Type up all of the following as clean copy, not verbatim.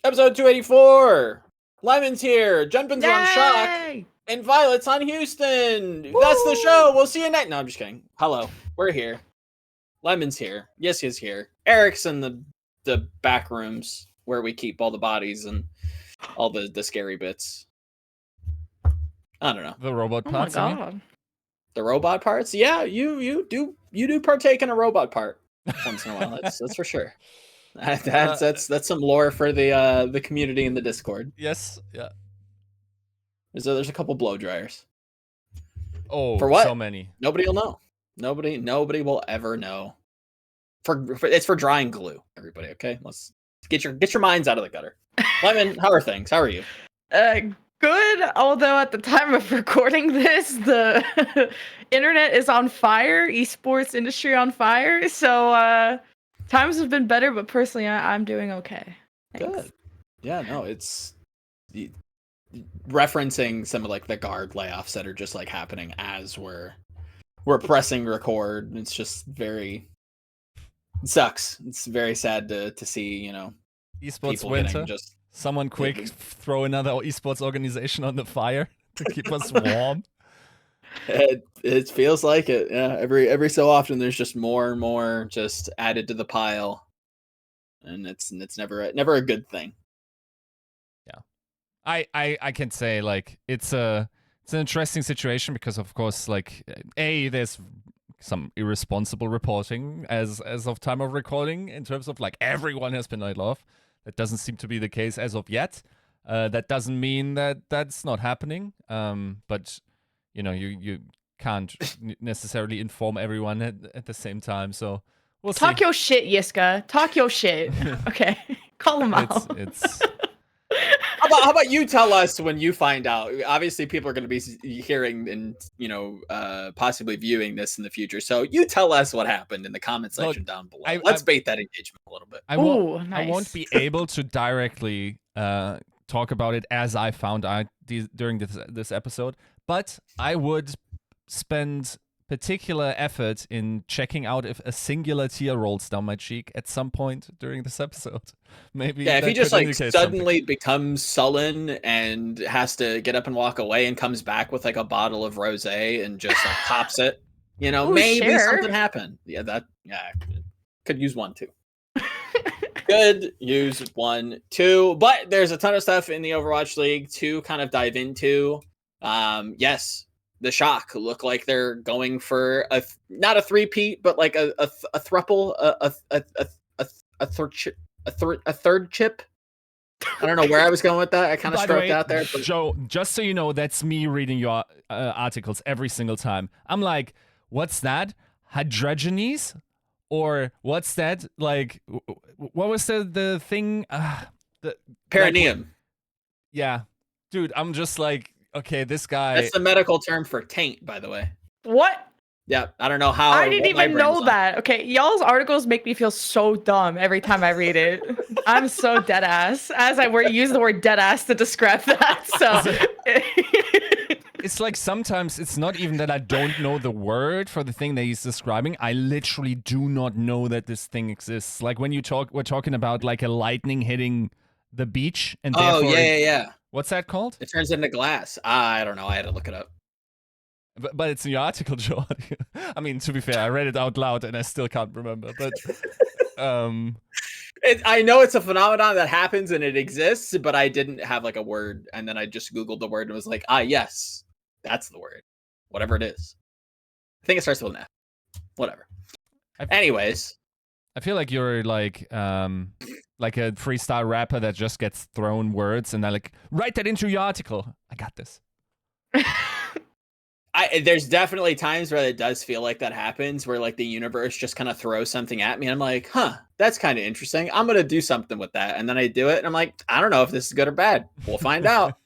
Episode 284. Lemon's here. Junbin's on Shock. Yay! And Violet's on Houston. That's the show. We'll see you next. No, I'm just kidding. Hello. We're here. Lemon's here. Yiska's here. Eric's in the back rooms where we keep all the bodies and all the scary bits. I don't know. The robot parts. Oh my god. The robot parts? Yeah, you do partake in a robot part once in a while. That's for sure. That's some lore for the community in the Discord. Yes, yeah. There's a couple blow dryers. Oh, for what? So many. Nobody will know. Nobody will ever know. It's for drying glue. Everybody, okay? Let's get your minds out of the gutter. Lemon, how are things? How are you? Good. Although at the time of recording this, the internet is on fire. Esports industry on fire. So times have been better, but personally, I'm doing okay. Thanks. Good. Yeah, no, it's referencing some of like the guard layoffs that are just like happening as we're pressing record. It's just it sucks. It's very sad to see, you know, esports winter. Someone quick throw another esports organization on the fire to keep us warm. It feels like it. Yeah, every so often there's just more and more just added to the pile, and it's never a good thing. Yeah, I can say like it's an interesting situation because of course like there's some irresponsible reporting as of time of recording in terms of like everyone has been laid off. That doesn't seem to be the case as of yet. That doesn't mean that that's not happening. But you know, you can't necessarily inform everyone at the same time. So we'll see. Talk your shit, Yiska. Talk your shit. Okay, call them out. It's How about you tell us when you find out? Obviously, people are going to be hearing and, you know, possibly viewing this in the future. So you tell us what happened in the comment section down below. Let's bait that engagement a little bit. I won't be able to directly talk about it as I found out during this episode, but I would spend particular effort in checking out if a singular tear rolls down my cheek at some point during this episode. Maybe if he just like suddenly becomes sullen and has to get up and walk away and comes back with like a bottle of rosé and just like pops it, you know, maybe something happened. Yeah, could use one too. Could use 1, 2, but there's a ton of stuff in the Overwatch League to kind of dive into. Yes. The Shock look like they're going for not a three-peat, but like a thruple, a third chip. I don't know where I was going with that. I kind of stroked out there. But... Joe, just so you know, that's me reading your articles every single time. I'm like, what's that? Hydrogenes? Or what's that? Like, what was the thing? The perineum. Like, yeah, dude, I'm just like. Okay, this guy... That's the medical term for taint, by the way. What? Yeah, I don't know how... I didn't even know that. Okay, y'all's articles make me feel so dumb every time I read it. I'm so dead ass. As I use the word dead ass to describe that, so... It's like sometimes it's not even that I don't know the word for the thing that he's describing. I literally do not know that this thing exists. Like when we're talking about like a lightning hitting the beach and therefore... Oh, yeah. What's that called? It turns into glass. I don't know. I had to look it up. But it's in your article, Joe. I mean, to be fair, I read it out loud and I still can't remember. But I know it's a phenomenon that happens and it exists, but I didn't have like a word. And then I just Googled the word and was like, yes, that's the word. Whatever it is. I think it starts with an F. Whatever. Anyways. I feel like you're like a freestyle rapper that just gets thrown words and I like write that into your article. I got this. There's definitely times where it does feel like that happens, where like the universe just kind of throws something at me and I'm like, that's kind of interesting. I'm going to do something with that. And then I do it and I'm like, I don't know if this is good or bad. We'll find out.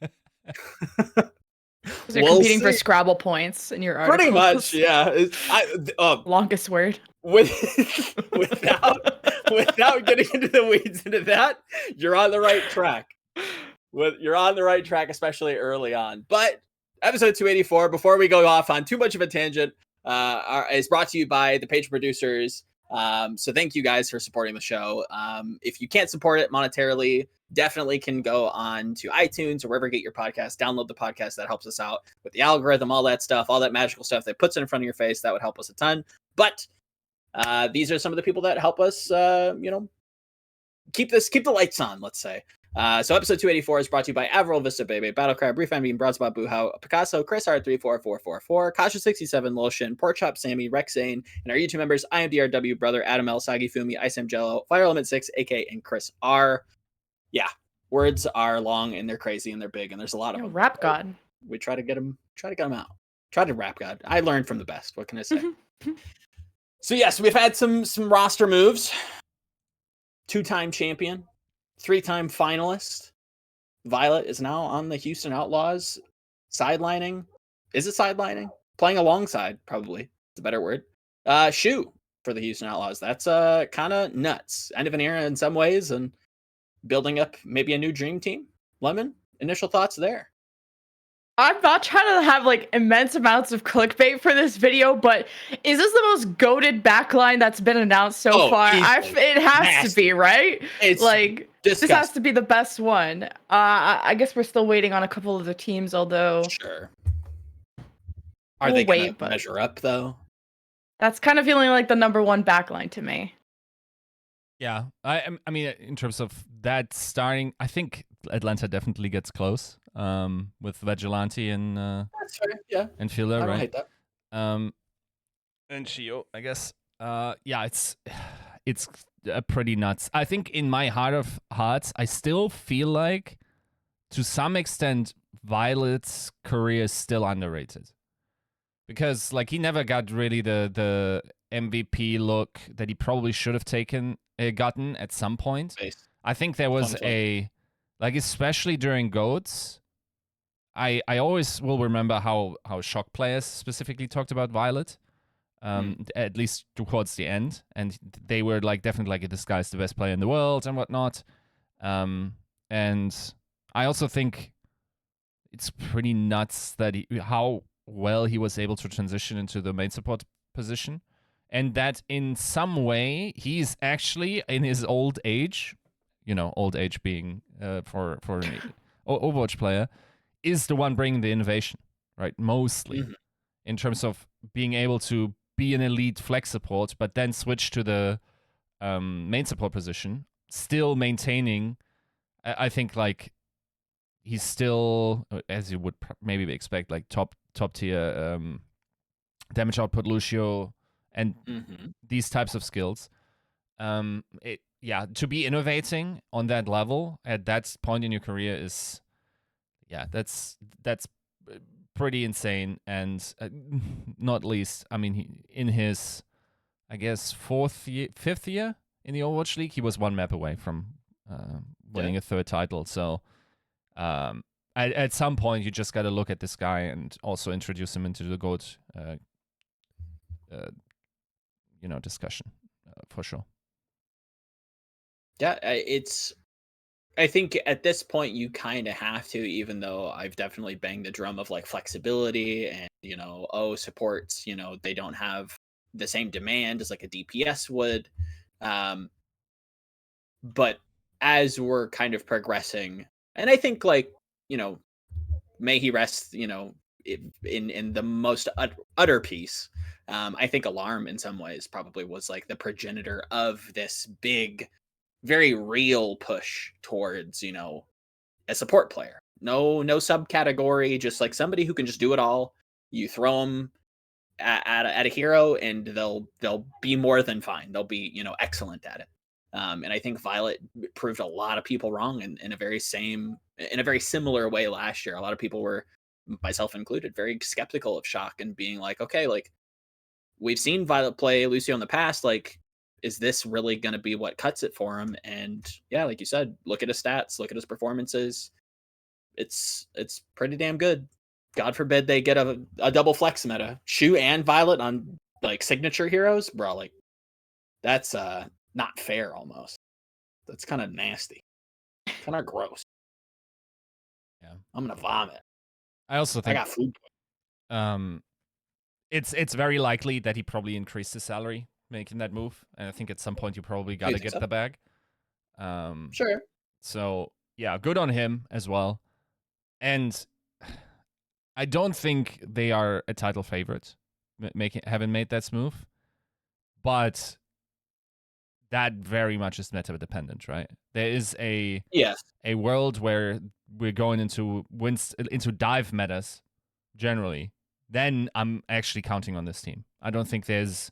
You're competing for Scrabble points in your articles. Pretty much, yeah. Longest word. Without getting into the weeds into that, you're on the right track. You're on the right track, especially early on. But episode 284, before we go off on too much of a tangent, is brought to you by the page producers So thank you guys for supporting the show. If you can't support it monetarily, definitely can go on to iTunes or wherever you get your podcast, download the podcast. That helps us out with the algorithm, all that stuff, all that magical stuff that puts it in front of your face. That would help us a ton. But these are some of the people that help us, keep the lights on, let's say. So episode 284 is brought to you by Avril, Vista Baby, Battlecrab, Brief Bean, Broadspot, Boohow, Picasso, Chris R34444, Kasha67, Lulshin, Porkchop, Sammy, Rexane, and our YouTube members, IMDRW, Brother, Adam L, Sagi Fumi, Isam Jello, Fire Element 6, AK, and Chris R. Yeah, words are long and they're crazy and they're big and there's a lot of them. Rap God. We try to get them out. Try to rap God. I learned from the best. What can I say? So yes, we've had some roster moves. 2-time champion, 3-time finalist. Violet is now on the Houston Outlaws, sidelining. Is it sidelining? Playing alongside, probably. It's a better word. Shu for the Houston Outlaws. That's kind of nuts. End of an era in some ways and building up maybe a new dream team. Lemon, initial thoughts there? I'm not trying to have like immense amounts of clickbait for this video, but is this the most goated backline that's been announced so far? It has to be, right? It's like disgusting. This has to be the best one. I guess we're still waiting on a couple of the teams, although sure. Are they going to measure up though? That's kind of feeling like the number one backline to me. Yeah, I mean, in terms of that starting, I think Atlanta definitely gets close. With Vigilante and that's fair, yeah, and Fila, right? I hate that. And Shio, I guess. Yeah, it's pretty nuts. I think in my heart of hearts, I still feel like, to some extent, Violet's career is still underrated, because like he never got really the MVP look that he probably should have gotten at some point. I think there was especially during GOATS. I always will remember how Shock players specifically talked about Violet, at least towards the end, and they were like definitely like, this guy's the best player in the world and whatnot. And I also think it's pretty nuts that how well he was able to transition into the main support position, and that in some way he's actually in his old age, old age being for an Overwatch player, is the one bringing the innovation, right? Mostly, in terms of being able to be an elite flex support, but then switch to the main support position, still maintaining. I think like he's still, as you would maybe expect, like top tier damage output Lucio and these types of skills. To be innovating on that level at that point in your career is. Yeah, that's pretty insane, and not least, I mean, in his, I guess, fifth year in the Overwatch League, he was one map away from winning a third title. So, at some point, you just got to look at this guy and also introduce him into the GOAT, discussion for sure. Yeah, I think at this point you kind of have to, even though I've definitely banged the drum of like flexibility and, supports, they don't have the same demand as like a DPS would. But as we're kind of progressing, and I think like, may he rest, in the most utter peace. I think Alarm in some ways probably was like the progenitor of this big, very real push towards, a support player. No subcategory, just like somebody who can just do it all. You throw them at a hero and they'll be more than fine. They'll be, excellent at it. And I think Violet proved a lot of people wrong in a very similar way last year. A lot of people were, myself included, very skeptical of Shock and being like, okay, like we've seen Violet play Lucio in the past, like, is this really going to be what cuts it for him? And yeah, like you said, look at his stats, look at his performances. It's pretty damn good. God forbid they get a double flex meta. Shu and Violet on like signature heroes, bro. Like that's not fair almost. That's kind of nasty. Kind of gross. Yeah. I'm gonna vomit. I also think I got food. It's very likely that he probably increased his salary making that move, and I think at some point you probably got to get the bag. Sure. So yeah, good on him as well. And I don't think they are a title favorite, having made that move, but that very much is meta dependent, right? There is a world where we're going into dive metas generally. Then I'm actually counting on this team. I don't think there's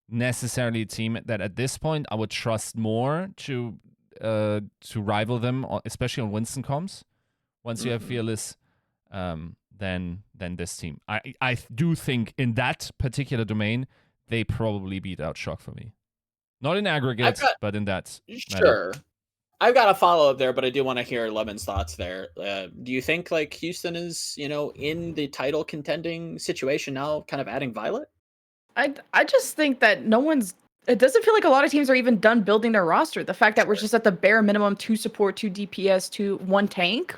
necessarily a team that at this point I would trust more to rival them, especially on Winston comms. Once you have Fearless, than this team. I do think in that particular domain they probably beat out Shock for me. Not in aggregate, but in that. Sure. Matter. I've got a follow up there, but I do want to hear Lemon's thoughts there. Do you think like Houston is, in the title contending situation now, kind of adding Violet? I just think that it doesn't feel like a lot of teams are even done building their roster. The fact that we're just at the bare minimum 2 support, 2 DPS, 1 tank,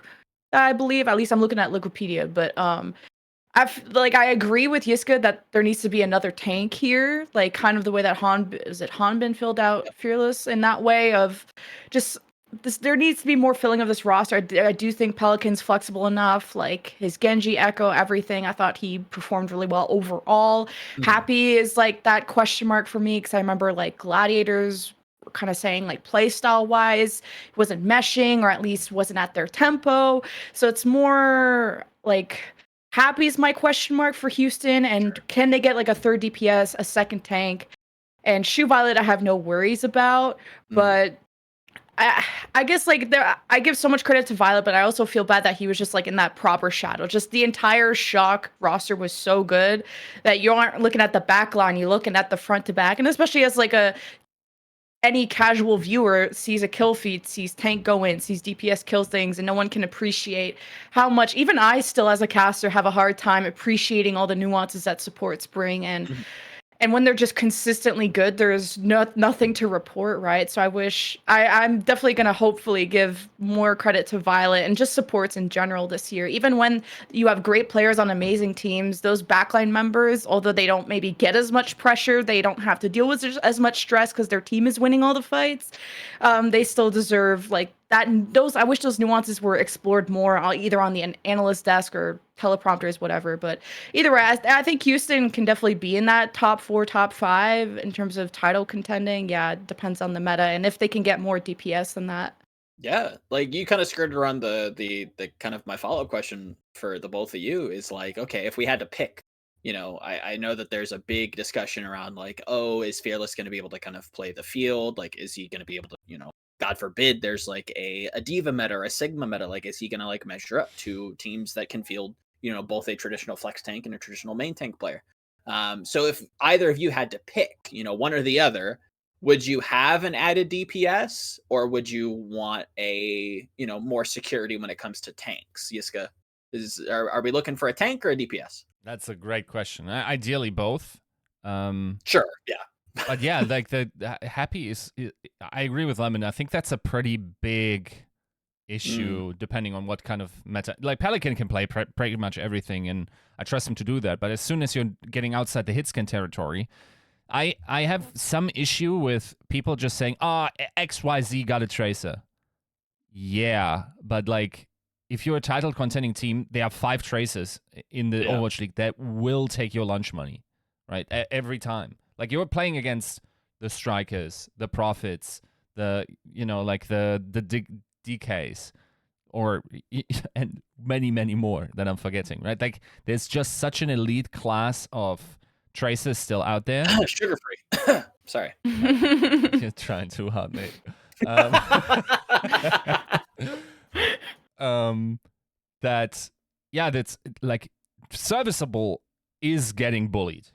I believe. At least I'm looking at Wikipedia, but I agree with Yiska that there needs to be another tank here, like kind of the way that Hanbin filled out Fearless in that way of just this. There needs to be more filling of this roster. I do think Pelican's flexible enough, like his Genji, Echo, everything. I thought he performed really well overall. Happy is like that question mark for me because I remember like Gladiators were kind of saying like play style wise wasn't meshing or at least wasn't at their tempo. So it's more like Happy's my question mark for Houston, and can they get like a 3rd DPS, a 2nd tank, and Shoe Violet I have no worries about, but I guess like I give so much credit to Violet, but I also feel bad that he was just like in that proper shadow. Just the entire Shock roster was so good that you aren't looking at the back line, you're looking at the front to back, and especially as like any casual viewer sees a kill feed, sees tank go in, sees DPS kill things, and no one can appreciate how much, even I still as a caster have a hard time appreciating all the nuances that supports bring. And when they're just consistently good, there's nothing to report, right? So I'm definitely going to hopefully give more credit to Violet and just supports in general this year. Even when you have great players on amazing teams, those backline members, although they don't maybe get as much pressure, they don't have to deal with as much stress because their team is winning all the fights, they still deserve like that. I wish those nuances were explored more, either on the analyst desk or teleprompters, whatever. But either way, I think Houston can definitely be in that top 4, top 5 in terms of title contending. Yeah, it depends on the meta and if they can get more DPS than that. Yeah, like you kind of skirted around the kind of my follow-up question for the both of you is like, okay, if we had to pick, I know that there's a big discussion around like, oh, is Fearless going to be able to kind of play the field? Like, is he going to be able to, God forbid, there's like a Diva meta or a Sigma meta. Like, is he going to like measure up to teams that can field, both a traditional flex tank and a traditional main tank player? So if either of you had to pick, one or the other, would you have an added DPS or would you want a, more security when it comes to tanks? Yiska, are we looking for a tank or a DPS? That's a great question. Ideally, both. Sure. Yeah. But yeah, like the Happy is. I agree with Lemon. I think that's a pretty big issue, depending on what kind of meta. Like Pelican can play pretty much everything, and I trust him to do that. But as soon as you're getting outside the hitscan territory, I have some issue with people just saying, XYZ got a tracer. Yeah, but like, if you're a title contending team, there are 5 tracers in the Overwatch League that will take your lunch money, right? Every time. Like, you're playing against the Strikers, the Prophets, the DKs, and many, many more that I'm forgetting, right? Like, there's just such an elite class of tracers still out there. Sugar-free. Sorry. You're trying too hard, mate. That's like serviceable is getting bullied.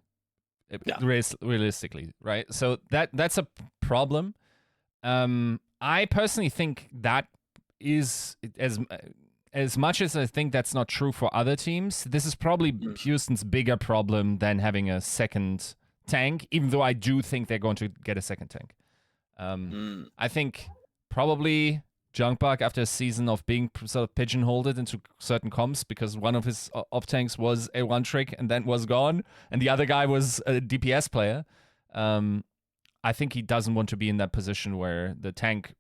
Realistically, right? So that's a problem. I personally think that is as much as I think that's not true for other teams. This is probably Houston's bigger problem than having a second tank, even though I do think they're going to get a second tank. I think probably Junkbug, after a season of being sort of pigeonholed into certain comps because one of his op tanks was a one trick and then was gone, and the other guy was a DPS player, I think he doesn't want to be in that position where the tank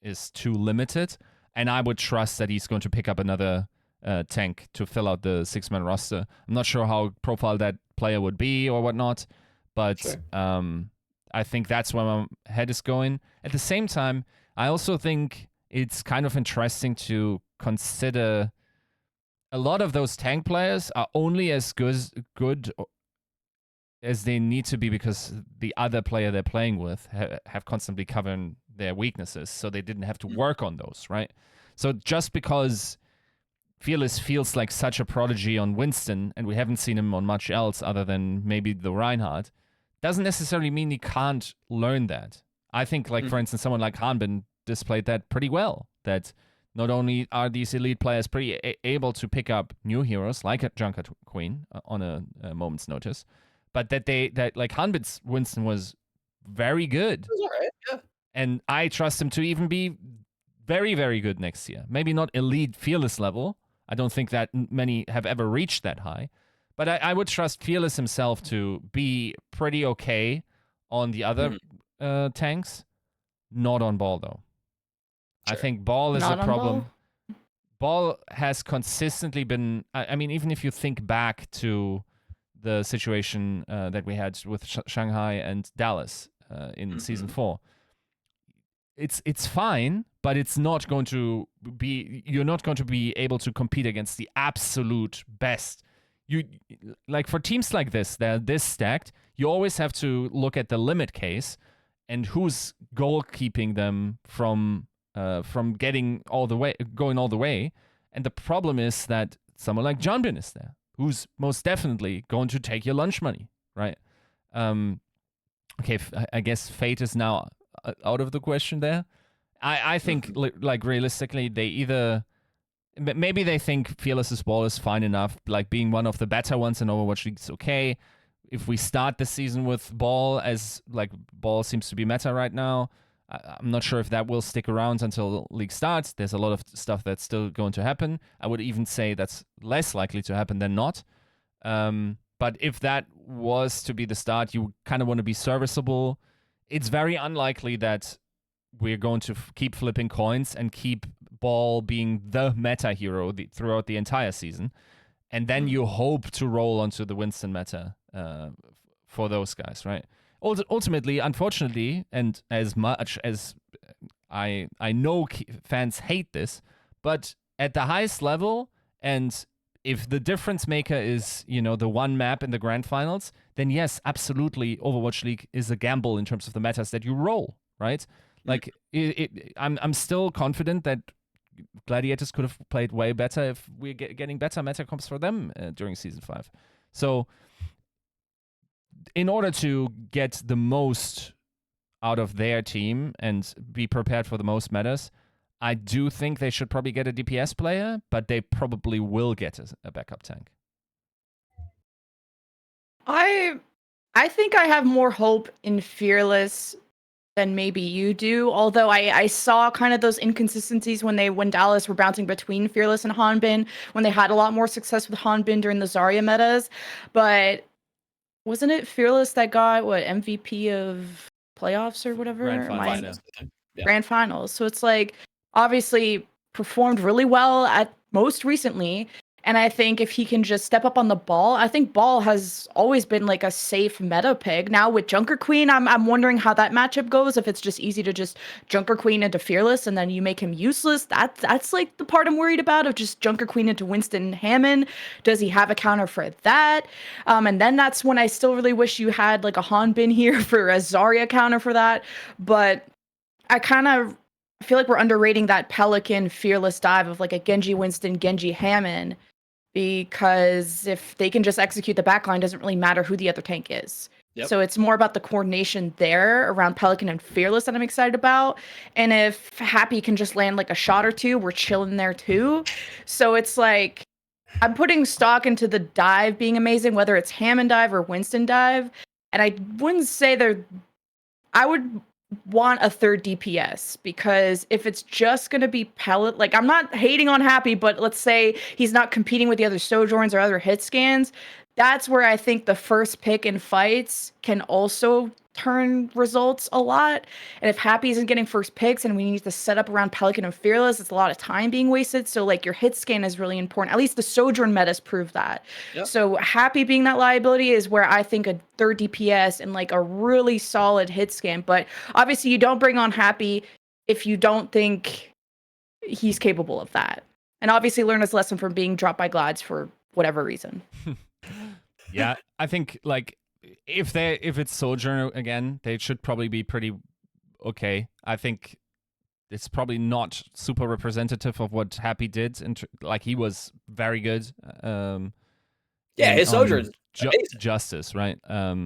is too limited, and I would trust that he's going to pick up another tank to fill out the 6-man roster. I'm not sure how profile that player would be or whatnot, but Sure. I think that's where my head is going. At the same time, I also think it's kind of interesting to consider a lot of those tank players are only as good as they need to be because the other player they're playing with have constantly covered their weaknesses, so they didn't have to work on those, right? So just because Fearless feels like such a prodigy on Winston, and we haven't seen him on much else other than maybe the Reinhardt, doesn't necessarily mean he can't learn that. I think, like, for instance, someone like Hanbin displayed that pretty well, that not only are these elite players pretty able to pick up new heroes, like a Junker Queen on a moment's notice, but that like Hanbin's Winston was very good. It was all right, yeah. And I trust him to even be very, very good next year. Maybe not elite Fearless level. I don't think that many have ever reached that high. But I would trust Fearless himself to be pretty okay on the other tanks. Not on Ball, though. Sure. I think Ball is not a problem. Ball has consistently been... I mean, even if you think back to the situation that we had with Shanghai and Dallas in Season 4, it's fine, but it's not going to be... You're not going to be able to compete against the absolute best. You like, for teams like this, they're this stacked, you always have to look at the limit case and who's goalkeeping them from going all the way. And the problem is that someone like Junbin is there, who's most definitely going to take your lunch money, right? Okay, I guess Fate is now out of the question there. I think, like, realistically, they either... Maybe they think Fearless's Ball is fine enough, like being one of the better ones in Overwatch League is okay. If we start the season with Ball, as like Ball seems to be meta right now, I'm not sure if that will stick around until League starts. There's a lot of stuff that's still going to happen. I would even say that's less likely to happen than not. But if that was to be the start, you kind of want to be serviceable. It's very unlikely that we're going to keep flipping coins and keep Ball being the meta hero throughout the entire season. And then you hope to roll onto the Winston meta for those guys, right? Ultimately, unfortunately, and as much as I know fans hate this, but at the highest level, and if the difference maker is, the one map in the grand finals, then yes, absolutely, Overwatch League is a gamble in terms of the metas that you roll, right? Like, I'm still confident that Gladiators could have played way better if we're getting better meta comps for them during Season 5. So, in order to get the most out of their team and be prepared for the most metas, I do think they should probably get a DPS player, but they probably will get a backup tank. I think I have more hope in Fearless than maybe you do, although I saw kind of those inconsistencies when Dallas were bouncing between Fearless and Hanbin, when they had a lot more success with Hanbin during the Zarya metas. But wasn't it Fearless that got MVP of playoffs or whatever? Grand finals. Yeah. Grand finals. So it's like, obviously performed really well at most recently. And I think if he can just step up on the Ball, I think Ball has always been like a safe meta pick. Now with Junker Queen, I'm wondering how that matchup goes. If it's just easy to just Junker Queen into Fearless and then you make him useless, that's like the part I'm worried about, of just Junker Queen into Winston Hammond. Does he have a counter for that? And then that's when I still really wish you had like a Hanbin here for a Zarya counter for that. But I feel like we're underrating that Pelican Fearless dive of like a Genji Winston, Genji Hammond. Because if they can just execute the backline, doesn't really matter who the other tank is. Yep. So it's more about the coordination there around Pelican and Fearless that I'm excited about. And if Happy can just land like a shot or two, we're chilling there too. So it's like, I'm putting stock into the dive being amazing, whether it's Hammond dive or Winston dive. And I wouldn't say I would want a third DPS, because if it's just going to be Pellet, like, I'm not hating on Happy, but let's say he's not competing with the other Sojourns or other hit scans, that's where I think the first pick in fights can also turn results a lot. And if Happy isn't getting first picks and we need to set up around Pelican and Fearless, it's a lot of time being wasted. So like your hit scan is really important. At least the Sojourn metas prove that. Yep. So Happy being that liability is where I think a third DPS and like a really solid hit scan. But obviously you don't bring on Happy if you don't think he's capable of that. And obviously learn his lesson from being dropped by Glads for whatever reason. Yeah, I think like if it's Sojourner again, they should probably be pretty okay. I think it's probably not super representative of what Happy did. Like he was very good. His Sojourn's Justice, right? Yeah.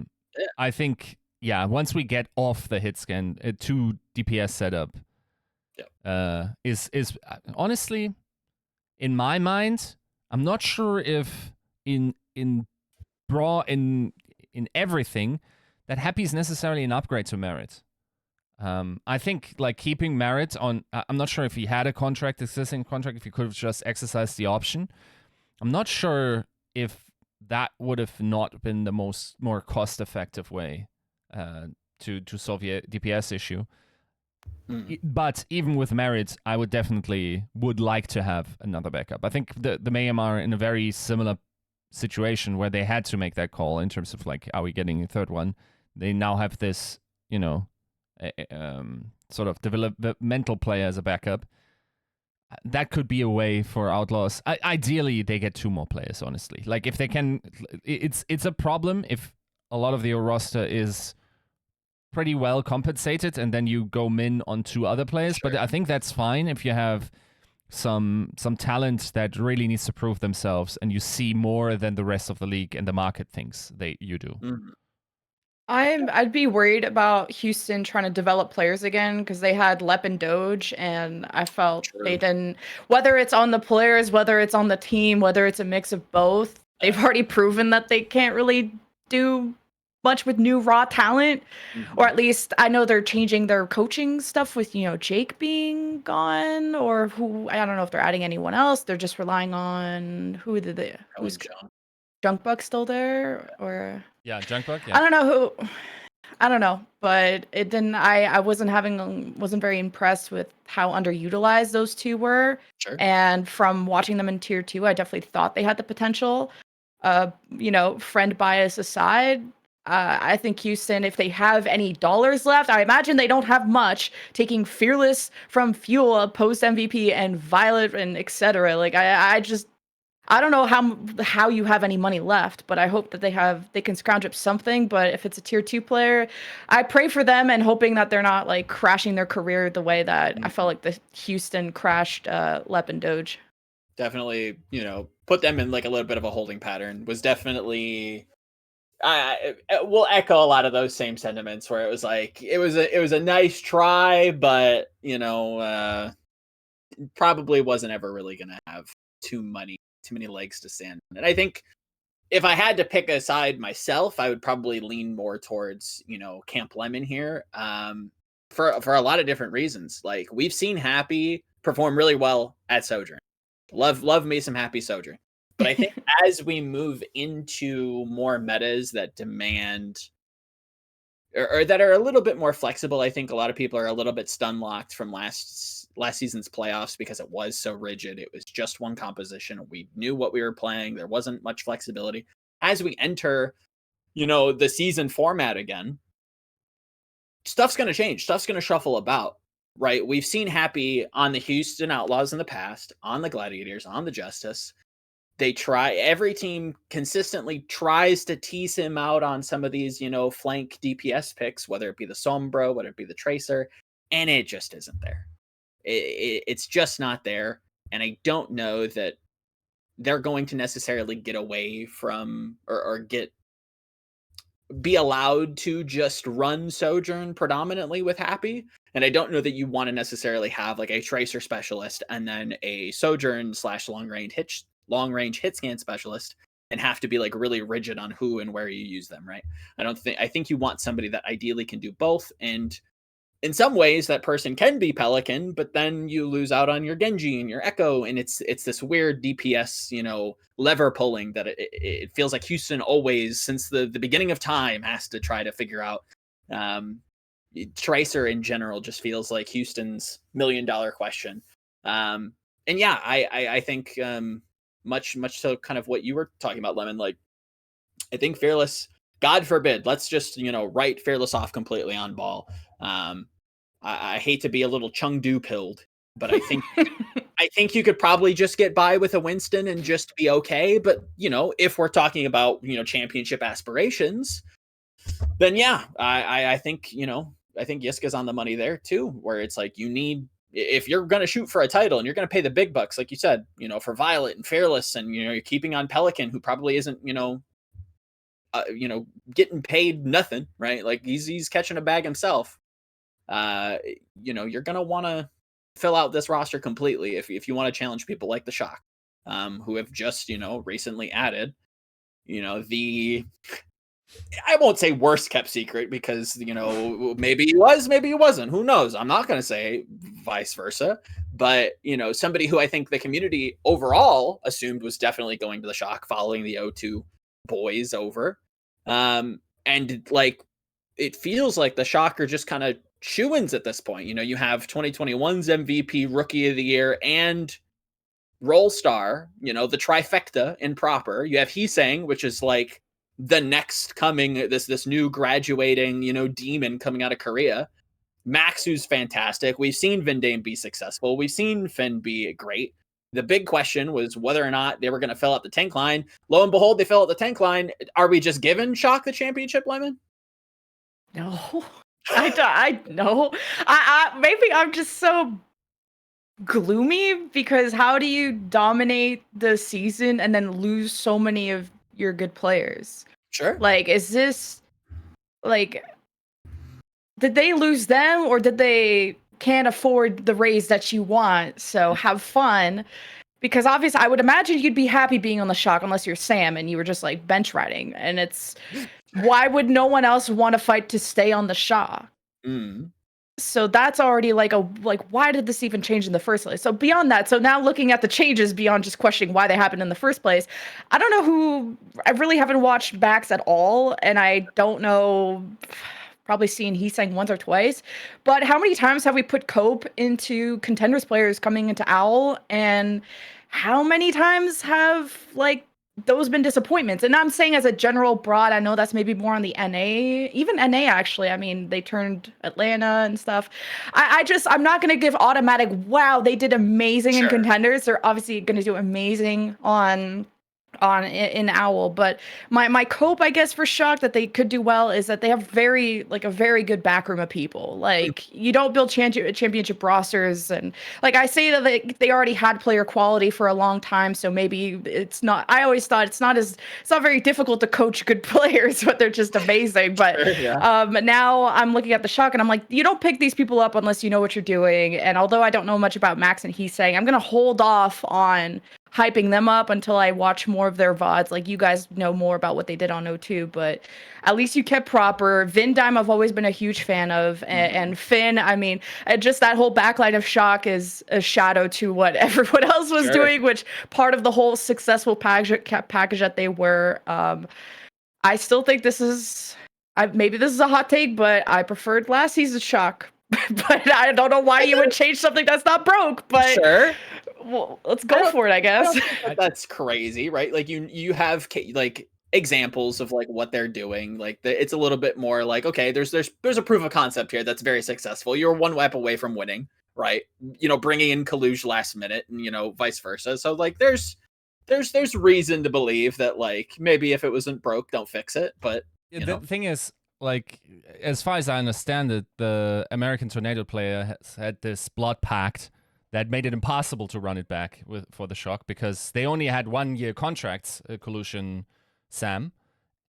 I think once we get off the hit scan, 2 DPS setup, is honestly, in my mind, I'm not sure if in everything that Happy is necessarily an upgrade to Merit. I think like keeping Merit on, I'm not sure if he had existing contract, if he could have just exercised the option. I'm not sure if that would have not been the more cost effective way to solve the DPS issue. But even with Merit, I would like to have another backup. I think the Mayhem are in a very similar situation where they had to make that call in terms of like, are we getting a third one? They now have this, sort of developmental player as a backup. That could be a way for Outlaws. Ideally, they get 2 more players, honestly. Like if they can, it's a problem if a lot of your roster is pretty well compensated and then you go min on 2 other players. Sure. But I think that's fine if you have some talent that really needs to prove themselves and you see more than the rest of the league and the market thinks you do. Mm-hmm. I'd be worried about Houston trying to develop players again because they had Lep and Doge, and I felt they didn't. Whether it's on the players, whether it's on the team, whether it's a mix of both, they've already proven that they can't really do much with new raw talent. Or at least I know they're changing their coaching stuff with Jake being gone, or who I don't know if they're adding anyone else. They're just relying on who's Junkbuck still there, or Junkbuck. Yeah. I don't know, but it didn't. I wasn't very impressed with how underutilized those 2 were. Sure. And from watching them in tier 2, I definitely thought they had the potential. Friend bias aside, I think Houston, if they have any dollars left, I imagine they don't have much, taking Fearless from Fuel, post MVP, and Violet, and etc. Like I don't know how you have any money left, but I hope that they can scrounge up something. But if it's a tier 2 player, I pray for them and hoping that they're not like crashing their career the way that I felt like the Houston crashed Lep and Doge. Definitely, put them in like a little bit of a holding pattern. Was definitely, I will echo a lot of those same sentiments where it was like it was a nice try, but probably wasn't ever really gonna have too many legs to stand on. And I think if I had to pick a side myself, I would probably lean more towards, Camp Lemon here. For a lot of different reasons. Like we've seen Happy perform really well at Sojourn. Love me some Happy Sojourn. But I think as we move into more metas that demand or that are a little bit more flexible, I think a lot of people are a little bit stun locked from last season's playoffs because it was so rigid. It was just one composition. We knew what we were playing. There wasn't much flexibility. As we enter, the season format again, stuff's going to change. Stuff's going to shuffle about, right? We've seen Happy on the Houston Outlaws in the past, on the Gladiators, on the Justice. Every team consistently tries to tease him out on some of these, flank DPS picks, whether it be the Sombra, whether it be the Tracer, and it just isn't there. It's just not there. And I don't know that they're going to necessarily get away from or be allowed to just run Sojourn predominantly with Happy. And I don't know that you want to necessarily have like a Tracer specialist and then a Sojourn / long range hit scan specialist and have to be like really rigid on who and where you use them, right? I think you want somebody that ideally can do both. And in some ways that person can be Pelican, but then you lose out on your Genji and your Echo. And it's this weird DPS, lever pulling that it feels like Houston always, since the beginning of time, has to try to figure out Tracer in general just feels like Houston's $1 million question. And yeah, I think much so kind of what you were talking about, Lemon. Like, I think Fearless, God forbid, let's just write Fearless off completely on ball. I hate to be a little Chengdu pilled, but I think you could probably just get by with a Winston and just be okay. But if we're talking about championship aspirations, then yeah, I think I think Yiska's on the money there too, where it's like if you're going to shoot for a title and you're going to pay the big bucks, like you said, for Violet and Fearless, and you're keeping on Pelican, who probably isn't getting paid nothing, right? Like he's catching a bag himself. You're gonna want to fill out this roster completely if you want to challenge people like the Shock, who have just recently added the, I won't say worst kept secret, because maybe he was, maybe he wasn't, who knows. I'm not going to say vice versa, but somebody who I think the community overall assumed was definitely going to the Shock following the O2 boys over, and like it feels like the Shock are just kind of shoo-ins at this point. You have 2021's MVP, Rookie of the Year, and Role Star, the trifecta in proper. You have Heesang, which is like the next coming, this new graduating, demon coming out of Korea. Max, who's fantastic. We've seen Vindane be successful. We've seen Finn be great. The big question was whether or not they were going to fill out the tank line. Lo and behold, they fill out the tank line. Are we just giving Shock the championship, Lemon? No. I no. I maybe I'm just so gloomy, because how do you dominate the season and then lose so many of your good players? Sure. Like, is this like, did they lose them, or did they can't afford the raise that you want? So have fun. Because obviously, I would imagine you'd be happy being on the Shock unless you're Sam and you were just like bench riding. And it's, why would no one else want to fight to stay on the Shock? So that's already like why did this even change in the first place? So beyond that, so now looking at the changes beyond just questioning why they happened in the first place, I don't know I really haven't watched Bax at all, and I don't know, probably seen Heesang once or twice, but how many times have we put Cope into contenders players coming into Owl, and how many times have those been disappointments? And I'm saying as a general broad, I know that's maybe more on the NA, even NA actually. I mean, they turned Atlanta and stuff. I'm not going to give automatic, wow, they did amazing in contenders. They're obviously going to do amazing in Owl, but my cope, I guess, for Shock that they could do well is that they have a very good backroom of people. Like, you don't build championship rosters, and like I say that they already had player quality for a long time, so maybe it's not. I always thought it's not very difficult to coach good players, but they're just amazing. But now I'm looking at the Shock and I'm like, you don't pick these people up unless you know what you're doing. And although I don't know much about Max and Heesang, I'm gonna hold off on hyping them up until I watch more of their VODs. Like, you guys know more about what they did on O2, but at least you kept proper. Vindime I've always been a huge fan of, and Finn, I mean, just that whole backline of Shock is a shadow to what everyone else was doing, which part of the whole successful package that they were. I still think maybe this is a hot take, but I preferred last season's Shock. But I don't know why you would change something that's not broke, but well, let's go for it, I guess. That's crazy, right? Like, you have like examples of like what they're doing. Like, it's a little bit more like, okay, there's a proof of concept here that's very successful. You're one wipe away from winning, right? Bringing in Kaluj last minute, and vice versa. So like, there's reason to believe that, like, maybe if it wasn't broke, don't fix it. But the thing is, like, as far as I understand it, the American Tornado player has had this blood pact that made it impossible to run it back for the Shock, because they only had 1-year contracts, Collusion Sam,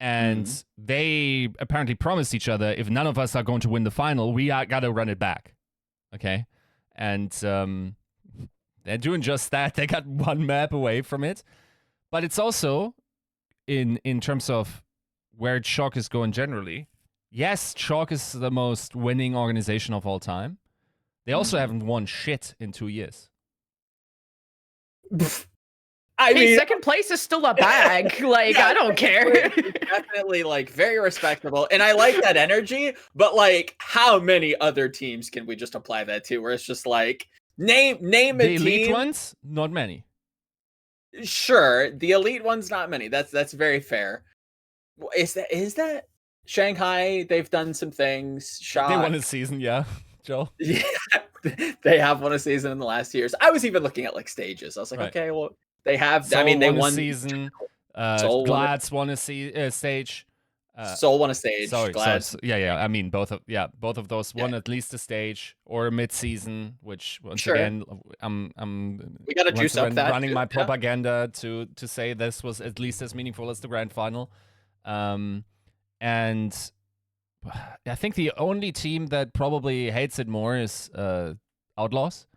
and they apparently promised each other, if none of us are going to win the final, we got to run it back. Okay? And they're doing just that. They got one map away from it. But it's also, in terms of where Shock is going generally, yes, Shock is the most winning organization of all time. They also haven't won shit in 2 years. I mean, second place is still a bag. Like, yeah, I don't care. Definitely, like, very respectable. And I like that energy, but, like, how many other teams can we just apply that to? Where it's just like, name a team. The elite ones, not many. Sure, the elite ones, not many. That's very fair. Is that Shanghai? They've done some things. Shock. They won a season, yeah, Joe. Yeah, they have won a season in the last years. I was even looking at like stages. I was like, okay, well, they have. Seoul I mean, they won a season. Glad's won a stage. Seoul won a stage. Sorry, Glad. Yeah. I mean, both of those won at least a stage or a mid-season, which once again, we got to juice up that. Running my propaganda to say this was at least as meaningful as the grand final, and I think the only team that probably hates it more is Outlaws,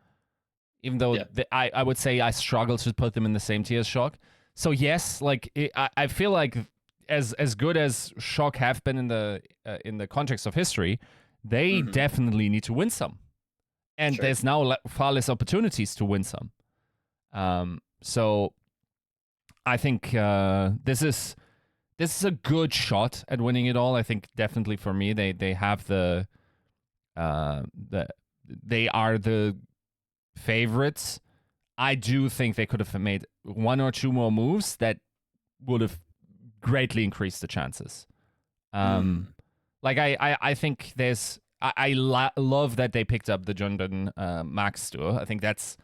even though I would say I struggle to put them in the same tier as Shock. So yes, like I feel like as good as Shock have been in the context of history, they definitely need to win some, and there's now far less opportunities to win some. So I think this is a good shot at winning it all. I think definitely for me, they have they are the favorites. I do think they could have made one or two more moves that would have greatly increased the chances. Like I think there's I love that they picked up the Junbin Max duo. I think that's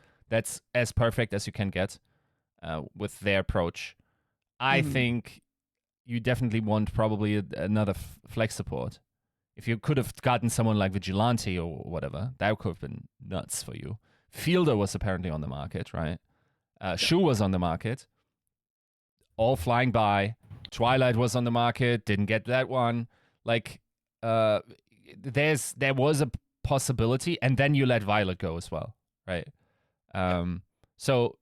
as perfect as you can get with their approach. I think you definitely want probably another flex support. If you could have gotten someone like Vigilante or whatever, that could have been nuts for you. Fielder was apparently on the market, right? Shu was on the market. All flying by. Twilight was on the market. Didn't get that one. Like, there was a possibility, and then you let Violet go as well, right? So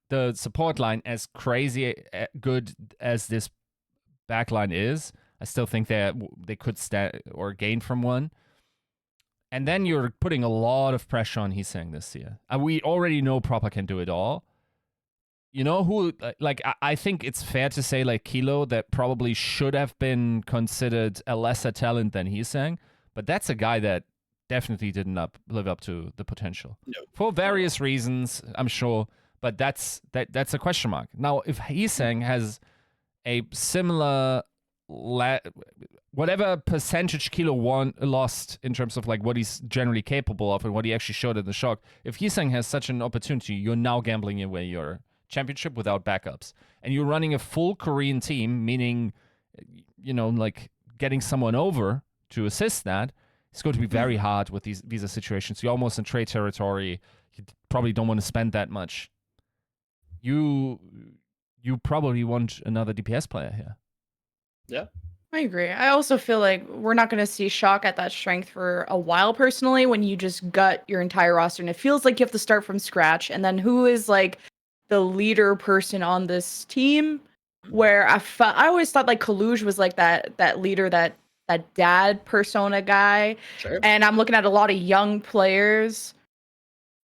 the support line, as crazy good as this backline is, I still think they could or gain from one. And then you're putting a lot of pressure on Hiseng this year. We already know Proper can do it all. You know who, like, I think it's fair to say, like, Kilo, that probably should have been considered a lesser talent than Hiseng, but that's a guy that definitely didn't live up to the potential. No. For various reasons, I'm sure, but that's a question mark. Now, if Hiseng has a similar whatever percentage Kilo lost in terms of like what he's generally capable of and what he actually showed in the Shock, if Hiseng has such an opportunity, you're now gambling away your championship without backups, and you're running a full Korean team, meaning, you know, like getting someone over to assist that. It's going to be very hard with these visa situations. You're almost in trade territory. You probably don't want to spend that much. You probably want another DPS player here. Yeah, I agree. I also feel like we're not going to see Shock at that strength for a while, personally, when you just gut your entire roster. And it feels like you have to start from scratch. And then who is like the leader person on this team? Where I always thought like Kaluj was like that leader, that dad persona guy. Sure. And I'm looking at a lot of young players.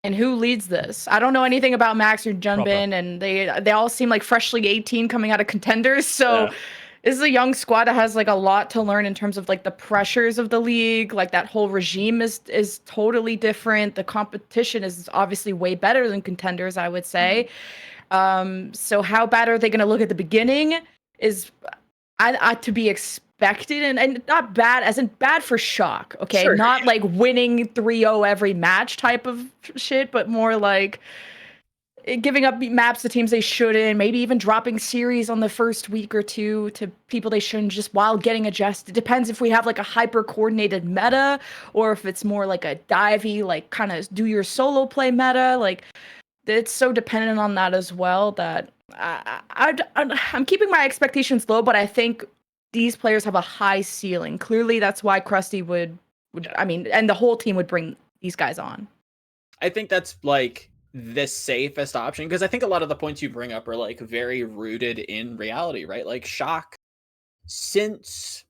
And who leads this? I don't know anything about Max or Junbin, and they all seem like freshly 18 coming out of contenders. So this is a young squad that has like a lot to learn in terms of like the pressures of the league. Like that whole regime is totally different. The competition is obviously way better than contenders, I would say. So how bad are they going to look at the beginning is to be expected, and not bad as in bad for Shock, okay? Sure. Not like winning 3-0 every match type of shit, but more like giving up maps to teams they shouldn't, maybe even dropping series on the first week or two to people they shouldn't, just while getting adjusted. It depends if we have like a hyper coordinated meta or if it's more like a divey, like kind of do your solo play meta. Like it's so dependent on that as well that I'm keeping my expectations low, but I think these players have a high ceiling. Clearly that's why Krusty would I mean, and the whole team would bring these guys on. I think that's like the safest option, because I think a lot of the points you bring up are like very rooted in reality, right? Like Shock, since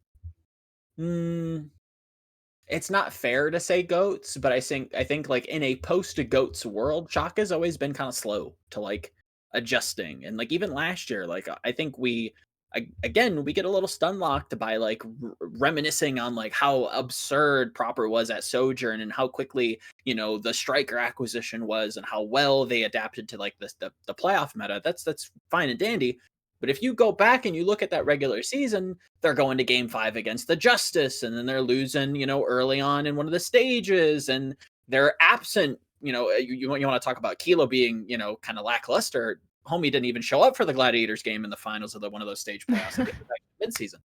it's not fair to say GOATs, but I think like in a post-GOATs world, Shock has always been kind of slow to like adjusting. And like even last year, like I think we get a little stun locked by like reminiscing on like how absurd Proper was at Sojourn and how quickly, you know, the striker acquisition was and how well they adapted to like the playoff meta. That's fine and dandy. But if you go back and you look at that regular season, they're going to game 5 against the Justice, and then they're losing, you know, early on in one of the stages, and they're absent. You know, you want to talk about Kilo being, you know, kind of lackluster. Homie didn't even show up for the Gladiators game in the finals of one of those stage playoffs mid-season.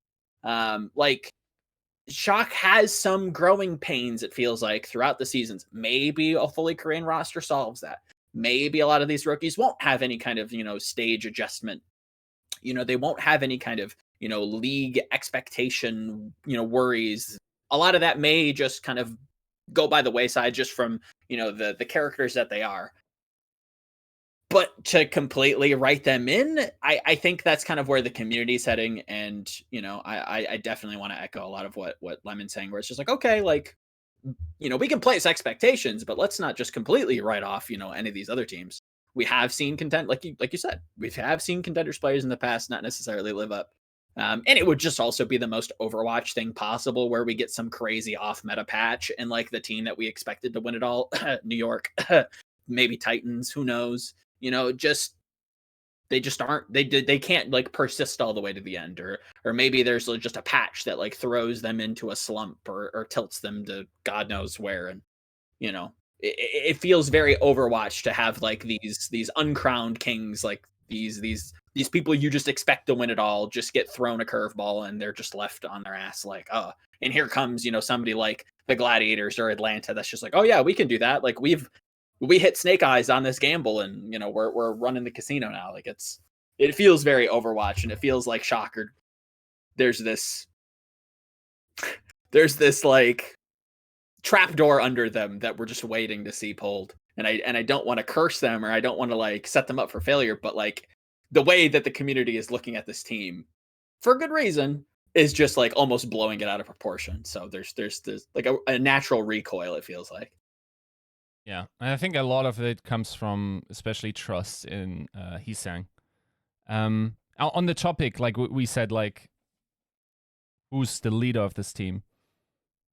Like Shock has some growing pains, it feels like, throughout the seasons. Maybe a fully Korean roster solves that. Maybe a lot of these rookies won't have any kind of, you know, stage adjustment. You know, they won't have any kind of, you know, league expectation, you know, worries. A lot of that may just kind of go by the wayside just from, you know, the characters that they are. But to completely write them in, I think that's kind of where the community's heading. And, you know, I definitely want to echo a lot of what Lemon's saying, where it's just like, okay, like, you know, we can place expectations, but let's not just completely write off, you know, any of these other teams. We have seen like you said, we have seen contenders players in the past not necessarily live up. And it would just also be the most Overwatch thing possible, where we get some crazy off meta patch and like the team that we expected to win it all, New York, maybe Titans, who knows? You know, they just aren't, they can't like persist all the way to the end, or maybe there's just a patch that like throws them into a slump or tilts them to God knows where. And, you know, it feels very Overwatch to have like these uncrowned kings, like these people you just expect to win it all, just get thrown a curveball and they're just left on their ass like, oh, and here comes, you know, somebody like the Gladiators or Atlanta that's just like, oh yeah, we can do that. Like we hit Snake Eyes on this gamble, and you know we're running the casino now. Like it feels very Overwatch, and it feels like Shocker. There's this like trapdoor under them that we're just waiting to see pulled. And I don't want to curse them, or I don't want to like set them up for failure, but like the way that the community is looking at this team, for good reason, is just like almost blowing it out of proportion. So there's like a natural recoil, it feels like. Yeah, and I think a lot of it comes from especially trust in Hee-sang. On the topic, like we said, like who's the leader of this team?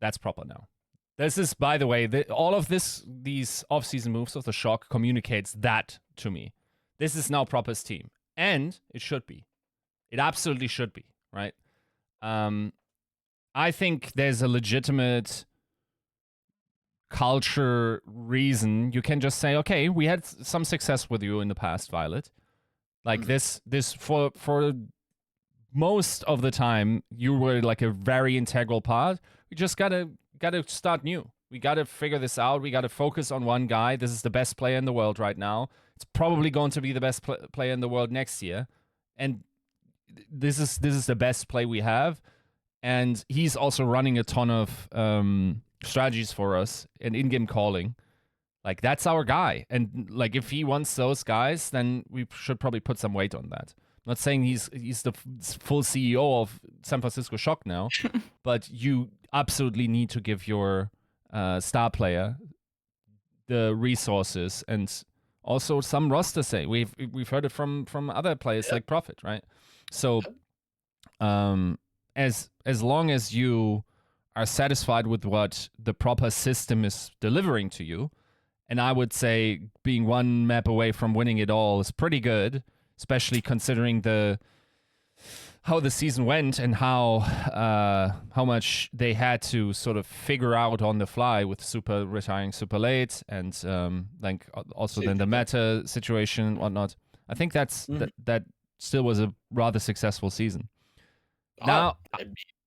That's Proper now. This is, by the way, all of these off-season moves of the Shock communicates that to me. This is now Proper's team, and it should be. It absolutely should be, right? I think there's a legitimate culture reason. You can just say, okay, we had some success with you in the past, Violet. Like this for most of the time, you were like a very integral part. We just gotta start new. We gotta figure this out. We gotta focus on one guy. This is the best player in the world right now. It's probably going to be the best player in the world next year, and this is the best play we have. And he's also running a ton of strategies for us and in-game calling. Like that's our guy, and like if he wants those guys, then we should probably put some weight on that. I'm not saying he's the full CEO of San Francisco Shock now, but you absolutely need to give your star player the resources and also some roster say. We've heard it from other players like Prophet, right? So as long as you are satisfied with what the Proper system is delivering to you, and I would say being one map away from winning it all is pretty good, especially considering how the season went and how much they had to sort of figure out on the fly with Super retiring super late, and like also then the meta situation and whatnot. I think that still was a rather successful season. Now,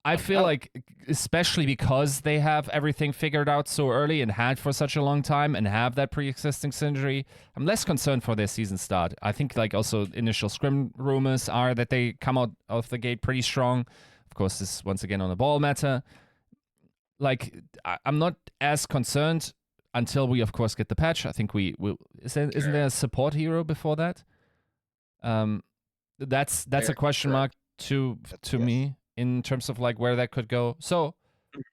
I feel like, especially because they have everything figured out so early and had for such a long time and have that pre-existing synergy, I'm less concerned for their season start. I think like also initial scrim rumors are that they come out of the gate pretty strong. Of course, this is once again on the ball matter. Like, I'm not as concerned until we, of course, get the patch. I think we will. Isn't there a support hero before that? That's a question mark to me, in terms of like where that could go. So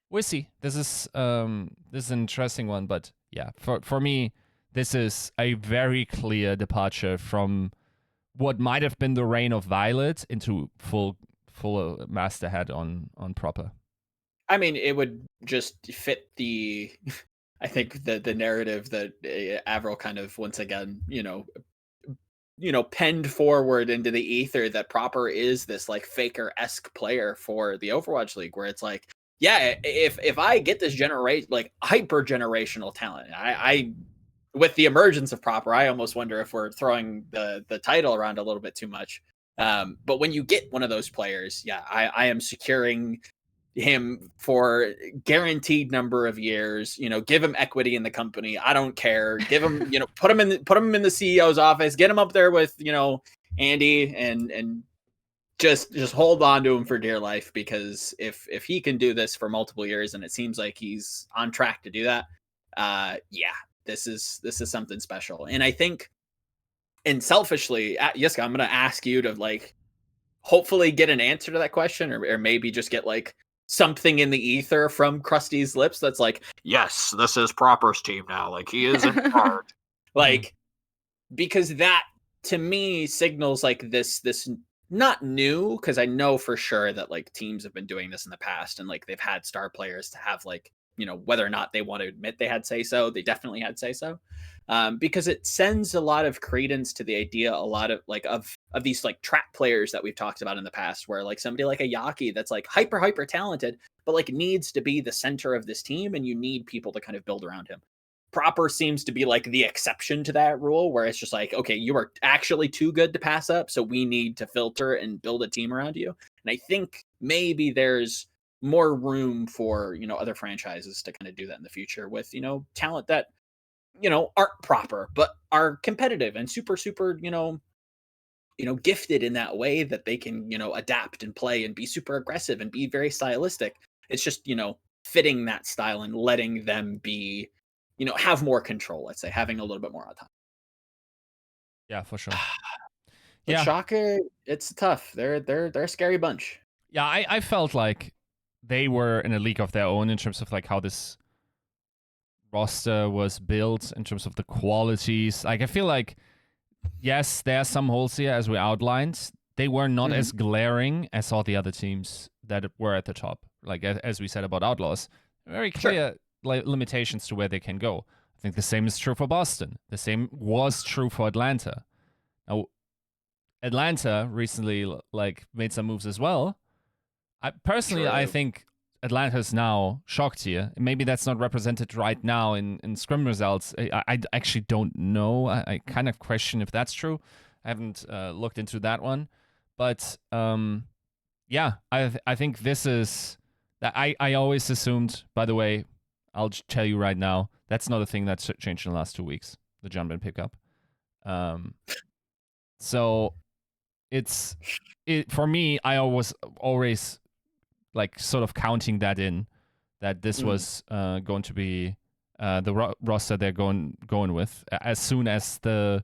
we'll see. This is an interesting one, but yeah, for me, this is a very clear departure from what might have been the reign of Violet into full master head on Proper. I mean, it would just fit the, I think the narrative that Avril kind of once again, penned forward into the ether, that Proper is this like Faker-esque player for the Overwatch League, where it's like, yeah, if I get this hyper generational talent, I with the emergence of Proper, I almost wonder if we're throwing the title around a little bit too much. But when you get one of those players, yeah, I am securing him for guaranteed number of years, give him equity in the company. I don't care. Give him, put him in the CEO's office, get him up there with, Andy, and just hold on to him for dear life, because if he can do this for multiple years, and it seems like he's on track to do that, yeah, this is something special. And I think, and selfishly, Yiska, I'm going to ask you to hopefully get an answer to that question, or maybe just get something in the ether from Krusty's lips that's like, yes, this is Proper's team now. He is in charge. Because that to me signals this not new, because I know for sure that teams have been doing this in the past, and they've had star players to have whether or not they want to admit they had say so, they definitely had say so. Because it sends a lot of credence to the idea, a lot of of these trap players that we've talked about in the past, where somebody like a Yaki that's hyper talented, but needs to be the center of this team, and you need people to kind of build around him. Proper seems to be the exception to that rule, where it's just okay, you are actually too good to pass up, so we need to filter and build a team around you. And I think maybe there's more room for other franchises to kind of do that in the future with talent that aren't Proper but are competitive and super gifted in that way, that they can adapt and play and be super aggressive and be very stylistic. It's just fitting that style and letting them be have more control, let's say, having a little bit more autonomy. Yeah, for sure. But yeah, Shocker, it's tough. They're a scary bunch. Yeah, I felt like they were in a league of their own in terms of how this roster was built, in terms of the qualities. I feel like, yes, there are some holes here, as we outlined. They were not as glaring as all the other teams that were at the top. As we said about Outlaws, very clear limitations to where they can go. I think the same is true for Boston. The same was true for Atlanta. Now, Atlanta recently made some moves as well. I think Atlanta's now shocked here. Maybe that's not represented right now in scrim results. I actually don't know. I kind of question if that's true. I haven't looked into that one. But yeah, I think this is that I always assumed, by the way, I'll tell you right now, that's not a thing that's changed in the last 2 weeks, the Junbin pickup. So for me, I was always sort of counting that in, that this was going to be the roster they're going with as soon as the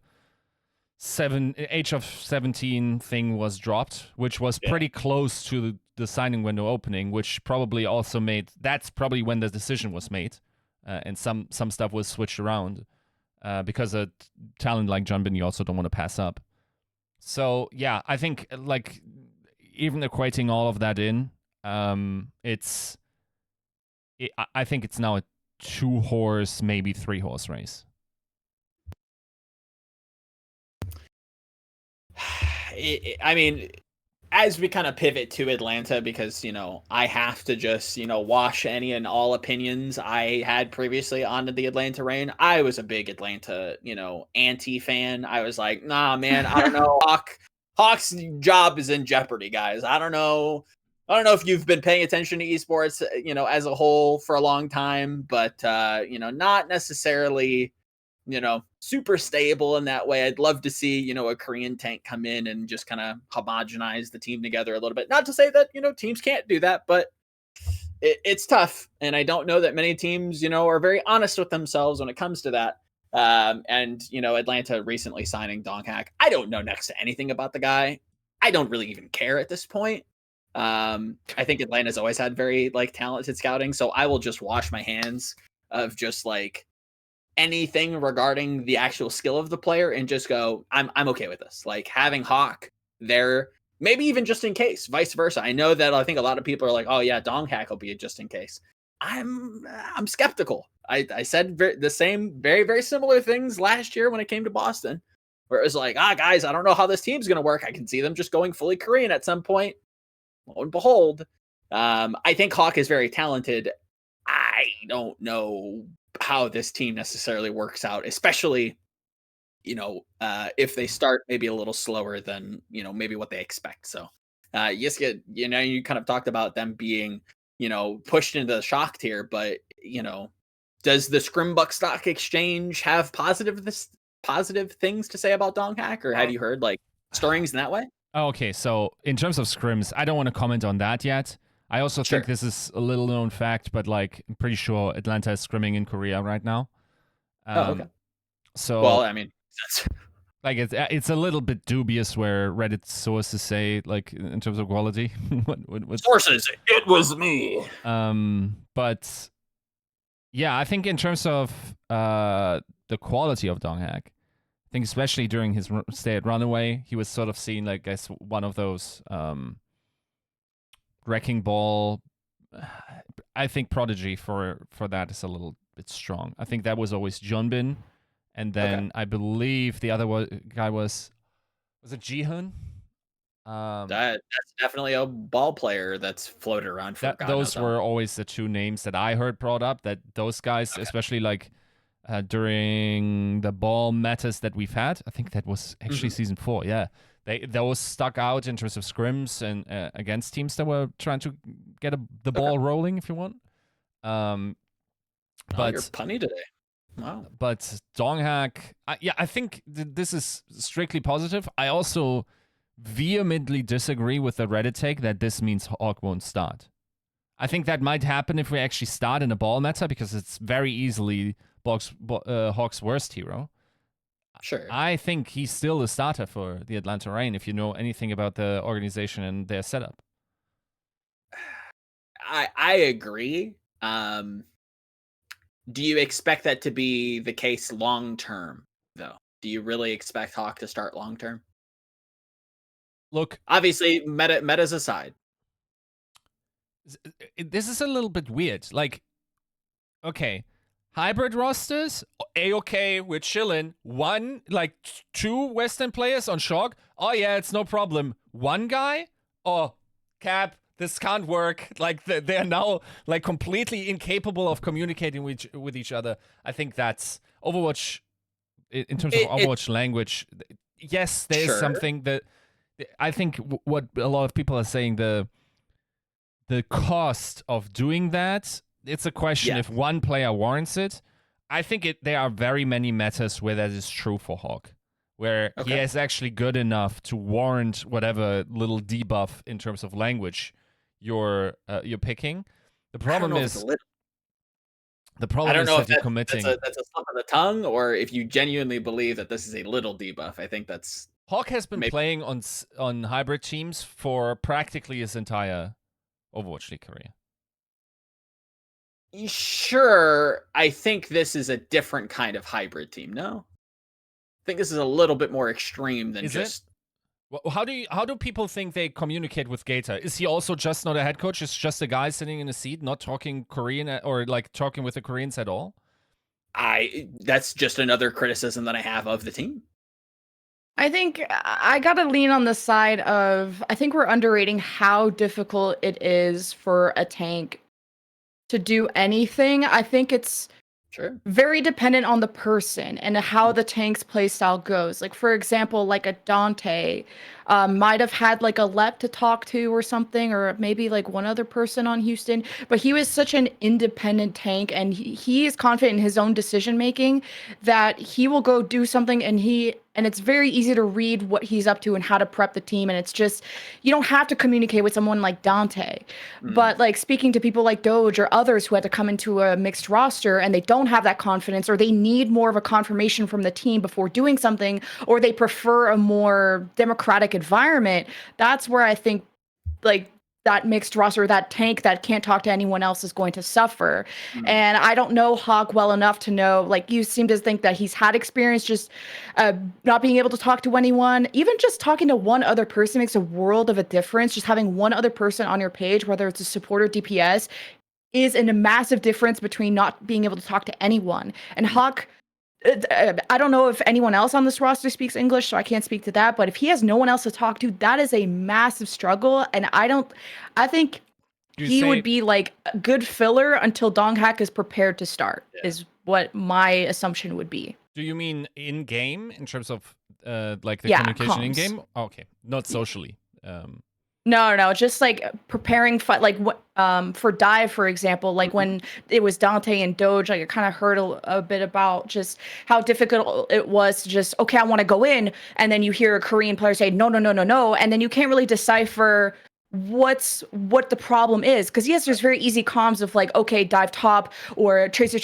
age of 17 thing was dropped, which was pretty close to the signing window opening, which probably also that's probably when the decision was made, and some stuff was switched around because a talent like Junbin you also don't want to pass up. So yeah, I think even equating all of that in, I think it's now a 2-horse, maybe 3-horse race. I mean, as we kind of pivot to Atlanta, because I have to just wash any and all opinions I had previously on the Atlanta reign. I was a big Atlanta anti fan. I was like, nah, man, I don't know. Hawk's job is in jeopardy, guys. I don't know if you've been paying attention to esports as a whole for a long time, but not necessarily super stable in that way. I'd love to see, a Korean tank come in and just kind of homogenize the team together a little bit. Not to say that, teams can't do that, but it's tough. And I don't know that many teams, are very honest with themselves when it comes to that. And Atlanta recently signing Donghack. I don't know next to anything about the guy. I don't really even care at this point. I think Atlanta's always had very talented scouting. So I will just wash my hands of just anything regarding the actual skill of the player and just go, I'm okay with this. Like having Hawk there, maybe even just in case, vice versa. I know that I think a lot of people are like, oh yeah, Donghack will be a just in case. I'm skeptical. I said the same, very, very similar things last year when it came to Boston, where it was like, guys, I don't know how this team's going to work. I can see them just going fully Korean at some point. Lo and behold, I think Hawk is very talented. I don't know how this team necessarily works out, especially, if they start maybe a little slower than, maybe what they expect. So, Yiska, you kind of talked about them being, pushed into the shock tier, but, does the Scrimbuck Stock Exchange have positive things to say about Donghack, or have you heard like stirrings in that way? Okay, so in terms of scrims, I don't want to comment on that yet. I also think this is a little known fact, but like I'm pretty sure Atlanta is scrimming in Korea right now. Okay. So well, I mean, that's... like it's a little bit dubious where Reddit sources say like in terms of quality. what sources? It was me. But yeah, I think in terms of the quality of Donghack, I think especially during his stay at Runaway, he was sort of seen like as one of those wrecking ball. I think prodigy for that is a little bit strong. I think that was always Junbin, and then I believe the other guy was it Jihoon? That's definitely a ball player that's floated around for those were always the two names that I heard brought up, that those guys, especially like during the ball metas that we've had, I think that was actually season 4, yeah. Those stuck out in terms of scrims and against teams that were trying to get the ball rolling, if you want. But you're punny today. Wow. But Donghack, I think this is strictly positive. I also vehemently disagree with the Reddit take that this means Hawk won't start. I think that might happen if we actually start in a ball meta, because it's very easily Hawk's worst hero. Sure. I think he's still a starter for the Atlanta Reign, if you know anything about the organization and their setup. I agree. Do you expect that to be the case long term, though? Do you really expect Hawk to start long term? Look, obviously, metas aside, this is a little bit weird. Like, okay, hybrid rosters, A-okay, we're chilling. Two Western players on Shock. Oh yeah, it's no problem. One guy? Oh, Cap, this can't work. Like, they're now like completely incapable of communicating with each other. I think that's Overwatch, in terms of Overwatch language. Yes, there's something that I think what a lot of people are saying, the cost of doing that, it's a question if one player warrants it. I think there are very many metas where that is true for Hawk, where he is actually good enough to warrant whatever little debuff in terms of language you're picking. The problem is that you're committing. That's a slip of the tongue, or if you genuinely believe that this is a little debuff. I think that's... Hawk has been playing on hybrid teams for practically his entire Overwatch League career. Sure, I think this is a different kind of hybrid team. No, I think this is a little bit more extreme than just. Well, how do people think they communicate with Gator? Is he also just not a head coach? Is just a guy sitting in a seat, not talking Korean or like talking with the Koreans at all? That's just another criticism that I have of the team. I think I gotta lean on the side of, I think we're underrating how difficult it is for a tank to do anything. I think it's very dependent on the person and how the tank's playstyle goes. Like, for example, like a Dante might have had like a Lep to talk to or something, or maybe like one other person on Houston, but he was such an independent tank, and he is confident in his own decision making that he will go do something, and it's very easy to read what he's up to and how to prep the team. And it's just, you don't have to communicate with someone like Dante. But like speaking to people like Doge or others who had to come into a mixed roster and they don't have that confidence, or they need more of a confirmation from the team before doing something, or they prefer a more democratic environment, that's where I think like that mixed roster, that tank that can't talk to anyone else is going to suffer. And I don't know Hawk well enough to know, like, you seem to think that he's had experience just not being able to talk to anyone. Even just talking to one other person makes a world of a difference. Just having one other person on your page, whether it's a support or DPS, is a massive difference between not being able to talk to anyone. And Hawk, I don't know if anyone else on this roster speaks English, so I can't speak to that. But if he has no one else to talk to, that is a massive struggle. And I think he would be like a good filler until Donghack is prepared to start, is what my assumption would be. Do you mean in game in terms of like the communication in game? Oh, okay, not socially. No, just like preparing for Dive, for example, like when it was Dante and Doge, like I kind of heard a bit about just how difficult it was to just, okay, I want to go in, and then you hear a Korean player say, no, and then you can't really decipher what the problem is. Because yes, there's very easy comms of like, okay, dive top or tracer,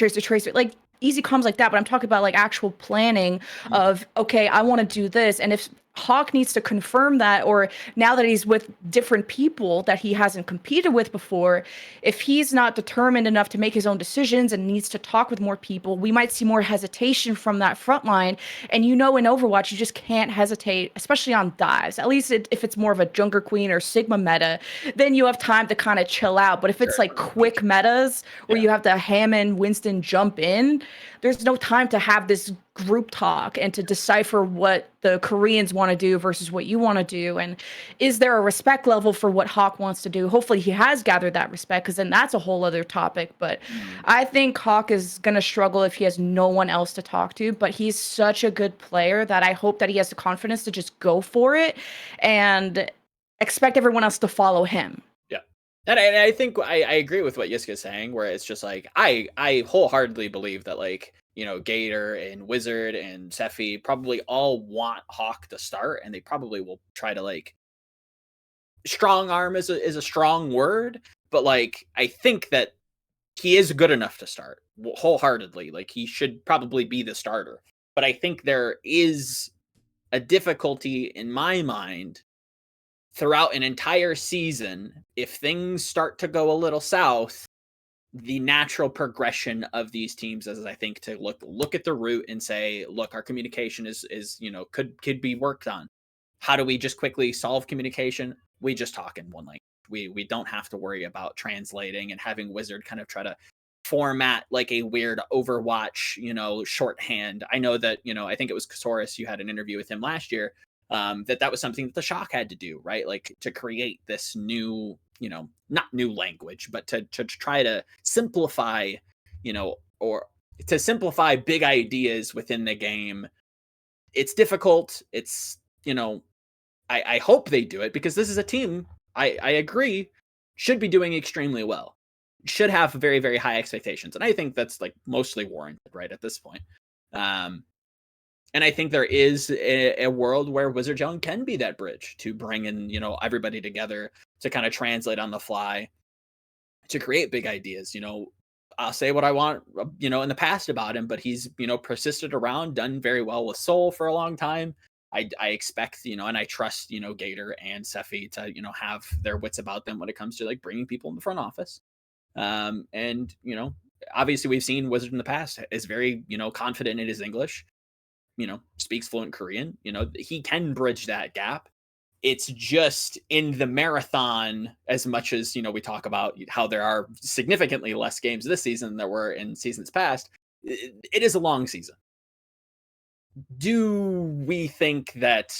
like easy comms like that, but I'm talking about like actual planning of, okay, I want to do this. And if Hawk needs to confirm that, or now that he's with different people that he hasn't competed with before, if he's not determined enough to make his own decisions and needs to talk with more people, we might see more hesitation from that front line. And in Overwatch, you just can't hesitate, especially on dives. At least if it's more of a Junker Queen or Sigma meta, then you have time to kind of chill out. But if it's like quick metas where you have to Hammond, Winston jump in, there's no time to have this group talk and to decipher what the Koreans want to do versus what you want to do. And is there a respect level for what Hawk wants to do? Hopefully he has gathered that respect, because then that's a whole other topic. But I think Hawk is going to struggle if he has no one else to talk to. But he's such a good player that I hope that he has the confidence to just go for it and expect everyone else to follow him. And I think I agree with what Yiska is saying, where it's just like, I wholeheartedly believe that, like, Gator and Wizard and Sephi probably all want Hawk to start, and they probably will try to, like, strong arm is a strong word, but like, I think that he is good enough to start wholeheartedly. Like, he should probably be the starter. But I think there is a difficulty in my mind throughout an entire season, if things start to go a little south, the natural progression of these teams is, I think, to look at the root and say, look, our communication is could be worked on. How do we just quickly solve communication? We just talk in one language. We don't have to worry about translating and having Wizard kind of try to format like a weird Overwatch, shorthand. I know that, I think it was Kasaurus, you had an interview with him last year, that was something that the Shock had to do, right? Like, to create this new, not new language, but to try to simplify, or to simplify big ideas within the game. It's difficult. It's, I hope they do it, because this is a team, I agree, should be doing extremely well. Should have very, very high expectations. And I think that's like mostly warranted right at this point. And I think there is a world where Wizard Young can be that bridge to bring in, everybody together to kind of translate on the fly, to create big ideas. I'll say what I want, in the past about him, but he's, persisted around, done very well with Soul for a long time. I expect, and I trust, Gator and Sephi to, have their wits about them when it comes to like bringing people in the front office. And, obviously we've seen Wizard in the past is very, confident in his English. Speaks fluent Korean, he can bridge that gap. It's just in the marathon, as much as, we talk about how there are significantly less games this season than there were in seasons past, it is a long season. Do we think that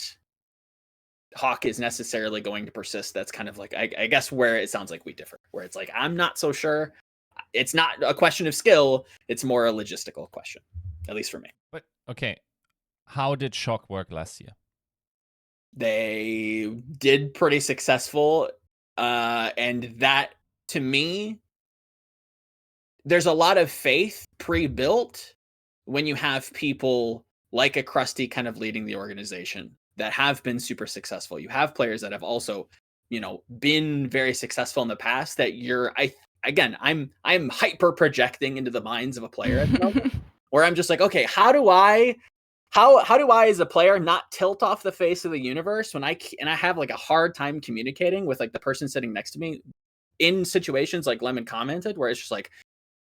Hawk is necessarily going to persist? That's kind of like, I guess, where it sounds like we differ, where it's like, I'm not so sure. It's not a question of skill. It's more a logistical question, at least for me. But okay. How did Shock work last year? They did pretty successful. And that, to me, there's a lot of faith pre-built when you have people like a Krusty kind of leading the organization that have been super successful. You have players that have also, been very successful in the past that I'm hyper projecting into the minds of a player at the moment, where I'm just like, okay, how do I how do I as a player not tilt off the face of the universe when I have like a hard time communicating with like the person sitting next to me in situations like Lemon commented, where it's just like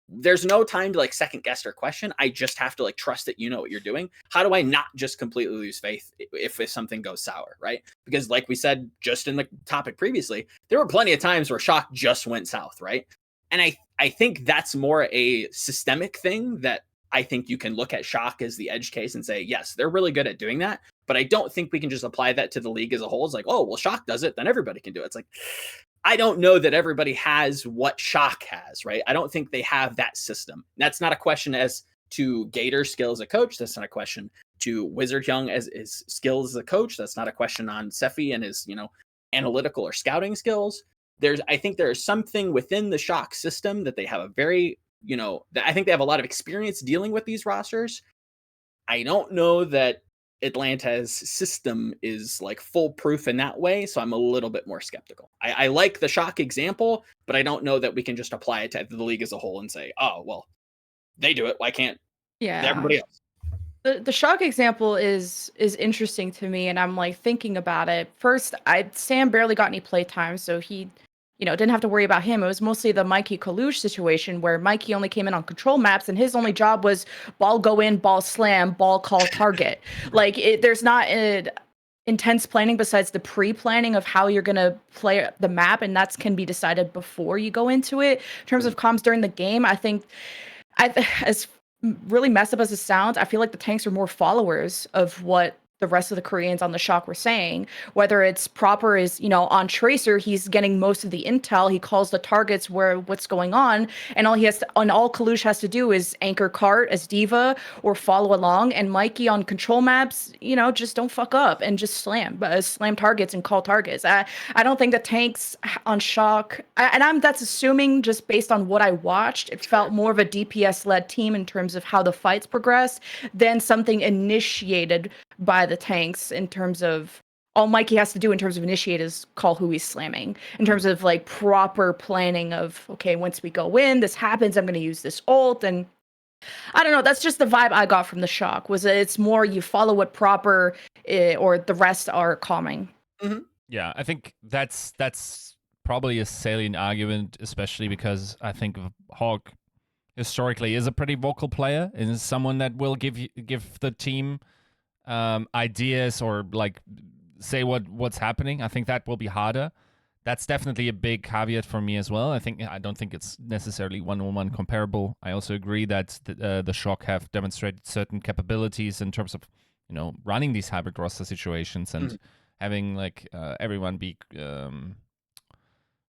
there's no time to like second guess or question. I just have to like trust that you know what you're doing. How do I not just completely lose faith if something goes sour, right? Because like we said just in the topic previously, there were plenty of times where Shock just went south, right? And I think that's more a systemic thing that I think you can look at Shock as the edge case and say, yes, they're really good at doing that. But I don't think we can just apply that to the league as a whole. It's like, oh, well, Shock does it, then everybody can do it. It's like, I don't know that everybody has what Shock has, right? I don't think they have that system. That's not a question as to Gator's skill as a coach. That's not a question to Wizard Young as his skills as a coach. That's not a question on Sephi and his, analytical or scouting skills. I think there is something within the Shock system that they have a very, I think they have a lot of experience dealing with these rosters. I don't know that Atlanta's system is like foolproof in that way, so I'm a little bit more skeptical. I like the Shock example, but I don't know that we can just apply it to the league as a whole and say, oh, well, they do it. Why can't everybody else? The Shock example is interesting to me, and I'm like thinking about it. First, Sam barely got any play time, so he didn't have to worry about him. It was mostly the Mikey Kalush situation where Mikey only came in on control maps and his only job was ball go in, ball slam, ball call target. There's not an intense planning besides the pre-planning of how you're going to play the map, and that can be decided before you go into it. In terms of comms during the game, I think as really messed up as it sounds, I feel like the tanks are more followers of what the rest of the Koreans on the Shock were saying. Whether it's Proper is, on Tracer, he's getting most of the intel. He calls the targets what's going on, and all Kalush has to do is anchor cart as Diva or follow along. And Mikey on control maps, just don't fuck up and just slam targets and call targets. I don't think the tanks on Shock, that's assuming just based on what I watched, it felt more of a DPS led team in terms of how the fights progressed than something initiated by the tanks. In terms of all Mikey has to do in terms of initiate is call who he's slamming, in terms of like proper planning of, okay, once we go in, this happens, I'm going to use this ult. And I don't know, that's just the vibe I got from the Shock, was that it's more you follow what Proper or the rest are calming. Mm-hmm. Yeah, I think that's probably a salient argument, especially because I think Hawk historically is a pretty vocal player and is someone that will give the team ideas or like say what's happening. I think that will be harder. That's definitely a big caveat for me as well. I don't think it's necessarily one-on-one comparable. I also agree that the Shock have demonstrated certain capabilities in terms of running these hybrid roster situations and having like everyone be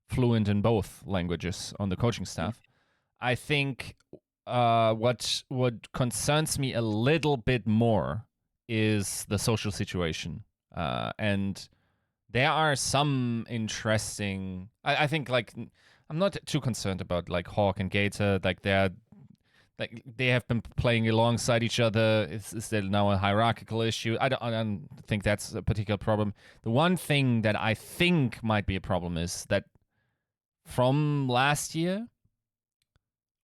fluent in both languages on the coaching staff. I think what concerns me a little bit more is the social situation. And there are some interesting... I think, like, I'm not too concerned about, like, Hawk and Gator. Like, they have been playing alongside each other. Is there now a hierarchical issue? I don't think that's a particular problem. The one thing that I think might be a problem is that from last year,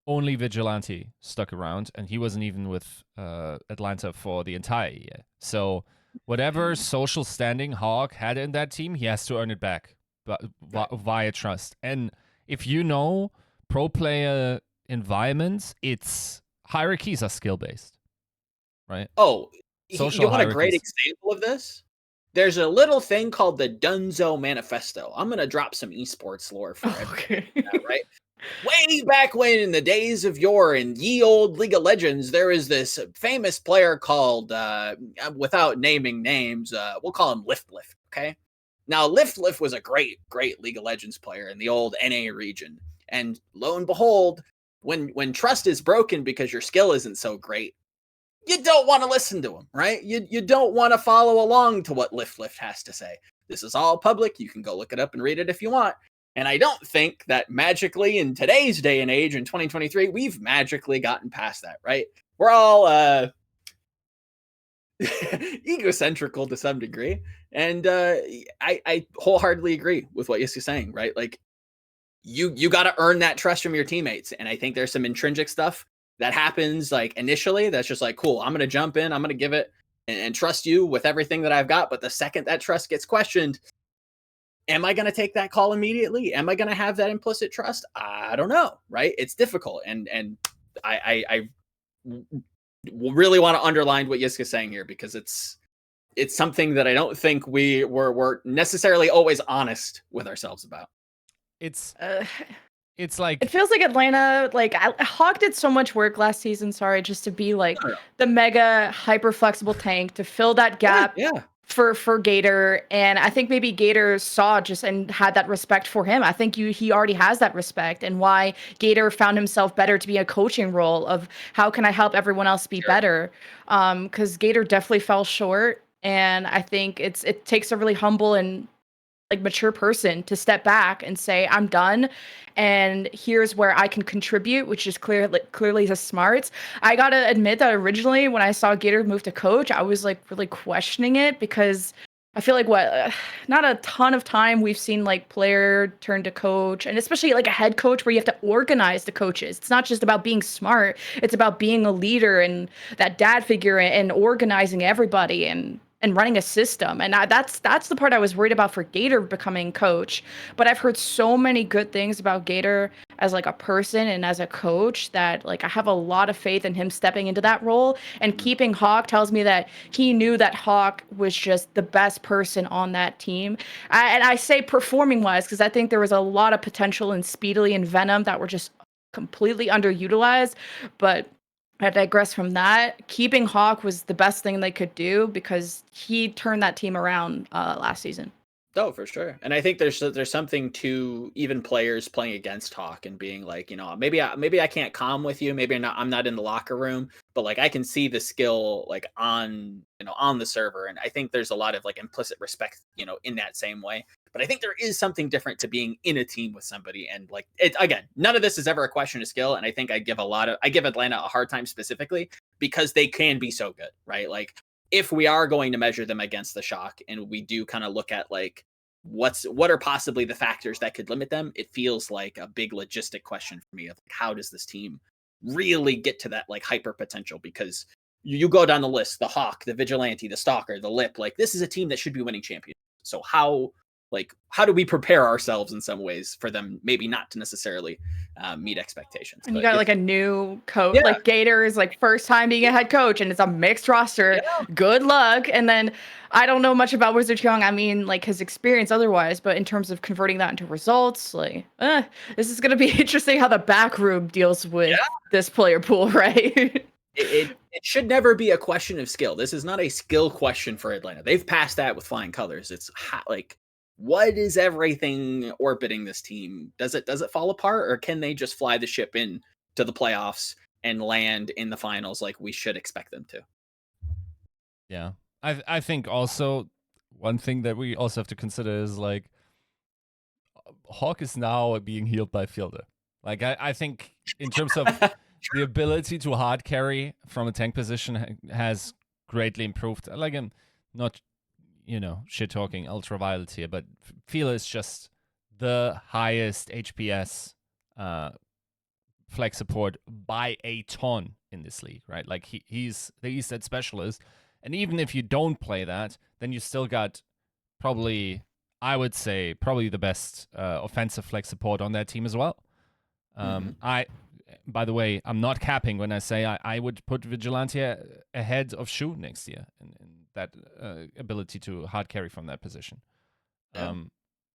only Vigilante stuck around, and he wasn't even with Atlanta for the entire year. So whatever social standing Hawk had in that team, he has to earn it back via trust. And if pro player environments, its hierarchies are skill-based, right? Oh, you want a great example of this? There's a little thing called the Dunzo Manifesto. I'm going to drop some esports lore for everybody, right? Way back when, in the days of yore, in ye old League of Legends, there is this famous player called, without naming names, we'll call him Lift, okay? Now, Lift was a great League of Legends player in the old NA region. And lo and behold, when trust is broken because your skill isn't so great, you don't want to listen to him, right? You don't want to follow along to what Lift has to say. This is all public. You can go look it up and read it if you want. And I don't think that magically in today's day and age in 2023, we've magically gotten past that, right? We're all egocentrical to some degree. And I wholeheartedly agree with what Yiska's saying, right? Like you got to earn that trust from your teammates. And I think there's some intrinsic stuff that happens like initially that's just like, cool, I'm going to jump in, I'm going to give it and trust you with everything that I've got. But the second that trust gets questioned, am I going to take that call immediately? Am I going to have that implicit trust? I don't know, right? It's difficult. And I really want to underline what Yiska's saying here, because it's something that I don't think we're necessarily always honest with ourselves about. It's like, it feels like Atlanta, like Hawk did so much work last season, just to be like the mega hyper flexible tank to fill that gap for Gator. And I think maybe Gator saw and had that respect for him. I think he already has that respect, and why Gator found himself better to be a coaching role of how can I help everyone else be better? Because Gator definitely fell short. And I think it takes a really humble and like mature person to step back and say, I'm done, and here's where I can contribute, which is clearly his smarts. I gotta admit that originally when I saw Gator move to coach, I was like really questioning it, because I feel like not a ton of time we've seen like player turn to coach, and especially like a head coach where you have to organize the coaches. It's not just about being smart, it's about being a leader and that dad figure and organizing everybody and running a system. And that's the part I was worried about for Gator becoming coach. But I've heard so many good things about Gator as like a person and as a coach that like I have a lot of faith in him stepping into that role. And keeping Hawk tells me that he knew that Hawk was just the best person on that team. And I say performing wise because I think there was a lot of potential in Speedily and Venom that were just completely underutilized. But I digress from that. Keeping Hawk was the best thing they could do because he turned that team around last season. Oh, for sure. And I think there's something to even players playing against Hawk and being like, maybe I can't comm with you. Maybe I'm not in the locker room, but like I can see the skill like on the server. And I think there's a lot of like implicit respect, in that same way. But I think there is something different to being in a team with somebody. And like again, none of this is ever a question of skill. And I think I give Atlanta a hard time specifically because they can be so good, right? Like if we are going to measure them against the Shock and we do kind of look at like what are possibly the factors that could limit them, it feels like a big logistic question for me of like, how does this team really get to that like hyper potential? Because you go down the list, the Hawk, the Vigilante, the Stalker, the Lip, like this is a team that should be winning champions. So how do we prepare ourselves in some ways for them maybe not to necessarily meet expectations? And you got like a new coach, like Gator is like first time being a head coach and it's a mixed roster. Yeah. Good luck. And then I don't know much about Wizard Young. I mean, like his experience otherwise, but in terms of converting that into results, like this is going to be interesting how the back room deals with this player pool, right? It should never be a question of skill. This is not a skill question for Atlanta. They've passed that with flying colors. It's like, what is everything orbiting this team? Does it fall apart, or can they just fly the ship in to the playoffs and land in the finals like we should expect them to? Yeah. I think also one thing that we also have to consider is like Hawk is now being healed by Fielder. Like I think in terms of the ability to hard carry from a tank position has greatly improved. Like I'm not shit talking ultraviolet here, but Fila is just the highest HPS flex support by a ton in this league, right? Like he's the ESET specialist, and even if you don't play that, then you still got I would say the best offensive flex support on that team as well. By the way, I'm not capping when I say I would put Vigilante ahead of Shu next year in that ability to hard carry from that position.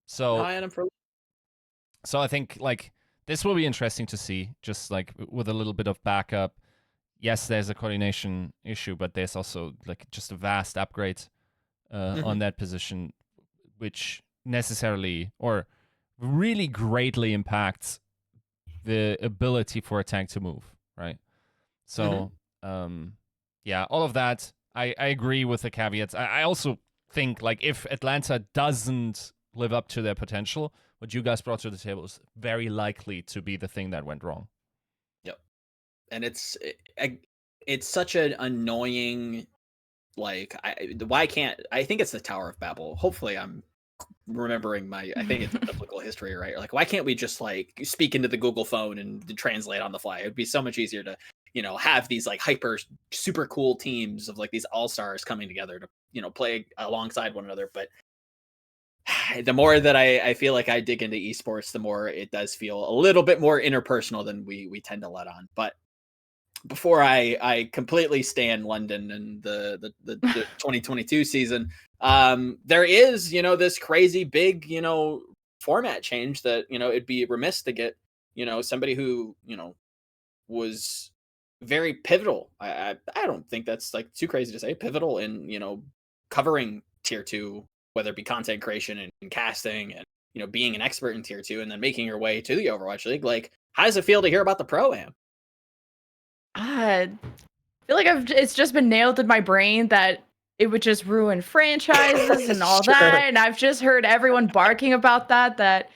So I think like this will be interesting to see, just like with a little bit of backup. Yes, there's a coordination issue, but there's also like just a vast upgrade on that position, which necessarily or really greatly impacts the ability for a tank to move, right? So, all of that, I agree with the caveats. I also think, like, if Atlanta doesn't live up to their potential, what you guys brought to the table is very likely to be the thing that went wrong. Yep. And it's such an annoying, like, I think it's the Tower of Babel. Hopefully I'm remembering I think it's biblical history, right? Like, why can't we just like speak into the Google phone and translate on the fly? It'd be so much easier to have these like hyper super cool teams of like these all-stars coming together to, play alongside one another. But the more that I feel like I dig into esports, the more it does feel a little bit more interpersonal than we tend to let on. But before I completely stan London and the 2022 season, there is, this crazy big, format change that, it'd be remiss to get, somebody who, was very pivotal. I don't think that's like too crazy to say, pivotal in, covering tier 2, whether it be content creation and casting and, being an expert in tier 2 and then making your way to the Overwatch League. Like, how does it feel to hear about the Pro-Am? I feel like it's just been nailed in my brain that it would just ruin franchises and all that. And I've just heard everyone barking about that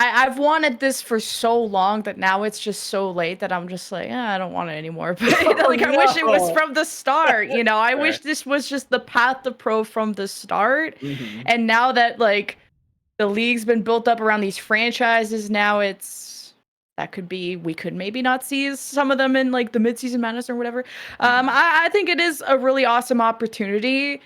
I've wanted this for so long that now it's just so late that I'm just like, I don't want it anymore. But I wish it was from the start. I wish this was just the path to pro from the start. Mm-hmm. And now that like the league's been built up around these franchises, now we could maybe not see some of them in like the mid-season madness or whatever. I think it is a really awesome opportunity.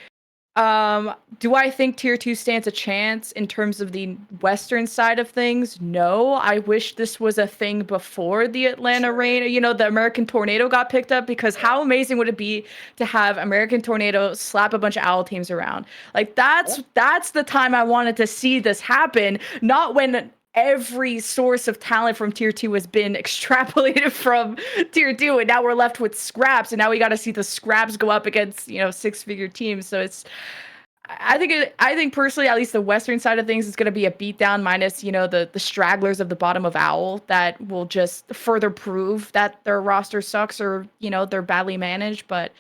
Do I think tier 2 stands a chance in terms of the Western side of things? No. I wish this was a thing before the Atlanta Rain, the American Tornado got picked up, because how amazing would it be to have American Tornado slap a bunch of OWL teams around? Like that's the time I wanted to see this happen, not when every source of talent from tier 2 has been extrapolated from tier 2, and now we're left with scraps, and now we got to see the scraps go up against 6-figure teams. So I think personally, at least the Western side of things is going to be a beatdown, minus the stragglers of the bottom of OWL that will just further prove that their roster sucks, or they're badly managed. But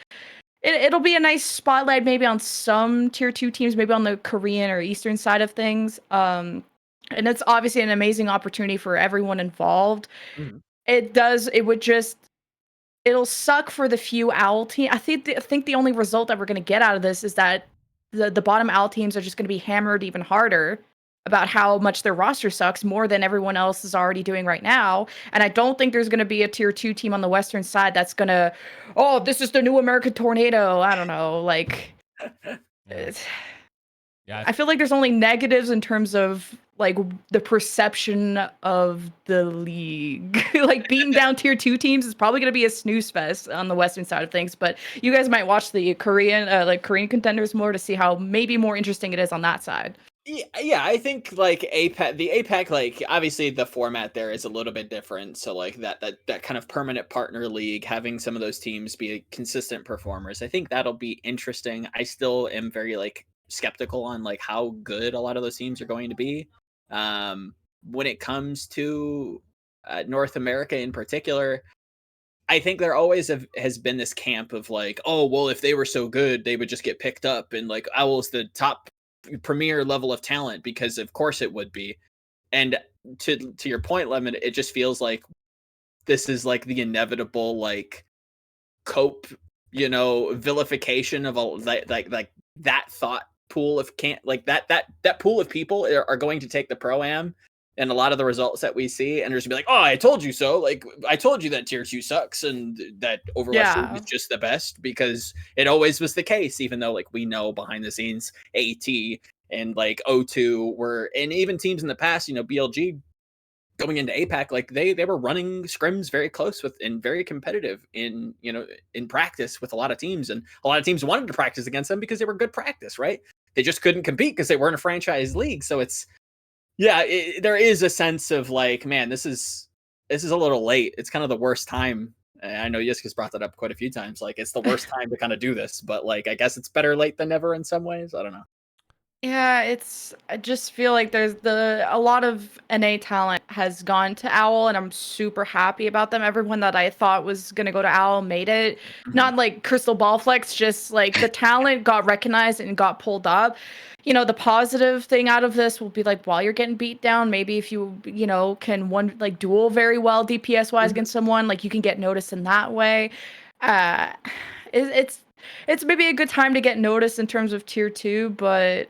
it'll be a nice spotlight maybe on some tier 2 teams, maybe on the Korean or Eastern side of things. And it's obviously an amazing opportunity for everyone involved. Mm-hmm. It'll suck for the few OWL teams. I think the only result that we're going to get out of this is that the bottom OWL teams are just going to be hammered even harder about how much their roster sucks, more than everyone else is already doing right now. And I don't think there's going to be a tier 2 team on the Western side that's going to, this is the new American Tornado. I don't know. Like, I feel like there's only negatives in terms of like the perception of the league. Like beating down tier 2 teams is probably going to be a snooze fest on the Western side of things, but you guys might watch the Korean contenders more to see how maybe more interesting it is on that side. Yeah, I think like the APAC, like obviously the format there is a little bit different. So like that kind of permanent partner league, having some of those teams be consistent performers, I think that'll be interesting. I still am very like skeptical on like how good a lot of those teams are going to be. When it comes to North America in particular, I think there always has been this camp of like, oh, well, if they were so good, they would just get picked up, and like OWL's the top premier level of talent, because of course it would be. And to your point, Lemon, it just feels like this is like the inevitable like cope, vilification of like that thought pool of that pool of people are going to take the Pro-Am and a lot of the results that we see, and just be like, oh, I told you so. Like, I told you that tier 2 sucks and that Overwatch League is just the best, because it always was the case, even though like we know behind the scenes AT and like O2 were, and even teams in the past, BLG going into APAC, like they were running scrims very close with and very competitive in practice with a lot of teams, and a lot of teams wanted to practice against them because they were good practice, right? They just couldn't compete because they weren't a franchise league. So there is a sense of like, man, this is a little late. It's kind of the worst time. I know Yiska's brought that up quite a few times. Like, it's the worst time to kind of do this, but like, I guess it's better late than never in some ways. I don't know. Yeah, I just feel like there's a lot of NA talent has gone to OWL, and I'm super happy about them. Everyone that I thought was gonna go to OWL made it. Not like crystal ball flex, just like the talent got recognized and got pulled up. The positive thing out of this will be like, while you're getting beat down, maybe if you can duel very well DPS wise against someone, like you can get noticed in that way. It's maybe a good time to get noticed in terms of tier 2, but.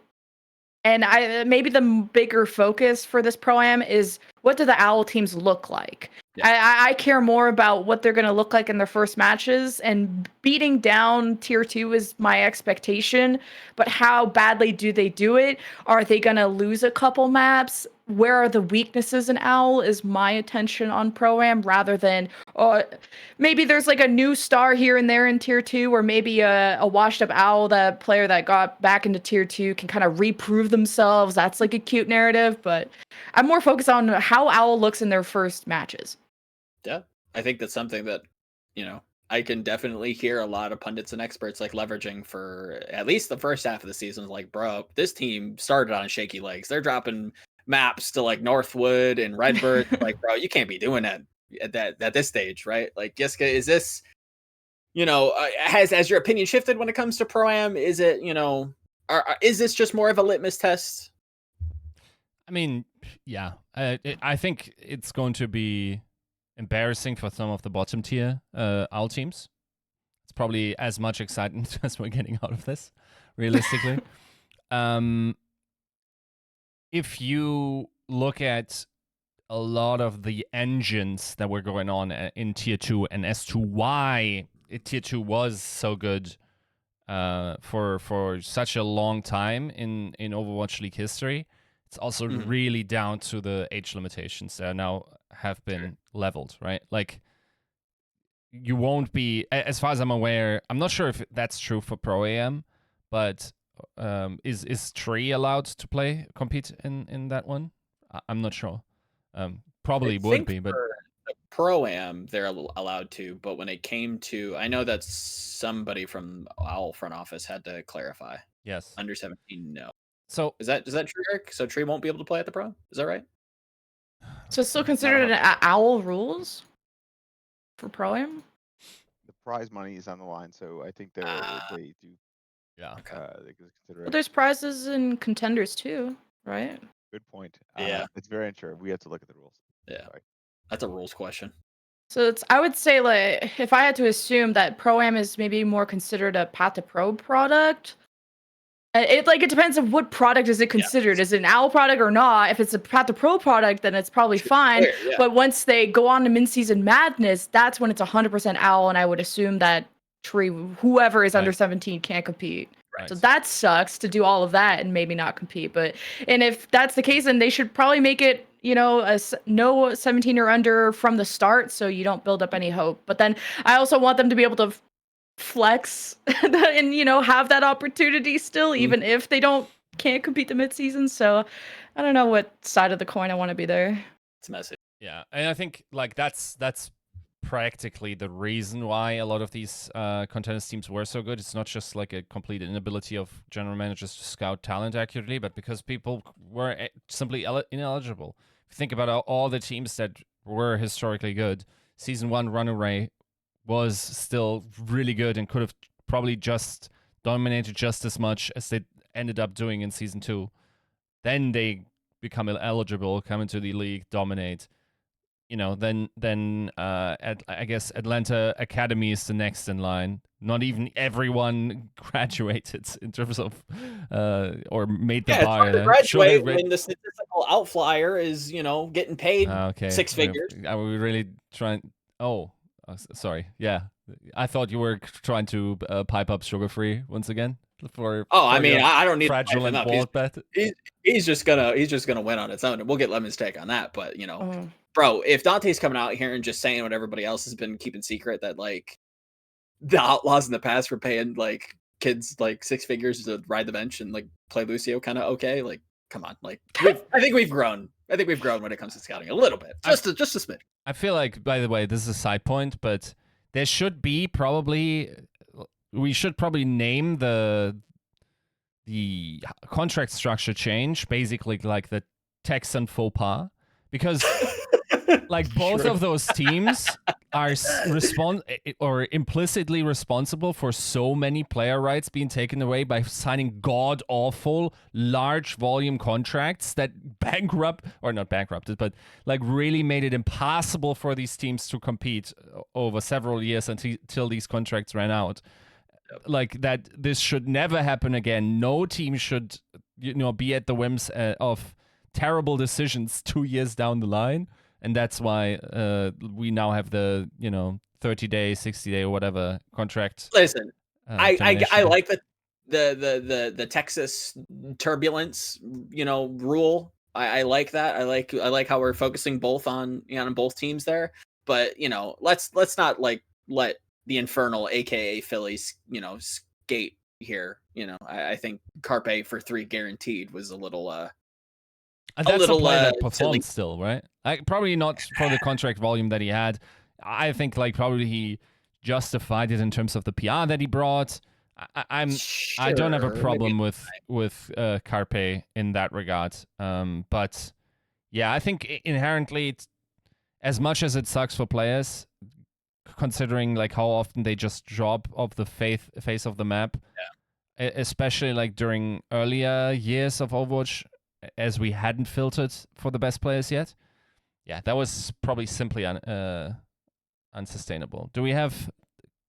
And maybe the bigger focus for this Pro-Am is, what do the OWL teams look like? I care more about what they're going to look like in their first matches, and beating down tier 2 is my expectation, but how badly do they do it? Are they going to lose a couple maps? Where are the weaknesses in OWL is my attention on Pro-Am, rather than maybe there's like a new star here and there in tier 2, or maybe a washed up OWL, that player that got back into tier 2 can kind of reprove themselves. That's like a cute narrative, but I'm more focused on how OWL looks in their first matches. Yeah, I think that's something that, I can definitely hear a lot of pundits and experts like leveraging for at least the first half of the season. Like, bro, this team started on shaky legs. They're dropping maps to like Northwood and Redbird. Like, bro, you can't be doing that at this stage, right? Like, Yiska, is this, has your opinion shifted when it comes to Pro-Am? Is it, is this just more of a litmus test? I mean, yeah, I think it's going to be embarrassing for some of the bottom tier OWL teams. It's probably as much excitement as we're getting out of this, realistically. If you look at a lot of the engines that were going on in tier 2, and as to why tier 2 was so good for such a long time in Overwatch League history, it's also really down to the age limitations that now have been leveled, right? Like, you won't be, as far as I'm aware, I'm not sure if that's true for Pro-Am, but is Tree allowed to compete in that one? I'm not sure. Probably would be, but for the Pro-Am they're allowed to. But when it came to, I know that somebody from OWL front office had to clarify. Yes, under 17, no. So is that true, Eric? So Tree won't be able to play at the Pro? Is that right? So it's still considered an OWL rules for Pro-Am? The prize money is on the line, so I think they do. Yeah. They consider But there's prizes in contenders too, right? Good point. Yeah. It's very unsure. We have to look at the rules. Yeah. Sorry. That's a rules question. So I would say, like, if I had to assume that Pro-Am is maybe more considered a Path to Pro product, it depends on what product is it considered. Is it an OWL product or not? If it's a Path to Pro product, then it's probably fine. Yeah. But once they go on to Min-Season Madness, that's when it's 100% OWL, and I would assume that whoever is under 17 can't compete. Right. So that sucks to do all of that and maybe not compete. And if that's the case, then they should probably make it, no 17 or under from the start, so you don't build up any hope. But then I also want them to be able to flex and have that opportunity still, even if they can't compete the mid-season. So I don't know what side of the coin I want to be there. It's messy. Yeah, and I think like that's practically the reason why a lot of these contenders teams were so good. It's not just like a complete inability of general managers to scout talent accurately, but because people were simply ineligible. If you think about all the teams that were historically good, Season 1 Runaway was still really good and could have probably just dominated just as much as they ended up doing in Season 2. Then they become eligible, come into the league, dominate. Then I guess Atlanta Academy is the next in line. Not even everyone graduated in terms of or made the bar. Yeah, graduate when the statistical outflier is getting paid 6 figures. Are we really trying? Oh, sorry. Yeah, I thought you were trying to pipe up Sugar Free once again. I mean, I don't need fraudulent board bet. He's just gonna win on its own, and we'll get Lemon's take on that. But bro, if Dante's coming out here and just saying what everybody else has been keeping secret, that like the Outlaws in the past were paying like kids like 6 figures to ride the bench and like play Lucio kind of okay, like come on, like I think we've grown. I think we've grown when it comes to scouting a little bit, just a smidge. I feel like, by the way, this is a side point, but there should be we should probably name the contract structure change basically like the Texan faux pas, because like both of those teams are implicitly responsible for so many player rights being taken away by signing god awful large volume contracts that not bankrupted, but like really made it impossible for these teams to compete over several years until these contracts ran out. Like that, this should never happen again. No team should, be at the whims of terrible decisions 2 years down the line. and that's why we now have the 30-day, 60-day, or whatever contract. Listen, I termination. like the Texas turbulence, rule. I like that. I like how we're focusing both on both teams there. But let's not like let the Infernal, aka Phillies, skate here. I think Carpe for 3 guaranteed was a little and that's a play that silly. performed still, right? Probably not for the contract volume that he had. I think like probably he justified it in terms of the PR that he brought. I don't have a problem with Carpe in that regard. But yeah, I think inherently, as much as it sucks for players, considering like how often they just drop off the face of the map, especially like during earlier years of Overwatch, as we hadn't filtered for the best players yet. Yeah, that was probably simply unsustainable. Do we have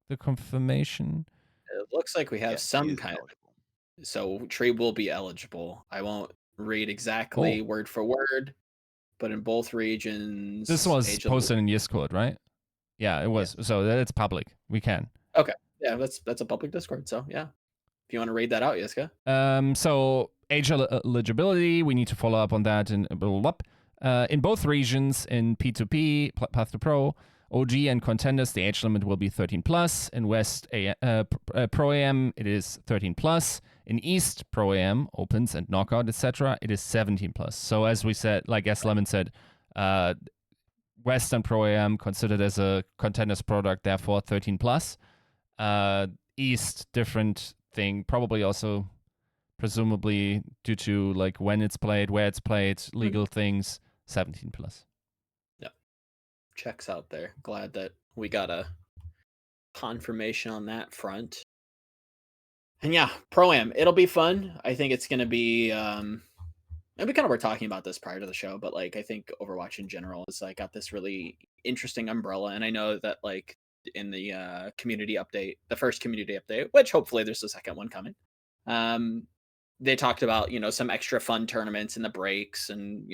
the confirmation? It looks like we have some kind of. So Tree will be eligible. I won't read exactly word for word, but in both regions. This was posted in Discord, right? Yeah, it was. Yeah. So it's public. We can. Okay. Yeah, that's a public Discord. So yeah, if you want to read that out, Yiska. So age eligibility, we need to follow up on that in both regions, in P2P, Path to Pro, OG and Contenders, the age limit will be 13 plus. In West Pro AM, it is 13 plus. In East Pro AM, Opens and Knockout, etc., it is 17 plus. So as we said, like as Lemon said, West and Pro AM considered as a Contenders product, therefore 13 plus. East, different thing, probably also presumably due to like when it's played, where it's played, legal things, 17 plus. Checks out there. Glad that we got a confirmation on that front. And yeah, Pro-Am, it'll be fun. I think it's going to be and we kind of were talking about this prior to the show, but like I think Overwatch in general is like got this really interesting umbrella, and I know that like in the community update, the first community update, which hopefully there's a second one coming, they talked about some extra fun tournaments in the breaks, and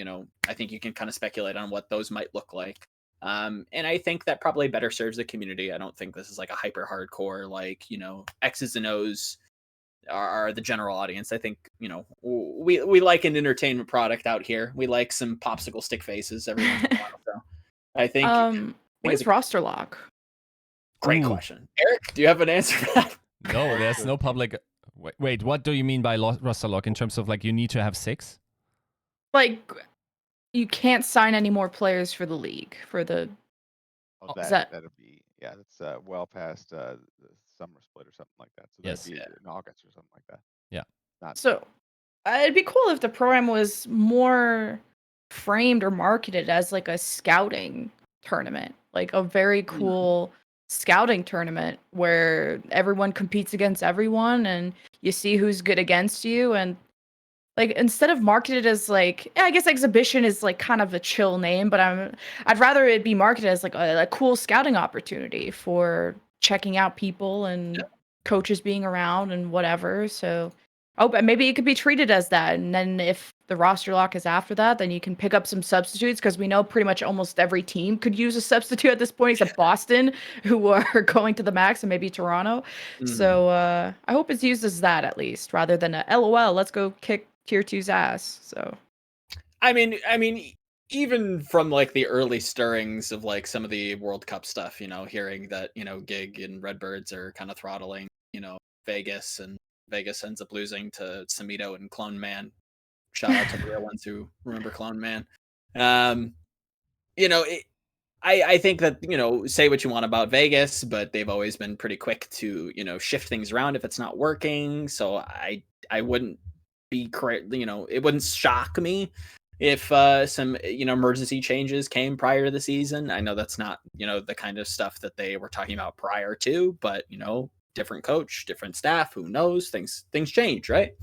I think you can kind of speculate on what those might look like. And I think that probably better serves the community. I don't think this is like a hyper hardcore, like, X's and O's are the general audience. I think, we like an entertainment product out here. We like some popsicle stick faces every once in a while. So I think. Where's roster lock? Great question. Eric, do you have an answer for that? No, there's no public. Wait, what do you mean by roster lock in terms of like you need to have 6? Like, you can't sign any more players for the league for the. That'll be that's well past the summer split or something like that. So yes, that'd be in August or something like that. Yeah. So it'd be cool if the program was more framed or marketed as like a scouting tournament, like a very cool scouting tournament where everyone competes against everyone and you see who's good against you. And like, instead of marketed as like, I guess exhibition is like kind of a chill name, but I'd rather it be marketed as like a cool scouting opportunity for checking out people and coaches being around and whatever. So maybe it could be treated as that. And then if the roster lock is after that, then you can pick up some substitutes, because we know pretty much almost every team could use a substitute at this point, except Boston, who are going to the max, and maybe Toronto. So I hope it's used as that, at least, rather than a LOL, let's go kick Tier 2's ass. So I mean even from like the early stirrings of like some of the World Cup stuff, hearing that Gig and Redbirds are kind of throttling Vegas, and Vegas ends up losing to Samito and Clone Man. Shout out to the real ones who remember Clone Man. I think that, say what you want about Vegas, but they've always been pretty quick to, shift things around if it's not working. So I wouldn't be correct. It wouldn't shock me if some, emergency changes came prior to the season. I know that's not, the kind of stuff that they were talking about prior to, but, different coach, different staff, who knows, things change, right?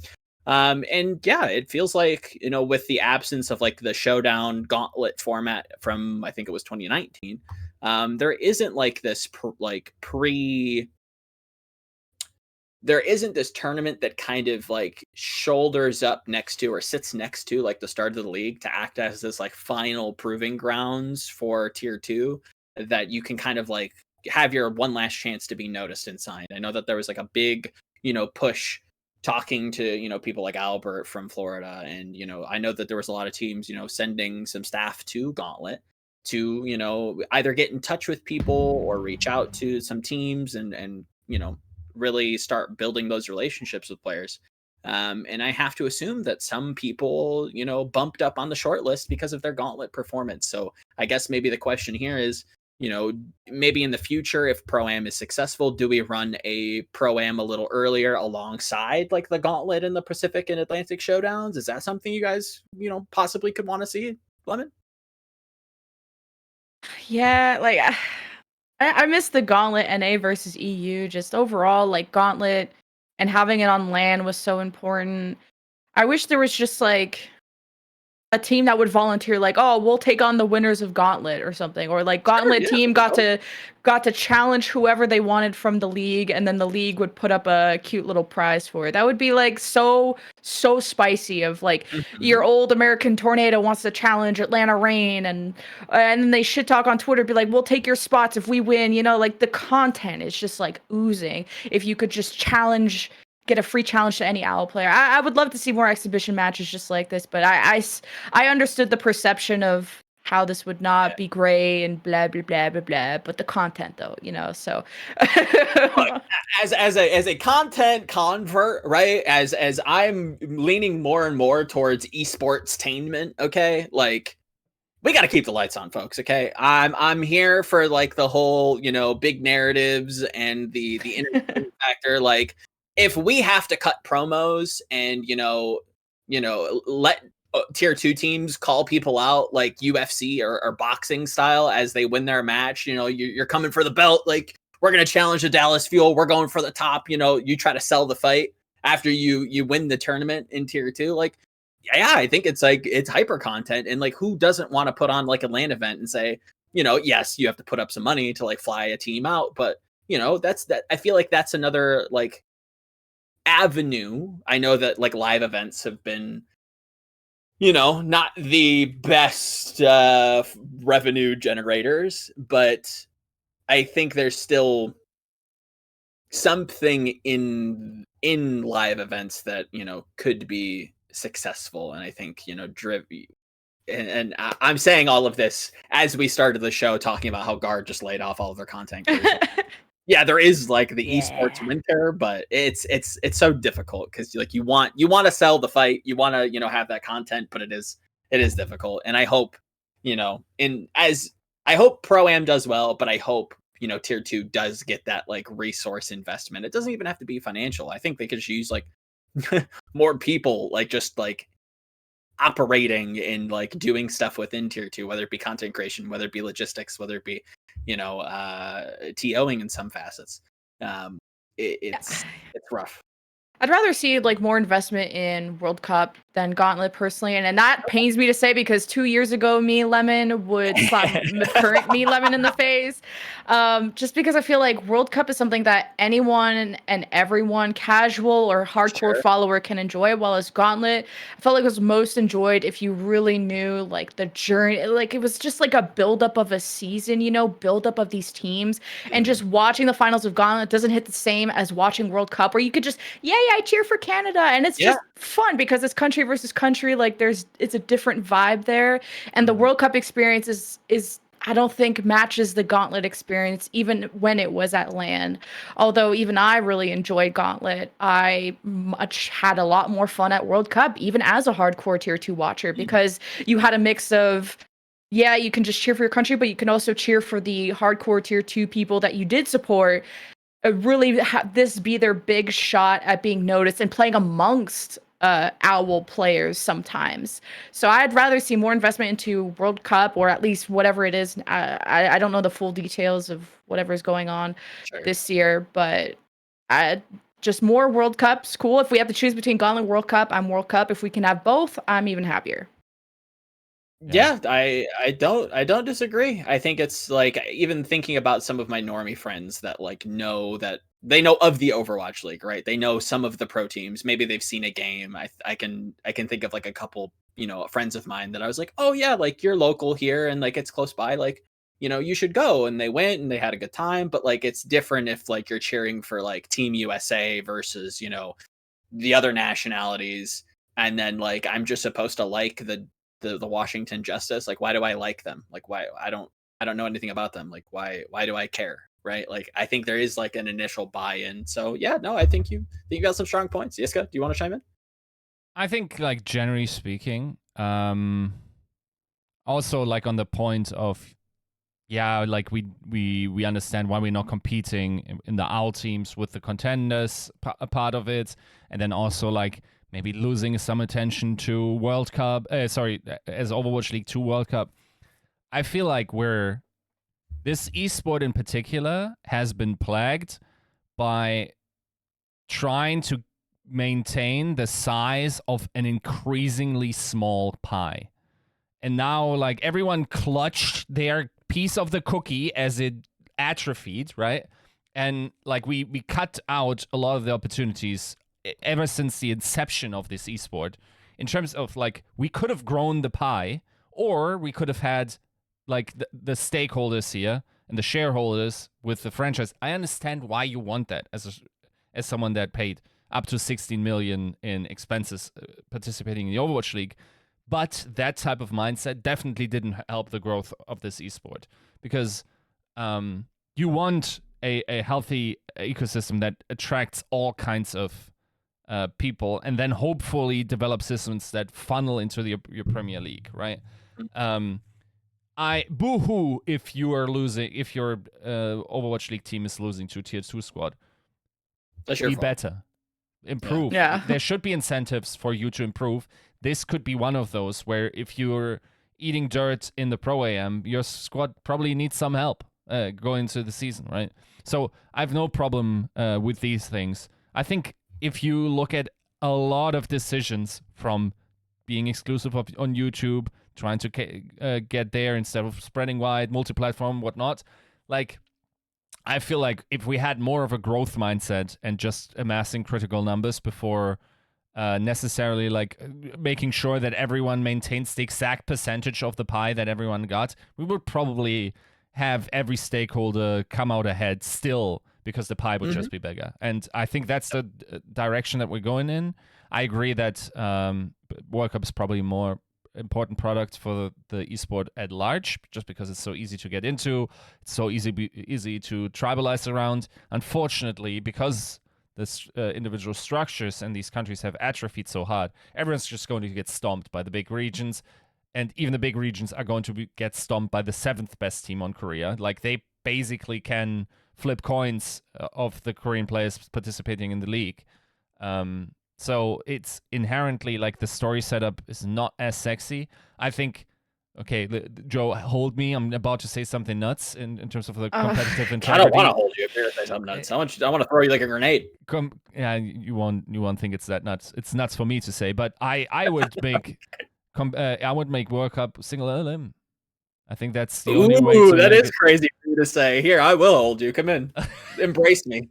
And yeah, it feels like, with the absence of like the showdown gauntlet format from, I think it was 2019, there isn't like this there isn't this tournament that kind of like shoulders up next to or sits next to like the start of the league to act as this like final proving grounds for tier 2 that you can kind of like have your one last chance to be noticed and signed. I know that there was like a big, push talking to, people like Albert from Florida. And, I know that there was a lot of teams, sending some staff to Gauntlet to, either get in touch with people or reach out to some teams and, really start building those relationships with players. And I have to assume that some people, bumped up on the short list because of their Gauntlet performance. So I guess maybe the question here is, maybe in the future, if Pro-Am is successful, do we run a Pro-Am a little earlier alongside like the Gauntlet and the Pacific and Atlantic showdowns? Is that something you guys, possibly could want to see, Lemon? Yeah, like I miss the Gauntlet NA versus EU. Just overall, like Gauntlet and having it on LAN was so important. I wish there was just like a team that would volunteer, like, oh, we'll take on the winners of Gauntlet or something, or like Gauntlet team got to challenge whoever they wanted from the league, and then the league would put up a cute little prize for it. That would be like so spicy. Of like your old American Tornado wants to challenge Atlanta Reign, and then they shit talk on Twitter, be like, we'll take your spots if we win. Like the content is just like oozing. If you could just get a free challenge to any OWL player. I would love to see more exhibition matches just like this, but I understood the perception of how this would not be great and blah blah blah blah blah, but the content though, so Look, as a content convert, right? As I'm leaning more and more towards esports-tainment, okay? Like, we got to keep the lights on, folks, okay? I'm here for like the whole, big narratives and the entertainment factor. Like, if we have to cut promos and let tier 2 teams call people out like UFC or boxing style as they win their match, you're coming for the belt, like we're gonna challenge the Dallas Fuel, we're going for the top, you try to sell the fight after you win the tournament in tier 2, like yeah, I think it's like it's hyper content, and like who doesn't want to put on like a LAN event and say, yes, you have to put up some money to like fly a team out, but that's that. I feel like that's another like avenue. I know that like live events have been not the best revenue generators, but I think there's still something in live events that could be successful. And I think and I'm saying all of this as we started the show talking about how Guard just laid off all of their content creators. Yeah, there is like the esports winter, but it's so difficult because like you want to sell the fight, you want to have that content, but it is difficult. And I hope I hope Pro-Am does well, but I hope tier 2 does get that like resource investment. It doesn't even have to be financial. I think they could just use like more people, like just like operating and like doing stuff within tier 2, whether it be content creation, whether it be logistics, whether it be TOing in some facets. It's rough. I'd rather see like more investment in World Cup than Gauntlet personally, and that pains me to say because 2 years ago, me Lemon would slap current me Lemon in the face, just because I feel like World Cup is something that anyone and everyone, casual or hardcore follower, can enjoy. While as Gauntlet, I felt like it was most enjoyed if you really knew like the journey, like it was just like a buildup of a season, buildup of these teams, and just watching the finals of Gauntlet doesn't hit the same as watching World Cup, where you could just I cheer for Canada, and it's just fun because it's country versus country. Like it's a different vibe there, and the World Cup experience is I don't think matches the Gauntlet experience even when it was at LAN. Although even I really enjoyed Gauntlet, I had a lot more fun at World Cup, even as a hardcore tier 2 watcher, because you had a mix of you can just cheer for your country, but you can also cheer for the hardcore tier 2 people that you did support. Really have this be their big shot at being noticed and playing amongst OWL players sometimes. So I'd rather see more investment into World Cup, or at least whatever it is. I don't know the full details of whatever is going on this year, but just more World Cups. Cool. If we have to choose between Gauntlet and World Cup, I'm World Cup. If we can have both, I'm even happier. Yeah, I don't disagree. I think it's like, even thinking about some of my normie friends that like know that they know of the Overwatch League, right? They know some of the pro teams. Maybe they've seen a game. I can think of like a couple, friends of mine that I was like, oh yeah, like you're local here and like it's close by, like, you should go. And they went and they had a good time. But like it's different if like you're cheering for like Team USA versus, the other nationalities. And then like I'm just supposed to like the Washington Justice. Like, why do I like them? Like, why I don't know anything about them. Like, why do I care? Right? Like, I think there is like an initial buy-in. So yeah, no, I think you got some strong points. Yiska, do you want to chime in? I think, like, generally speaking, also like on the point of, yeah, like we understand why we're not competing in the OWL teams with the contenders part of it, and then also like maybe losing some attention to World Cup. As Overwatch League 2 World Cup. I feel like this esport in particular has been plagued by trying to maintain the size of an increasingly small pie. And now, like, everyone clutched their piece of the cookie as it atrophied, right? And, like, we cut out a lot of the opportunities ever since the inception of this esport. In terms of, like, we could have grown the pie, or we could have had, like, the stakeholders here and the shareholders with the franchise. I understand why you want that as someone that paid up to 16 million in expenses participating in the Overwatch League. But that type of mindset definitely didn't help the growth of this esport, because you want a healthy ecosystem that attracts all kinds of people, and then hopefully develop systems that funnel into your Premier League, right? I boo-hoo if your Overwatch League team is losing to Tier 2 squad. That's your Be fault. better. Improve. Yeah. There should be incentives for you to improve. This could be one of those where if you're eating dirt in the Pro AM, your squad probably needs some help going into the season, right? So I have no problem with these things. I think if you look at a lot of decisions, from being exclusive on YouTube, trying to get there instead of spreading wide, multi-platform, whatnot, like, I feel like if we had more of a growth mindset and just amassing critical numbers before necessarily like making sure that everyone maintains the exact percentage of the pie that everyone got, we would probably have every stakeholder come out ahead still, because the pie would just be bigger. And I think that's the direction that we're going in. I agree that World Cup is probably more important product for the esport at large, just because it's so easy to get into, it's so easy to tribalize around. Unfortunately, because this individual structures in these countries have atrophied so hard, everyone's just going to get stomped by the big regions, and even the big regions are going to get stomped by the 7th best team on Korea. Like, they basically can flip coins of the Korean players participating in the league. So it's inherently, like, the story setup is not as sexy. I think, okay, Joe, hold me. I'm about to say something nuts in terms of the competitive integrity. I don't want to hold you if you're saying something nuts. I want to throw you like a grenade. Yeah, you won't think it's that nuts. It's nuts for me to say, but I would make World Cup single LM. I think that's the only way to that is crazy for you to say. Here, I will hold you. Come in. Embrace me.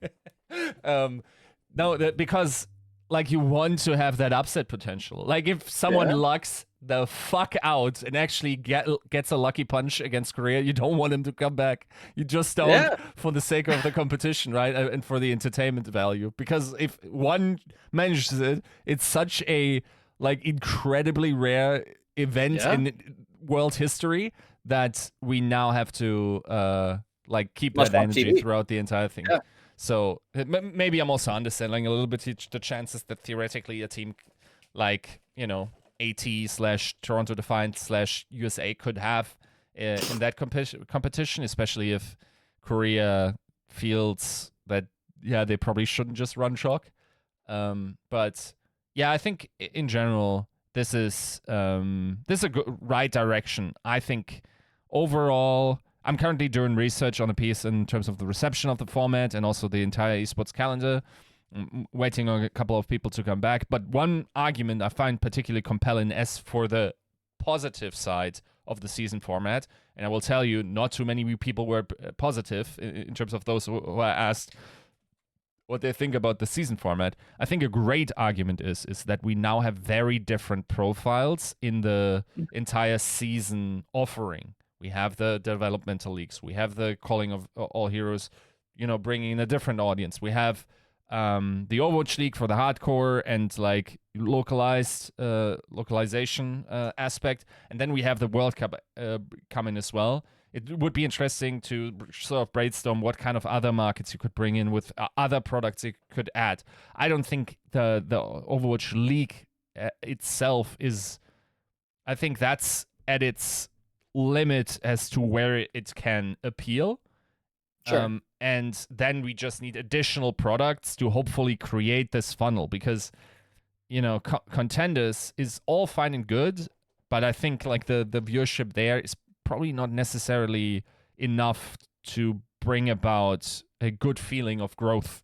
No, because, like, you want to have that upset potential. Like, if someone lucks the fuck out and actually gets a lucky punch against Korea, you don't want him to come back. You just don't, for the sake of the competition, right? And for the entertainment value. Because if one manages it, it's such a, like, incredibly rare event in world history that we now have to like keep that energy throughout the entire thing. Yeah. So maybe I'm also underselling a little bit the chances that theoretically a team like, AT/Toronto Defiant/USA could have in that competition, especially if Korea feels that, they probably shouldn't just run shock. But yeah, I think in general, this is a good right direction. I think overall, I'm currently doing research on a piece in terms of the reception of the format and also the entire esports calendar. I'm waiting on a couple of people to come back. But one argument I find particularly compelling as for the positive side of the season format, and I will tell you, not too many people were positive in terms of those who I asked, what they think about the season format. I think a great argument is that we now have very different profiles in the entire season offering. We have the developmental leagues. We have the calling of all heroes, bringing in a different audience. We have the Overwatch League for the hardcore and like localization aspect, and then we have the World Cup coming as well. It would be interesting to sort of brainstorm what kind of other markets you could bring in with other products you could add. I don't think the Overwatch League itself is. I think that's at its limit as to where it can appeal. Sure. And then we just need additional products to hopefully create this funnel, because contenders is all fine and good, but I think like the viewership there is probably not necessarily enough to bring about a good feeling of growth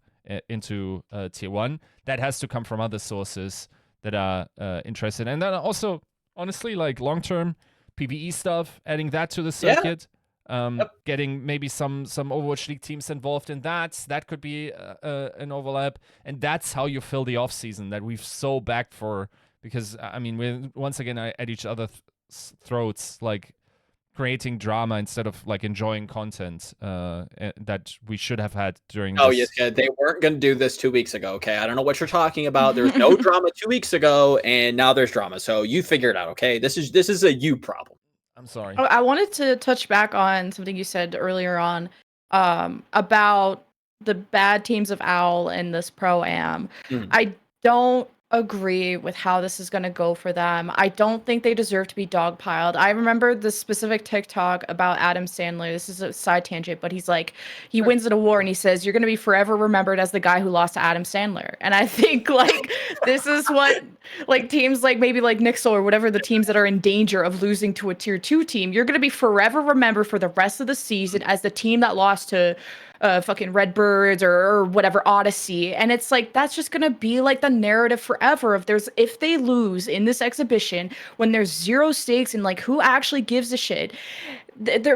into tier 1. That has to come from other sources that are interested. And then also, honestly, like long-term PvE stuff, adding that to the circuit. Getting maybe some Overwatch League teams involved in that could be an overlap, and that's how you fill the off season that we've so backed for. Because I mean, we're once again at each other's throats, like creating drama instead of like enjoying content that we should have had during. Oh yes, yeah, they weren't going to do this 2 weeks ago. Okay, I don't know what you're talking about. There was no drama 2 weeks ago, and now there's drama. So you figure it out. Okay, this is a you problem. I'm sorry. I wanted to touch back on something you said earlier on about the bad teams of OWL and this Pro-Am. I don't agree with how this is going to go for them. I don't think they deserve to be dogpiled. I remember the specific TikTok about Adam Sandler. This is a side tangent, but he's like, he wins an award and he says, you're going to be forever remembered as the guy who lost to Adam Sandler. And I think like this is what like teams like maybe like Nixel or whatever, the teams that are in danger of losing to a tier 2 team, you're going to be forever remembered for the rest of the season as the team that lost to fucking Redbirds or whatever Odyssey. And it's like that's just gonna be like the narrative forever. If they lose in this exhibition when there's zero stakes and like who actually gives a shit,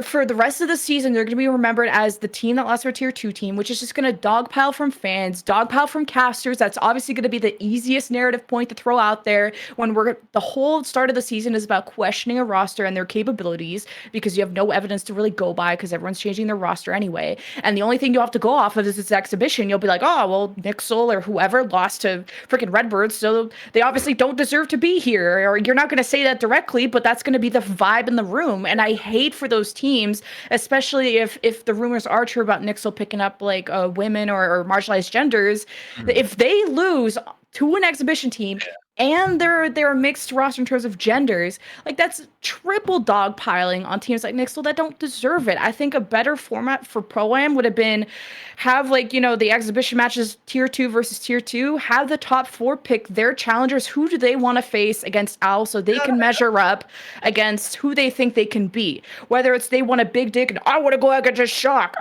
for the rest of the season, they're going to be remembered as the team that lost their tier 2 team, which is just going to dogpile from fans, dogpile from casters. That's obviously going to be the easiest narrative point to throw out there when the whole start of the season is about questioning a roster and their capabilities because you have no evidence to really go by because everyone's changing their roster anyway. And the only thing you have to go off of is this exhibition. You'll be like, oh, well, Nixel or whoever lost to freaking Redbirds, so they obviously don't deserve to be here. Or you're not going to say that directly, but that's going to be the vibe in the room. And I hate for those teams, especially if the rumors are true about Nixel picking up like women or marginalized genders, if they lose to an exhibition team and they're a mixed roster in terms of genders, like that's triple dogpiling on teams like Nixel that don't deserve it. I think a better format for Pro-Am would have been have like, the exhibition matches tier 2 versus tier 2, have the top 4 pick their challengers. Who do they want to face against OWL so they can measure up against who they think they can be? Whether it's they want a big dick and I want to go against Shock,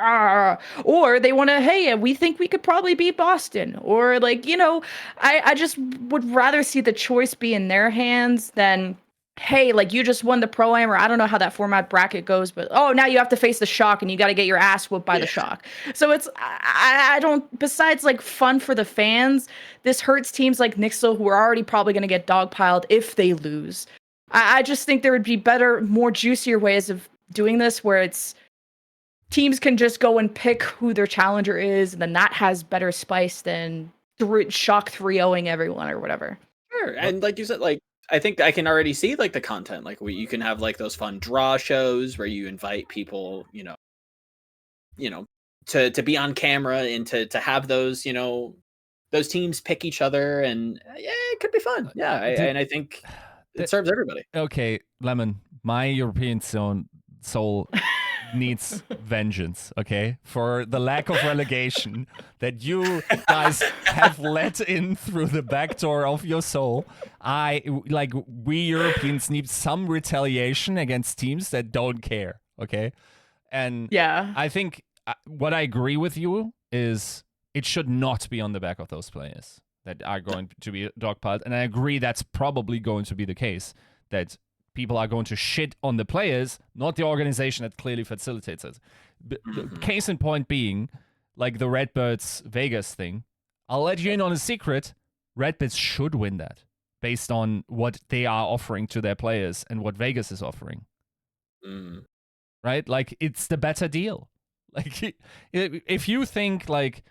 or they want to, hey, we think we could probably beat Boston, or like, I just would rather see the choice be in their hands than, hey, like you just won the Pro-Am, or I don't know how that format bracket goes, but now you have to face the Shock and you got to get your ass whooped by the Shock. So it's, I don't, besides like fun for the fans, this hurts teams like Nixel who are already probably going to get dogpiled if they lose. I just think there would be better, more juicier ways of doing this where it's teams can just go and pick who their challenger is, and then that has better spice than Shock 3-0ing everyone or whatever. Sure. And like you said, like I think I can already see like the content, like you can have like those fun draw shows where you invite people, to be on camera and to have those, those teams pick each other, and it could be fun. Yeah, and I think it serves everybody. Okay, Lemon, my European soul needs vengeance, okay, for the lack of relegation that you guys have let in through the back door of your soul. We Europeans need some retaliation against teams that don't care, okay? And yeah, I think what I agree with you is it should not be on the back of those players that are going to be dogpiled, and I agree that's probably going to be the case, that people are going to shit on the players, not the organization that clearly facilitates it. The case in point being, like the Redbirds Vegas thing, I'll let you in on a secret. Redbits should win that based on what they are offering to their players and what Vegas is offering. Right? Like, it's the better deal. Like, if you think, like,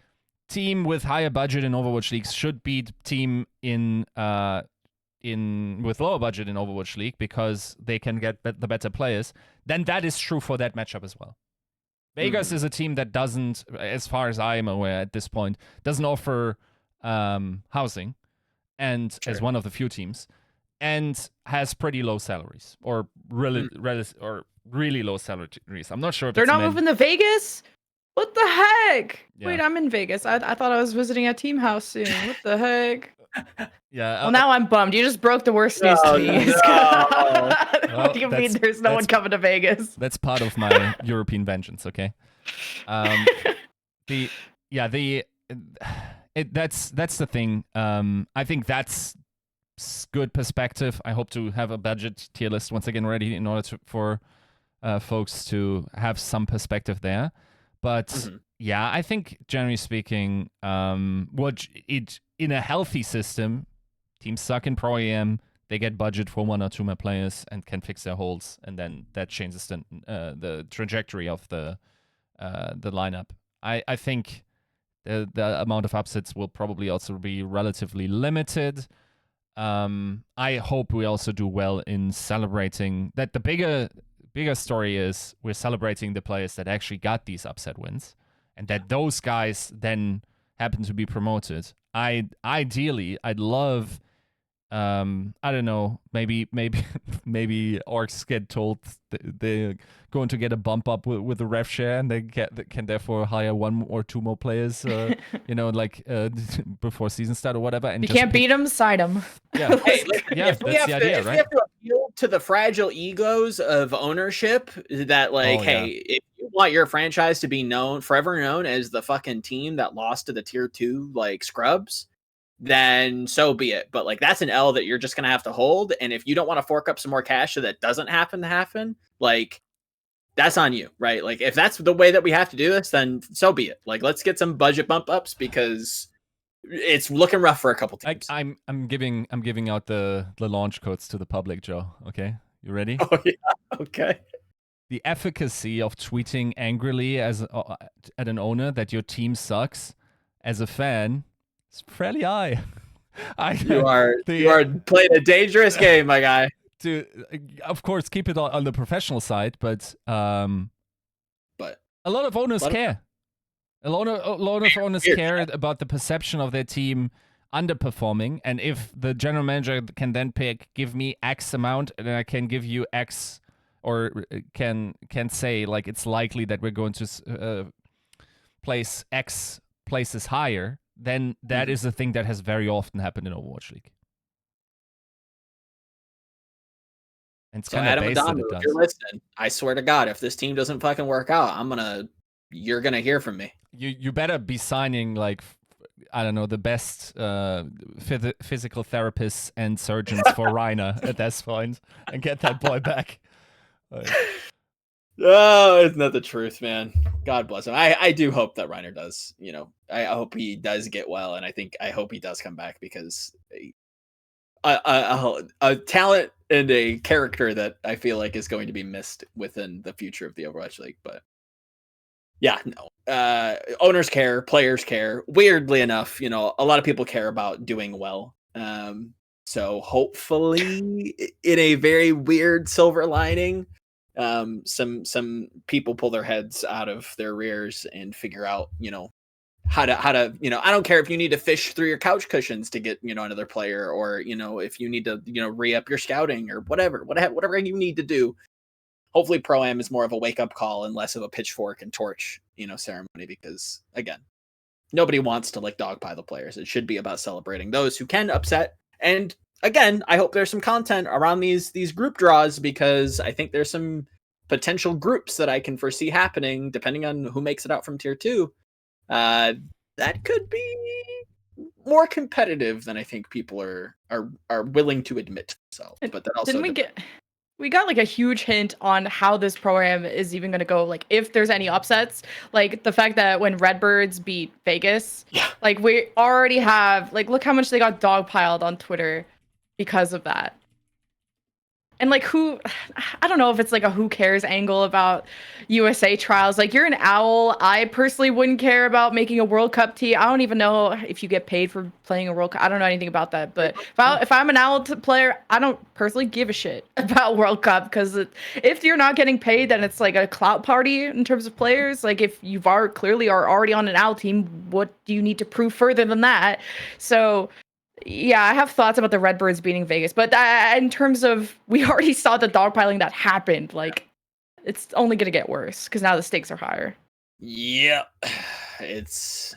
team with higher budget in Overwatch League should beat team with lower budget in Overwatch League because they can get the better players, then that is true for that matchup as well. Vegas is a team that doesn't, as far as I am aware at this point, doesn't offer housing, and as one of the few teams, and has pretty low salaries or really low salaries. I'm not sure if they're not moving to Vegas. What the heck? Yeah. Wait, I'm in Vegas. I thought I was visiting a team house soon. What the heck? Yeah. Well, now I'm bummed. You just broke the worst news to me. No. What do you mean there's no one coming to Vegas? That's part of my European vengeance, okay? That's the thing. I think that's good perspective. I hope to have a budget tier list once again ready in order for folks to have some perspective there. But yeah, I think generally speaking, in a healthy system, teams suck in Pro AM. They get budget for 1 or 2 more players and can fix their holes, and then that changes the trajectory of the lineup. I think the amount of upsets will probably also be relatively limited. I hope we also do well in celebrating that. The bigger story is we're celebrating the players that actually got these upset wins, and that those guys then happen to be promoted. Ideally, I'd love, I don't know, maybe orcs get told they're going to get a bump up with the rev share, and they can therefore hire 1 or 2 more players, before season start or whatever. And you can't beat them, side them. Yeah, that's the idea, right? We have to appeal to the fragile egos of ownership that, if you want your franchise to be forever known as the fucking team that lost to the tier 2 scrubs, then so be it. But that's an L that you're just gonna have to hold. And if you don't want to fork up some more cash so that doesn't happen, that's on you, right? If that's the way that we have to do this, then so be it. Let's get some budget bump ups because it's looking rough for a couple teams. I'm giving out the launch codes to the public, Joe. Okay, you ready? Oh yeah. Okay. The efficacy of tweeting angrily at an owner that your team sucks as a fan is fairly high. You are playing a dangerous game, my guy. Of course, keep it on the professional side, but a lot of owners care. A lot of owners care about the perception of their team underperforming, and if the general manager can then give me X amount, and I can give you X, or can say it's likely that we're going to place X places higher, then that is a thing that has very often happened in Overwatch League. And it's kind of based that it does. If you're listening, I swear to God, if this team doesn't fucking work out, you're gonna hear from me. You better be signing I don't know, the best physical therapists and surgeons for Reiner at this point and get that boy back. Oh, isn't that the truth, man? God bless him. I do hope that Reiner does. I hope he does get well, and I hope he does come back because a talent and a character that I feel like is going to be missed within the future of the Overwatch League. But yeah, no. Owners care, players care. Weirdly enough, a lot of people care about doing well. So hopefully, in a very weird silver lining, some people pull their heads out of their rears and figure out, how to, I don't care if you need to fish through your couch cushions to get, another player, or, if you need to, re-up your scouting or whatever you need to do. Hopefully Pro-Am is more of a wake-up call and less of a pitchfork and torch, ceremony, because again, nobody wants to dogpile the players. It should be about celebrating those who can upset. And again, I hope there's some content around these group draws, because I think there's some potential groups that I can foresee happening depending on who makes it out from tier 2. That could be more competitive than I think people are willing to admit. So, but that also we got like a huge hint on how this program is even going to go. Like if there's any upsets, like the fact that when Redbirds beat Vegas, like we already have like, look how much they got dogpiled on Twitter because of that. And like I don't know if it's like a who cares angle about USA trials. Like you're an owl. I personally wouldn't care about making a World Cup tee. I don't even know if you get paid for playing a World Cup. I don't know anything about that. But if I'm an owl player, I don't personally give a shit about World Cup because if you're not getting paid, then it's like a clout party in terms of players. Like if you've clearly are already on an owl team, what do you need to prove further than that? So yeah, I have thoughts about the Redbirds beating Vegas, but in terms of, we already saw the dogpiling that happened. Like, it's only gonna get worse because now the stakes are higher. Yep, it's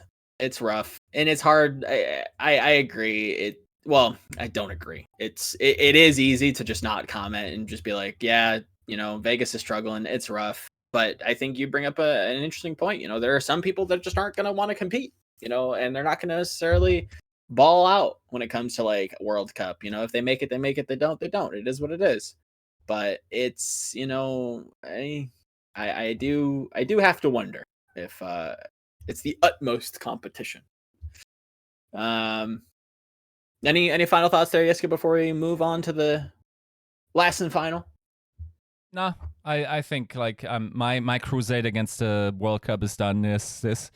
rough and it's hard. I agree. Well, I don't agree. It is easy to just not comment and just be like, yeah, Vegas is struggling. It's rough. But I think you bring up an interesting point. There are some people that just aren't gonna want to compete. And they're not gonna necessarily ball out when it comes to like World Cup. If they make it, they make it. They don't, they don't. It is what it is. But it's I do have to wonder if it's the utmost competition. Any final thoughts there, Yiska, before we move on to the last and final? No, I think like my crusade against the World Cup is done. This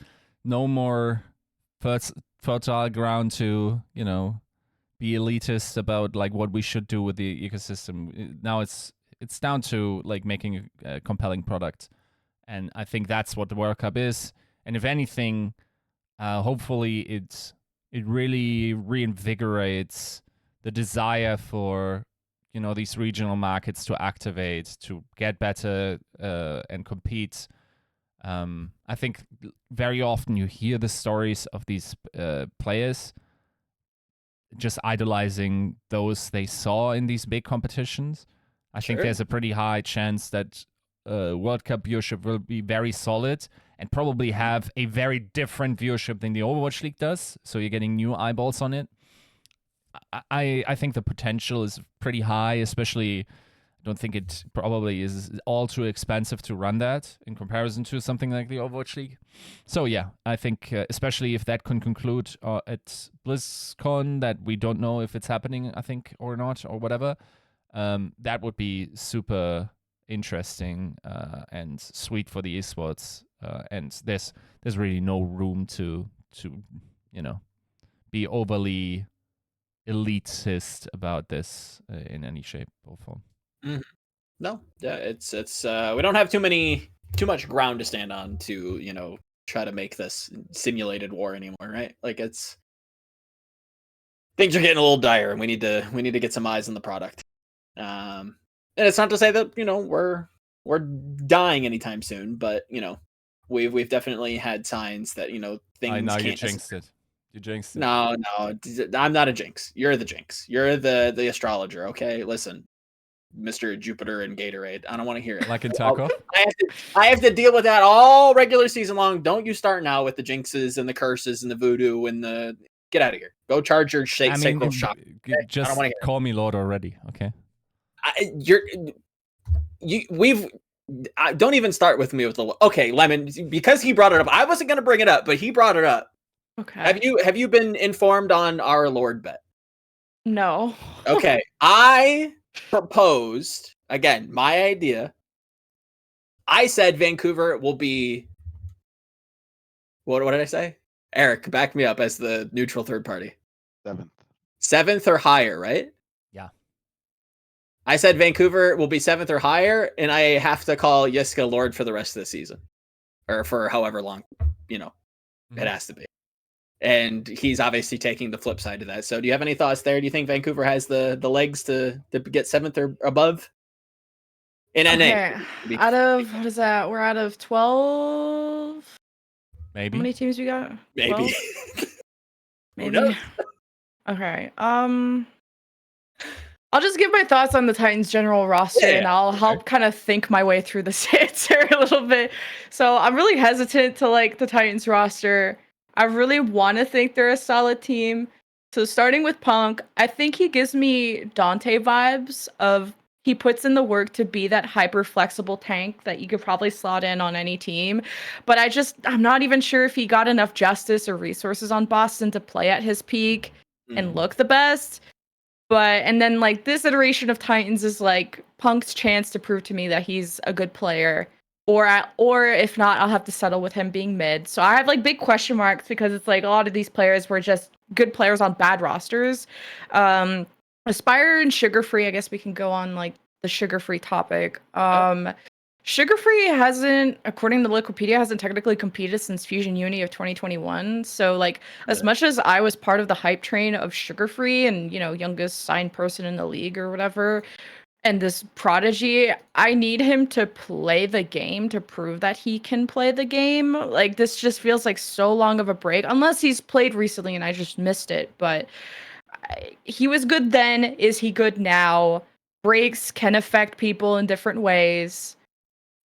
no more fertile ground to be elitist about like what we should do with the ecosystem. Now it's down to like making a compelling product, and I think that's what the World Cup is. And if anything, hopefully it really reinvigorates the desire for these regional markets to activate, to get better and compete. I think very often you hear the stories of these players just idolizing those they saw in these big competitions. I think there's a pretty high chance that World Cup viewership will be very solid and probably have a very different viewership than the Overwatch League does. So you're getting new eyeballs on it. I think the potential is pretty high, especially I don't think it probably is all too expensive to run that in comparison to something like the Overwatch League. So yeah, I think especially if that can conclude at BlizzCon, that we don't know if it's happening, I think, or not, or whatever, that would be super interesting and sweet for the esports. And there's really no room to be overly elitist about this in any shape or form. Mm-hmm. No, yeah, it's we don't have too much ground to stand on to try to make this simulated war anymore, right? Like things are getting a little dire, and we need to get some eyes on the product. And it's not to say that we're dying anytime soon, but we've definitely had signs that things. I know can't you jinxed it. You jinxed it. No, I'm not a jinx. You're the jinx. You're the astrologer. Okay, listen. Mr. Jupiter and Gatorade. I don't want to hear it. Like in Tarkov? I have to deal with that all regular season long. Don't you start now with the jinxes and the curses and the voodoo and the get out of here. Go charge your sacral shop. Okay? Just call me Lord already, okay? Don't even start with me with the okay, Lemon, because he brought it up. I wasn't gonna bring it up, but he brought it up. Okay. Have you been informed on our Lord bet? No. Okay. I proposed, again, my idea. I said Vancouver will be what did I say? Eric, back me up as the neutral third party. 7th or higher, right? Yeah. I said Vancouver will be 7th or higher, and I have to call Yiska Lord for the rest of the season. Or for however long, it has to be. And he's obviously taking the flip side of that. So do you have any thoughts there? Do you think Vancouver has the legs to get 7th or above? In NA. Out of, what is that? We're out of 12? Maybe. How many teams we got? Maybe. Maybe. Okay. I'll just give my thoughts on the Titans general roster, and I'll help kind of think my way through this answer a little bit. So I'm really hesitant to like the Titans roster. I really want to think they're a solid team. So starting with Punk, I think he gives me Dante vibes of He puts in the work to be that hyper flexible tank that you could probably slot in on any team. But I'm not even sure if he got enough justice or resources on Boston to play at his peak and look the best. And then like this iteration of Titans is like Punk's chance to prove to me that he's a good player. Or if not, I'll have to settle with him being mid. So I have like big question marks because it's like a lot of these players were just good players on bad rosters. Aspire and Sugar Free, I guess we can go on like the Sugar Free topic. Sugar Free hasn't, according to Wikipedia, hasn't technically competed since Fusion Uni of 2021. So like as much as I was part of the hype train of Sugar Free and, you know, youngest signed person in the league or whatever, and this prodigy, I need him to play the game to prove that he can play the game. Like this just feels like so long of a break, unless he's played recently and I just missed it. But he was good then. Is he good now? Breaks can affect people in different ways.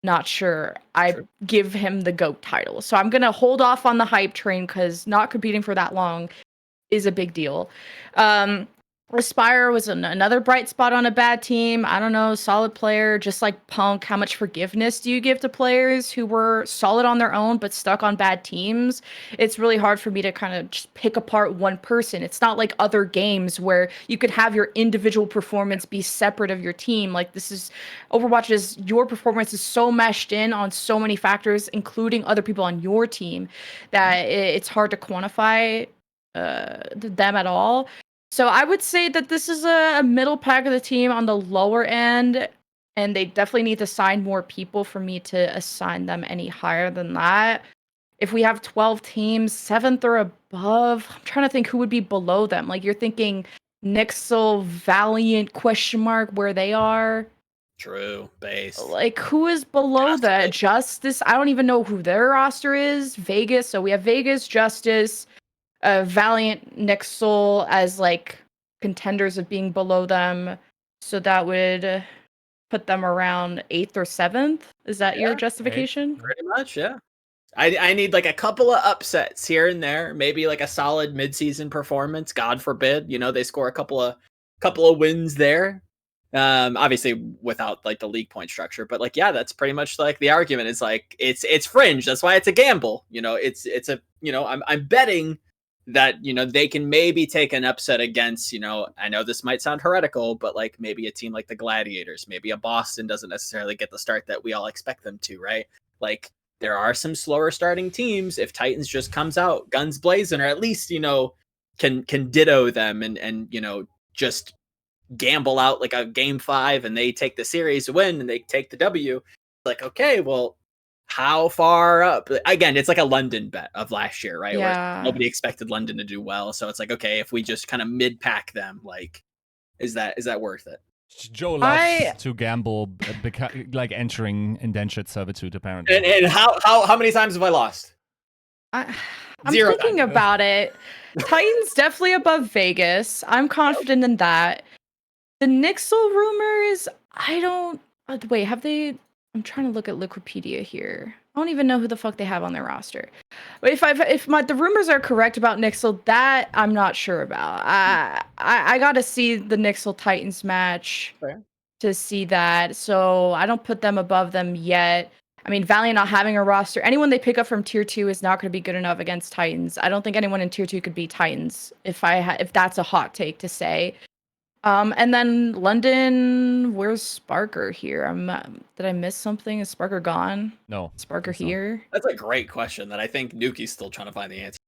Not sure. I give him the GOAT title. So I'm going to hold off on the hype train because not competing for that long is a big deal. Aspire was another bright spot on a bad team. I don't know, solid player, just like Punk. How much forgiveness do you give to players who were solid on their own but stuck on bad teams? It's really hard for me to kind of just pick apart one person. It's not like other games where you could have your individual performance be separate of your team. Like this is Overwatch your performance is so meshed in on so many factors, including other people on your team, that it's hard to quantify them at all. So I would say that this is a middle pack of the team on the lower end, and they definitely need to sign more people for me to assign them any higher than that. If we have 12 teams, 7th or above, I'm trying to think who would be below them. Like you're thinking NoHill, Valiant, ? Where they are. True, base. Like who is below that? Justice? I don't even know who their roster is. Vegas. So we have Vegas, Justice, Valiant, NoHill as like contenders of being below them, so that would put them around 8th or 7th. Is that your justification? Pretty much, yeah. I need like a couple of upsets here and there, maybe like a solid mid-season performance. God forbid, you know, they score a couple of wins there. Obviously without like the league point structure, but like yeah, that's pretty much like the argument is like it's fringe. That's why it's a gamble. You know, it's a, you know, I'm betting that, you know, they can maybe take an upset against, you know, I know this might sound heretical, but like maybe a team like the Gladiators, maybe a Boston doesn't necessarily get the start that we all expect them to, right? Like there are some slower starting teams. If Titans just comes out guns blazing, or at least, you know, can ditto them and you know, just gamble out like a game 5 and they take the series win and they take the W, like, okay, well, how far up? Again, it's like a London bet of last year, right? Yeah. Where nobody expected London to do well. So it's like, okay, if we just kind of mid-pack them, like, is that worth it? Joe loves to gamble, like entering indentured servitude, apparently. And how many times have I lost? I'm thinking about it. Titans definitely above Vegas. I'm confident in that. The NoHill rumors, I don't... wait, have they... I'm trying to look at Wikipedia here. I don't even know who the fuck they have on their roster. But if the rumors are correct about NoHill, that I'm not sure about. I got to see the NoHill Titans match to see that. So I don't put them above them yet. I mean, Valiant not having a roster, anyone they pick up from tier 2 is not going to be good enough against Titans. I don't think anyone in tier 2 could beat Titans if that's a hot take to say. And then London, where's Sparker here? Did I miss something? Is Sparker gone? No. Sparker here? That's a great question that I think Nuki's still trying to find the answer.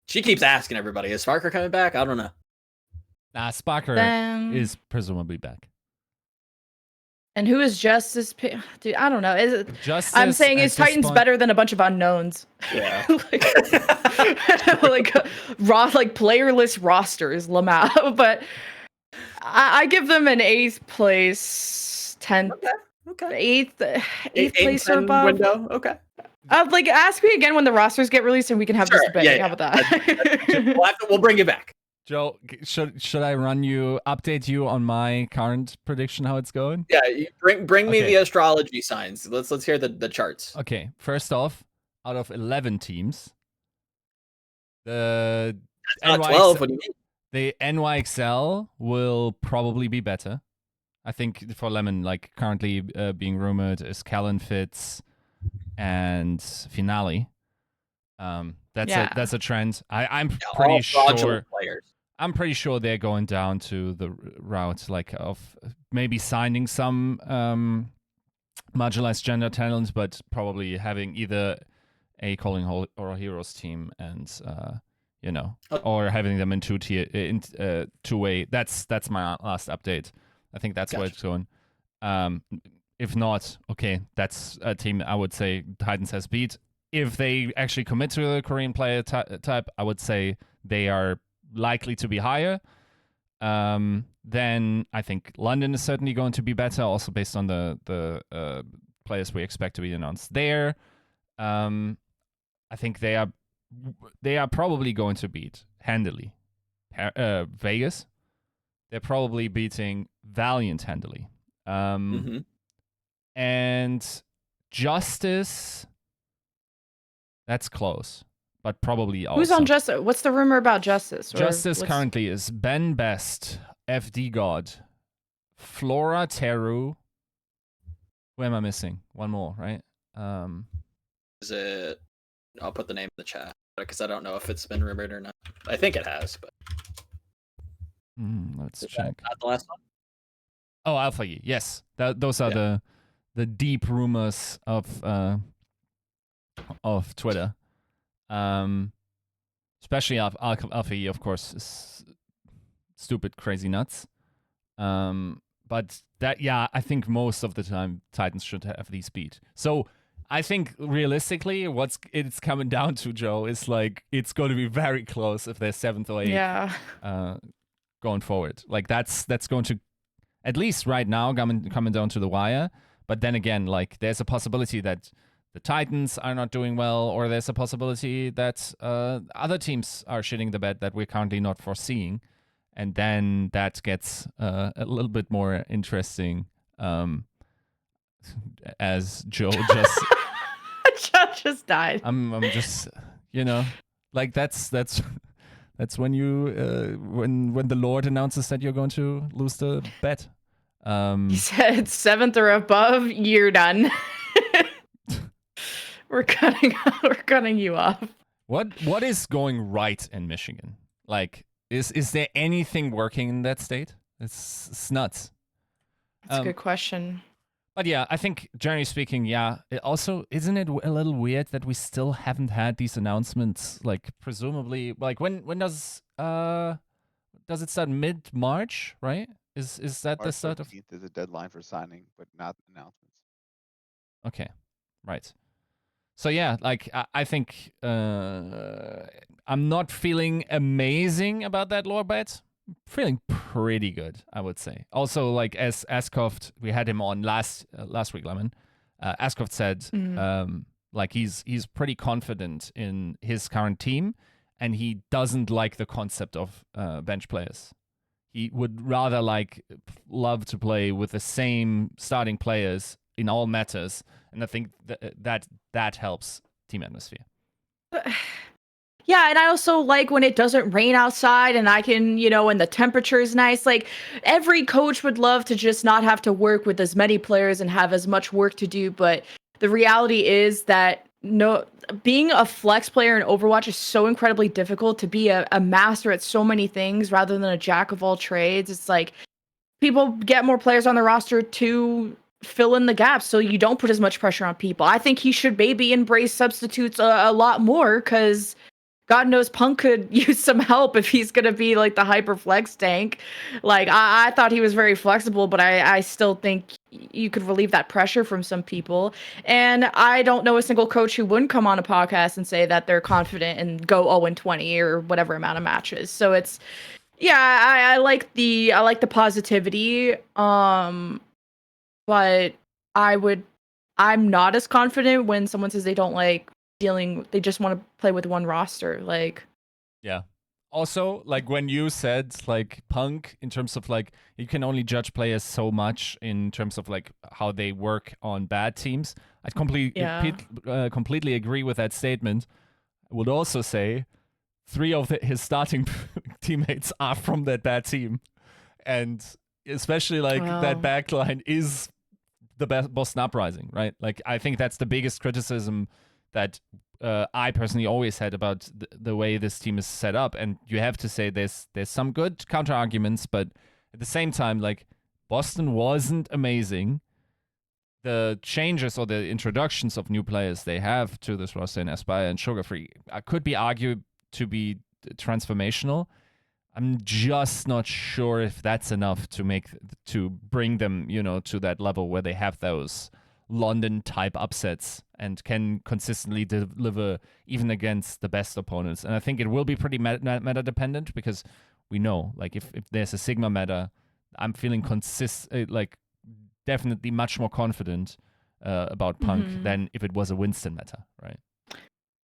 She keeps asking everybody, is Sparker coming back? I don't know. Nah, Sparker is presumably back. And who is Justice? Dude, I don't know. Justice, I'm saying is Titans better than a bunch of unknowns? Yeah. like playerless rosters, Lamau. But I give them an 8th place, 10th, okay. 8th place or above. Window. Okay. Like ask me again when the rosters get released, and we can have this debate. Yeah. How about that? We'll bring you back. Joe, should I update you on my current prediction, how it's going? Yeah, bring me the astrology signs. Let's hear the charts. Okay, first off, out of 11 teams, the not 12. What do you mean? The NYXL will probably be better. I think for Lemon, like currently being rumored is Callan Fitz and Finale. That's a trend. I'm pretty sure. Players. I'm pretty sure they're going down to the route like of maybe signing some marginalized gender talent, but probably having either a Calling or a Heroes team and or having them in two-way. That's my last update. I think that's where it's going. If not, okay, that's a team I would say Titans has beat. If they actually commit to the Korean player type, I would say they are likely to be higher. Then I think London is certainly going to be better, also based on the players we expect to be announced there. I think they are probably going to beat handily Vegas. They're probably beating Valiant handily. And Justice, that's close, but probably also. Who's on Justice? What's the rumor about Justice? Justice currently is Ben Best, FD God, Flora Teru. Who am I missing? One more, right? Is it? I'll put the name in the chat because I don't know if it's been rumored or not. I think it has, but let's check. Not the last one. Oh, Alpha Yi. Yes, those are the deep rumors of Twitter. Especially Alpha Yi, of course, is stupid, crazy nuts. But I think most of the time Titans should have these beat. So I think realistically, what it's coming down to, Joe, is like it's going to be very close if they're 7th or 8th going forward. Like that's going to, at least right now, coming down to the wire. But then again, like there's a possibility that the Titans are not doing well, or there's a possibility that other teams are shitting the bed that we're currently not foreseeing. And then that gets a little bit more interesting as Joe just... Joe just died. I'm just, like that's when you when the Lord announces that you're going to lose the bet. He said 7th or above, you're done. We're cutting you off. What is going right in Michigan? Like, is there anything working in that state? It's nuts. That's a good question. But yeah, I think generally speaking, also, isn't it a little weird that we still haven't had these announcements? Like, presumably, like when does it start? Mid-March, right? Is that March the start of? 15th is a deadline for signing, but not announcements. Okay, right. So yeah, like I think I'm not feeling amazing about that lore bet. Feeling pretty good, I would say. Also, like as Askoft, we had him on last week, Lemon. Askoft said like he's pretty confident in his current team, and he doesn't like the concept of bench players. He would rather love to play with the same starting players in all matters, and I think that helps team atmosphere. Yeah, and I also like when it doesn't rain outside and I can, and the temperature is nice. Like, every coach would love to just not have to work with as many players and have as much work to do, but the reality is that being a flex player in Overwatch is so incredibly difficult. To be a master at so many things rather than a jack of all trades. It's like people get more players on the roster to fill in the gaps so you don't put as much pressure on people. I think he should maybe embrace substitutes a lot more, because God knows Punk could use some help if he's going to be like the hyper flex tank. Like, I thought he was very flexible, but I still think you could relieve that pressure from some people. And I don't know a single coach who wouldn't come on a podcast and say that they're confident and go 0-20 or whatever amount of matches. So it's, I like the positivity. But I'm not as confident when someone says they don't like they just want to play with one roster. Like, yeah. Also, like when you said like Punk, in terms of like you can only judge players so much in terms of like how they work on bad teams, I completely agree with that statement. I would also say 3 of his starting teammates are from that bad team, and especially like that backline is the best Boston Uprising, right? Like I think that's the biggest criticism that I personally always had about the way this team is set up. And you have to say there's some good counter arguments, but at the same time, like Boston wasn't amazing. The changes or the introductions of new players they have to this roster in Aspire and Sugar Free could be argued to be transformational. I'm just not sure if that's enough to bring them, to that level where they have those London type upsets and can consistently deliver even against the best opponents. And I think it will be pretty meta dependent, because we know, like, if there's a Sigma meta, I'm feeling definitely much more confident about Punk than if it was a Winston meta, right?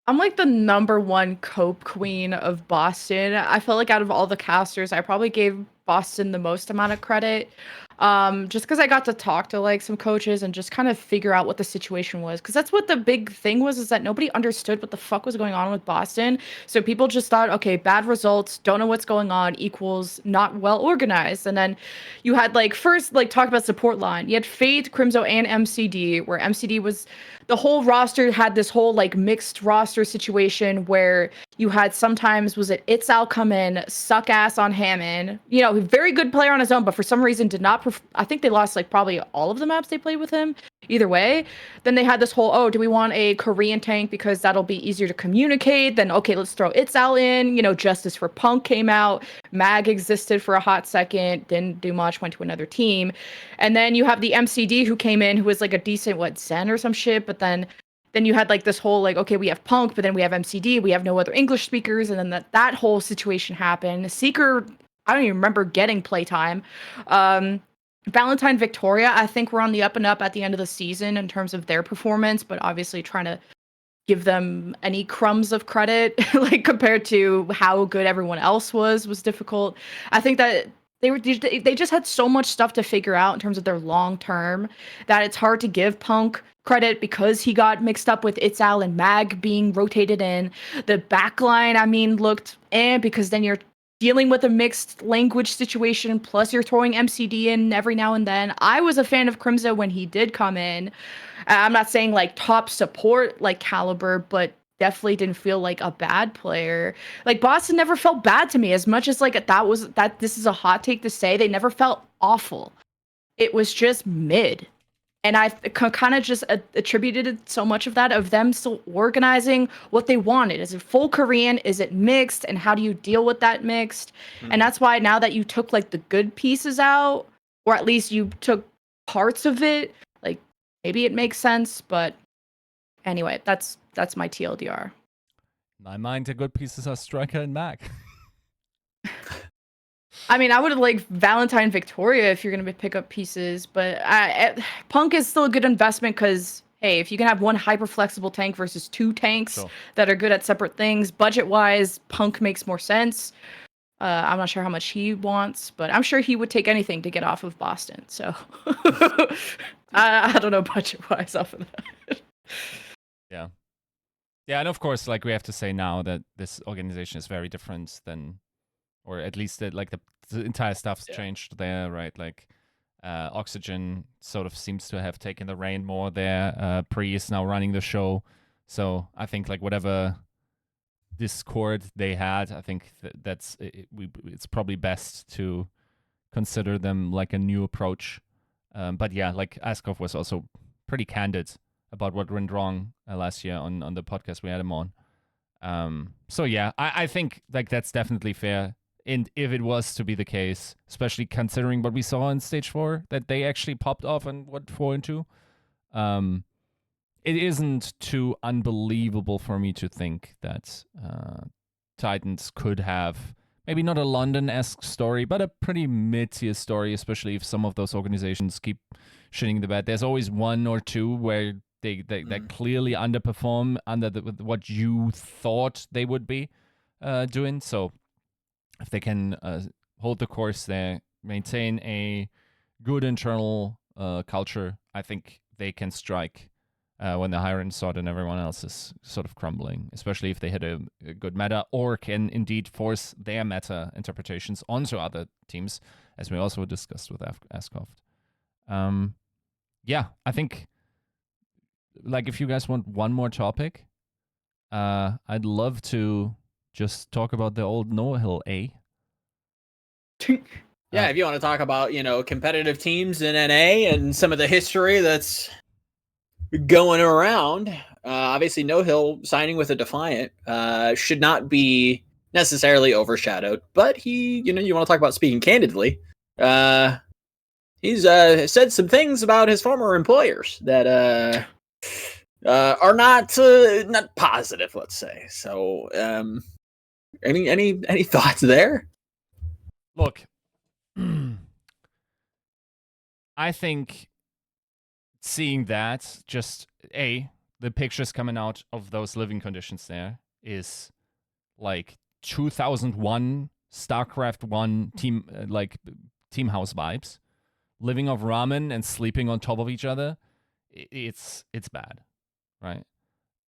I'm like the number one cope queen of Boston. I felt like out of all the casters, I probably gave Boston the most amount of credit. Just because I got to talk to like some coaches and just kind of figure out what the situation was. Because that's what the big thing was, is that nobody understood what the fuck was going on with Boston. So people just thought, okay, bad results, don't know what's going on, equals not well organized. And then you had first talk about support line. You had Fade, Crimzo, and MCD, where MCD was, the whole roster had this whole mixed roster situation where you had sometimes, was it Itzal come in, suck ass on Hammond, very good player on his own, but for some reason did not, I think they lost probably all of the maps they played with him. Either way, then they had this whole, do we want a Korean tank because that'll be easier to communicate? Then, okay, let's throw Itzal in. Justice for Punk came out. Mag existed for a hot second, didn't do much, went to another team. And then you have the MCD who came in, who was a decent, Zen or some shit. But then you had this whole, okay, we have Punk, but then we have MCD. We have no other English speakers. And then that whole situation happened. Seeker, I don't even remember getting playtime. Valentine, Victoria, I think we're on the up and up at the end of the season in terms of their performance, but obviously trying to give them any crumbs of credit, compared to how good everyone else was difficult. I think that they just had so much stuff to figure out in terms of their long term that it's hard to give Punk credit because he got mixed up with Itzal and Mag being rotated in. The backline, looked because then you're dealing with a mixed language situation, plus you're throwing MCD in every now and then. I was a fan of Crimzo when he did come in. I'm not saying top support caliber, but definitely didn't feel like a bad player. Boston never felt bad to me, as much as this is a hot take to say, they never felt awful. It was just mid. And I kind of just attributed so much of that of them still organizing what they wanted. Is it full Korean? Is it mixed? And how do you deal with that mixed? And that's why now that you took the good pieces out, or at least you took parts of it, maybe it makes sense. But anyway, that's my TLDR. In my mind, the good pieces are Striker and Mac. I would have Valentine, Victoria if you're going to pick up pieces, but Punk is still a good investment because, hey, if you can have one hyper flexible tank versus two tanks that are good at separate things, budget-wise, Punk makes more sense. I'm not sure how much he wants, but I'm sure he would take anything to get off of Boston, so I don't know budget-wise off of that. Yeah. Yeah, and of course, we have to say now that this organization is very different than, or at least the entire stuff's changed there, right? Oxygen sort of seems to have taken the reign more there. Pri is now running the show. So I think whatever discord they had, I think it's probably best to consider them a new approach. But yeah, Askov was also pretty candid about what went wrong last year on the podcast we had him on. So yeah, I think that's definitely fair. And if it was to be the case, especially considering what we saw in Stage 4, that they actually popped off and went 4 and 2, it isn't too unbelievable for me to think that Titans could have maybe not a London-esque story, but a pretty mid-tier story, especially if some of those organizations keep shitting the bed. There's always one or two where they clearly underperform under what you thought they would be doing. So if they can hold the course there, maintain a good internal culture, I think they can strike when the hiring sort and everyone else is sort of crumbling, especially if they hit a good meta or can indeed force their meta interpretations onto other teams, as we also discussed with Ascoft. Yeah, I think, like, if you guys want one more topic, I'd love to just talk about the old NoHill A. Yeah, if you want to talk about, competitive teams in NA and some of the history that's going around, obviously NoHill signing with a Defiant should not be necessarily overshadowed, but you want to talk about speaking candidly, he's said some things about his former employers that are not positive, let's say. So any thoughts there? Look, I think seeing that, just the pictures coming out of those living conditions there is like 2001 StarCraft 1 team, team house vibes. Living off ramen and sleeping on top of each other, it's bad, right?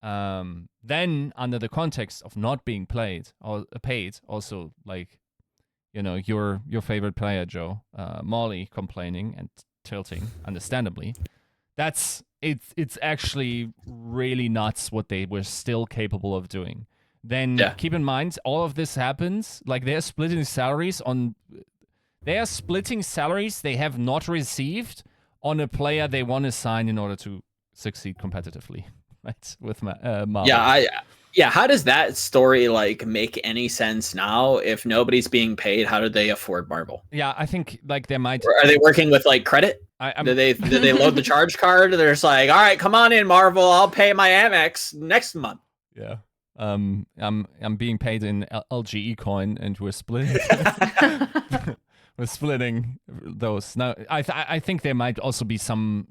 Then under the context of not being paid, also, like, your favorite player, Joe, Molly, complaining and tilting, understandably. It's actually really nuts what they were still capable of doing. Then keep in mind, all of this happens, like, they're splitting salaries they have not received on a player they want to sign in order to succeed competitively, right? With Marvel. Yeah, how does that story, like, make any sense now? If nobody's being paid, how do they afford Marvel? Yeah, I think, like, they might... Or are they working with, like, credit? Did they load the charge card? They're just like, all right, come on in, Marvel. I'll pay my Amex next month. Yeah. I'm being paid in LGE coin, and we're splitting. We're splitting those. Now, I think there might also be some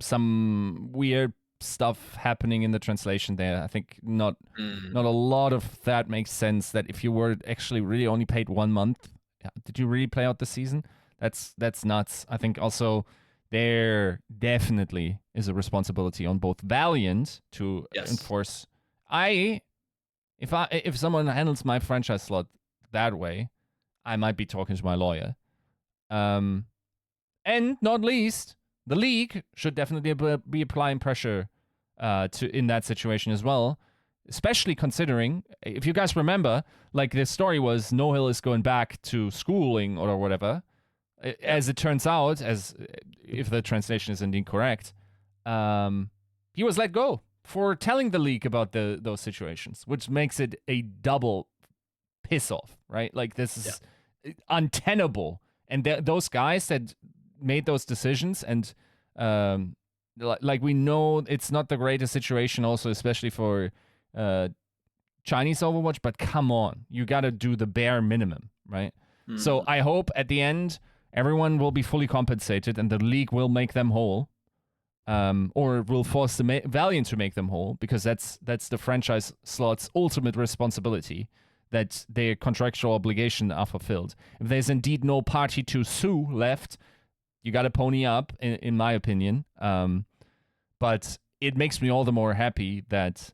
weird stuff happening in the translation there. I think not a lot of that makes sense. That if you were actually really only paid 1 month, did you really play out the season? That's nuts. I think also there definitely is a responsibility on both Valiant to enforce. If someone handles my franchise slot that way, I might be talking to my lawyer. And not least, the league should definitely be applying pressure in that situation as well, especially considering, if you guys remember, like, the story was NoHill is going back to schooling or whatever. As it turns out, as if the translation is indeed correct, he was let go for telling the league about those situations, which makes it a double piss off, right? Like, this is untenable. And those guys that made those decisions, and like, we know it's not the greatest situation also, especially for Chinese Overwatch, but come on, you got to do the bare minimum, right? So I hope at the end everyone will be fully compensated and the league will make them whole, or will force the Valiant to make them whole, because that's the franchise slot's ultimate responsibility, that their contractual obligation are fulfilled. If there's indeed no party to sue left, you got to pony up, in my opinion. But it makes me all the more happy that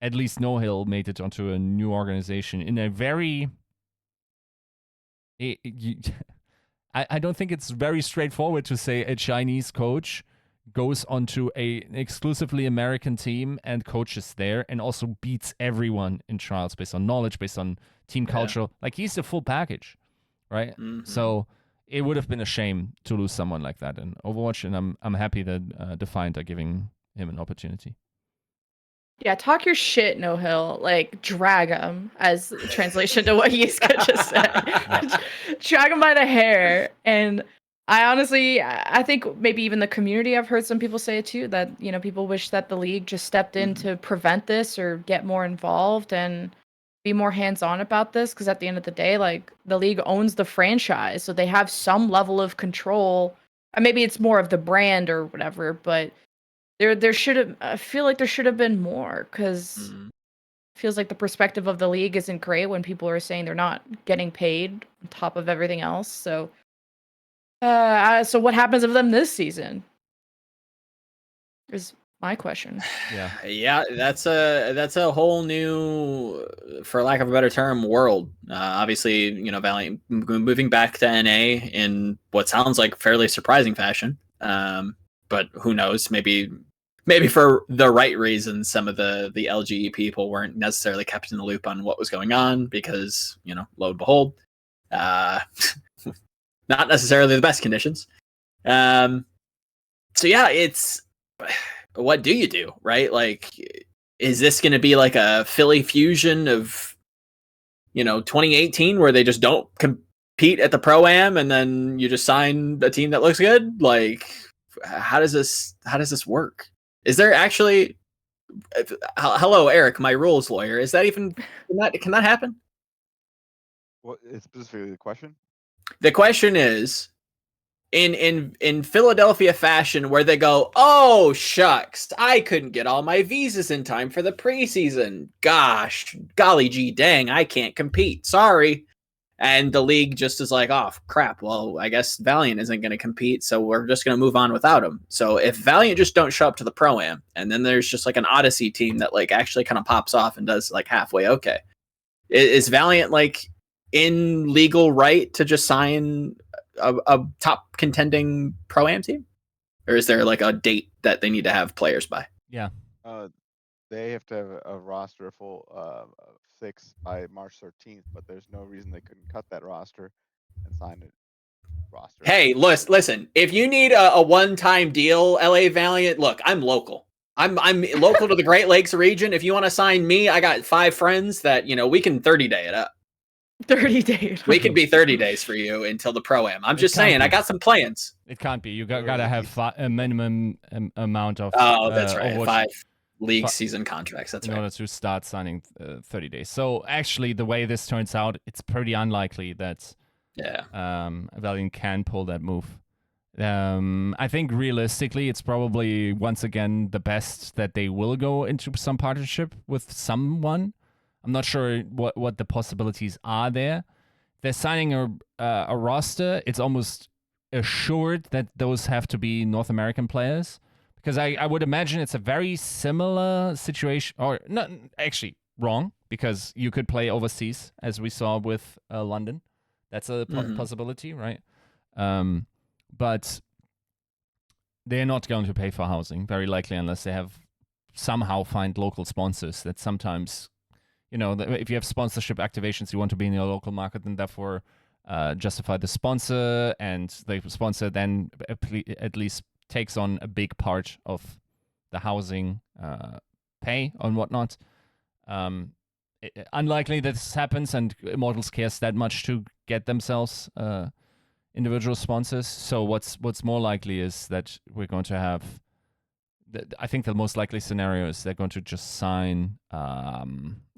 at least NoHill made it onto a new organization in a very... I don't think it's very straightforward to say a Chinese coach goes onto an exclusively American team and coaches there, and also beats everyone in trials based on knowledge, based on team culture. Like, he's the full package, right? So it would have been a shame to lose someone like that in Overwatch, and I'm happy that Defiant are giving him an opportunity. Yeah, talk your shit, NoHill. Like, drag him, as translation to what Yiska just said. Drag him by the hair. And I think maybe even the community, I've heard some people say it too, that, people wish that the league just stepped in to prevent this or get more involved and be more hands-on about this. Because at the end of the day, like, the league owns the franchise, so they have some level of control. And maybe it's more of the brand or whatever, but there should have, I feel like there should have been more, because it feels like the perspective of the league isn't great when people are saying they're not getting paid on top of everything else. So so what happens of them this season? my question. Yeah, that's a whole new, for lack of a better term, world. Obviously, Valiant moving back to NA in what sounds like fairly surprising fashion. But who knows? Maybe for the right reasons, some of the LGE people weren't necessarily kept in the loop on what was going on because, lo and behold, not necessarily the best conditions. So yeah, it's, what do you do, right? Like, is this going to be like a Philly fusion of, 2018 where they just don't compete at the Pro-Am and then you just sign a team that looks good? Like, how does this work? Is there actually, hello, Eric, my rules lawyer, is that even, can that happen? What is specifically the question? The question is, in Philadelphia fashion, where they go, oh shucks, I couldn't get all my visas in time for the preseason. Gosh, golly gee dang, I can't compete. Sorry. And the league just is like, oh crap, well, I guess Valiant isn't going to compete, so we're just going to move on without him. So if Valiant just don't show up to the Pro-Am, and then there's just like an Odyssey team that like actually kind of pops off and does like halfway okay, is Valiant like in legal right to just sign a top contending Pro-Am team? Or is there like a date that they need to have players by? Yeah. They have to have a roster full 6 by March 13th, but there's no reason they couldn't cut that roster and sign it roster. Hey, listen, if you need a one-time deal, LA Valiant, look, I'm local. I'm local to the Great Lakes region. If you want to sign me, I got 5 friends that, we can 30-day it up. 30 days. We could be 30 days for you until the Pro-Am. I'm just saying, I got some plans. It can't be. You gotta have a minimum amount of. Oh, that's right. Overwatch 5 league season contracts. That's in right. order to start signing 30 days. So actually, the way this turns out, it's pretty unlikely that Valiant can pull that move. I think realistically, it's probably once again the best that they will go into some partnership with someone. I'm not sure what the possibilities are there. They're signing a roster. It's almost assured that those have to be North American players, because I would imagine it's a very similar situation. Or not, actually wrong, because you could play overseas, as we saw with London. That's a possibility, right? But they're not going to pay for housing, very likely, unless they have somehow find local sponsors that sometimes... if you have sponsorship activations, you want to be in your local market, and therefore justify the sponsor, and the sponsor then at least takes on a big part of the housing pay and whatnot. Unlikely that this happens, and Immortals cares that much to get themselves individual sponsors. So what's more likely is that we're going to have... I think the most likely scenario is they're going to just sign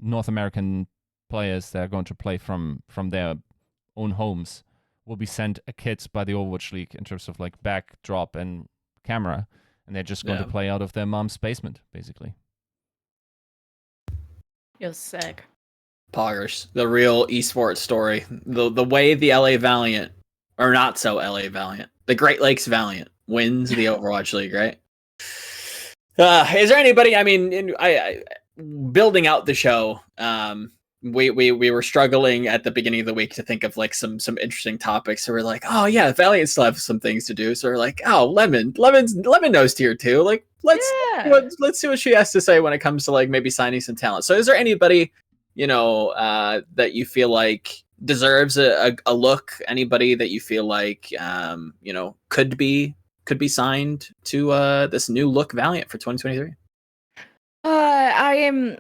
North American players that are going to play from their own homes. Will be sent a kit by the Overwatch League in terms of like backdrop and camera, and they're just going to play out of their mom's basement, basically. You're sick. Poggers, the real esports story. The way the LA Valiant, or not so LA Valiant, the Great Lakes Valiant wins the Overwatch League, right? Is there anybody? I mean, I building out the show. We were struggling at the beginning of the week to think of like some interesting topics. So we're like, oh yeah, Valiant still have some things to do. So we're like, oh, Lemon knows tier 2. Like let's see what she has to say when it comes to like maybe signing some talent. So is there anybody that you feel like deserves a look? Anybody that you feel like could be signed to this new look Valiant for 2023?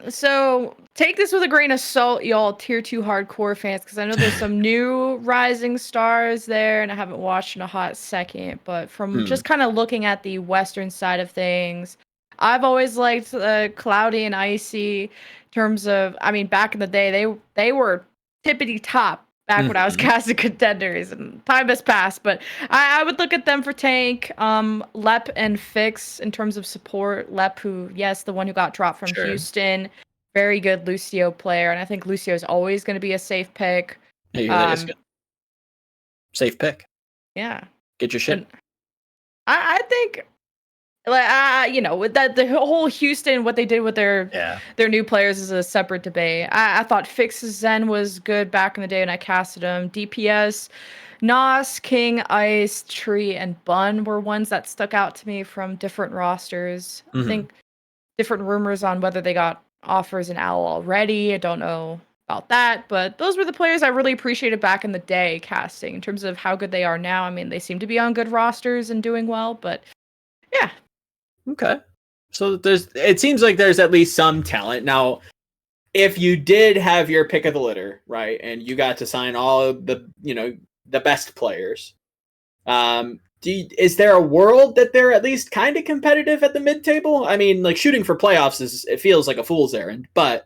So take this with a grain of salt, y'all tier 2 hardcore fans, because I know there's some new rising stars there, and I haven't watched in a hot second. But from just kind of looking at the Western side of things, I've always liked Cloudy and Icy. In terms of, I mean, back in the day, they were tippity top. Back when I was casting contenders, and time has passed, but I would look at them for tank. Lep and Fix in terms of support. Lep, who, yes, the one who got dropped from Houston, very good Lucio player, and I think Lucio is always going to be a safe pick. Safe pick. Yeah. Get your shit. I think Like, with that, the whole Houston, what they did with their new players is a separate debate. I thought Fix's Zen was good back in the day when I casted him. DPS, Nos, King, Ice, Tree, and Bun were ones that stuck out to me from different rosters. I think different rumors on whether they got offers in OWL already. I don't know about that, but those were the players I really appreciated back in the day casting. In terms of how good they are now, I mean, they seem to be on good rosters and doing well, but yeah. Okay. So it seems like there's at least some talent. Now, if you did have your pick of the litter, right, and you got to sign all of the, the best players, is there a world that they're at least kind of competitive at the mid-table? I mean, like shooting for playoffs it feels like a fool's errand, but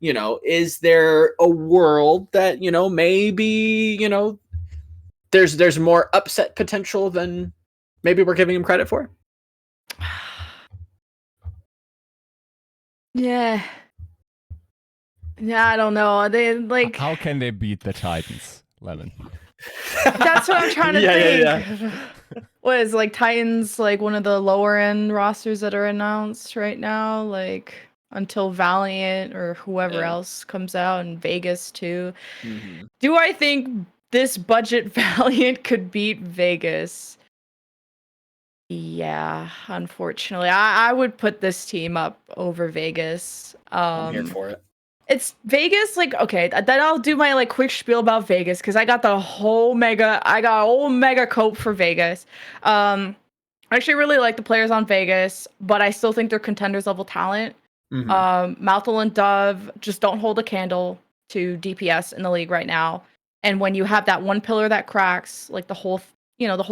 is there a world that, maybe, there's more upset potential than maybe we're giving them credit for? Yeah. I don't know. They like. How can they beat the Titans, Lemon? That's what I'm trying to think. Yeah. What is like Titans like one of the lower end rosters that are announced right now? Like until Valiant or whoever else comes out, and Vegas too. Mm-hmm. Do I think this budget Valiant could beat Vegas? Yeah, unfortunately, I would put this team up over Vegas. I'm here for it. It's Vegas, like, okay, then I'll do my like quick spiel about Vegas because I got a whole mega cope for Vegas. I actually really like the players on Vegas, but I still think they're contenders level talent. Malthel and Dove just don't hold a candle to DPS in the league right now. And when you have that one pillar that cracks, like the whole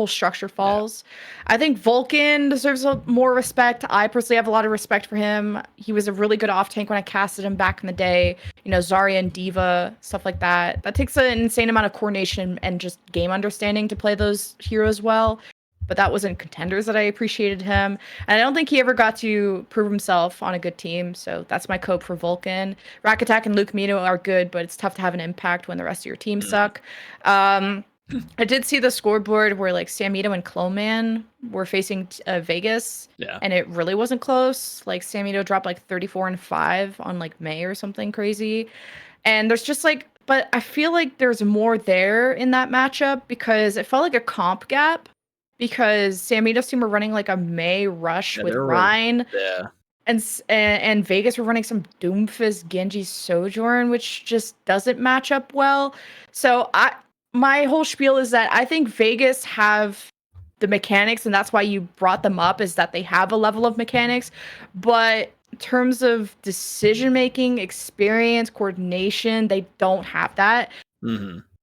structure falls. I think Vulcan deserves more respect. I personally have a lot of respect for him. He was a really good off tank when I casted him back in the day. Zarya and Diva, stuff like that. That takes an insane amount of coordination and just game understanding to play those heroes well. But that wasn't contenders that I appreciated him. And I don't think he ever got to prove himself on a good team. So that's my cope for Vulcan. Rack Attack and Luke Mino are good, but it's tough to have an impact when the rest of your team suck. I did see the scoreboard where like Samito and Cloman were facing Vegas, and it really wasn't close. Like Samito dropped like 34-5 on like May or something crazy, and there's just like, but I feel like there's more there in that matchup because it felt like a comp gap because Samito's team were running like a May rush with Rhine, and Vegas were running some Doomfist Genji Sojourn, which just doesn't match up well. So my whole spiel is that I think Vegas have the mechanics, and that's why you brought them up, is that they have a level of mechanics. But in terms of decision-making, experience, coordination, they don't have that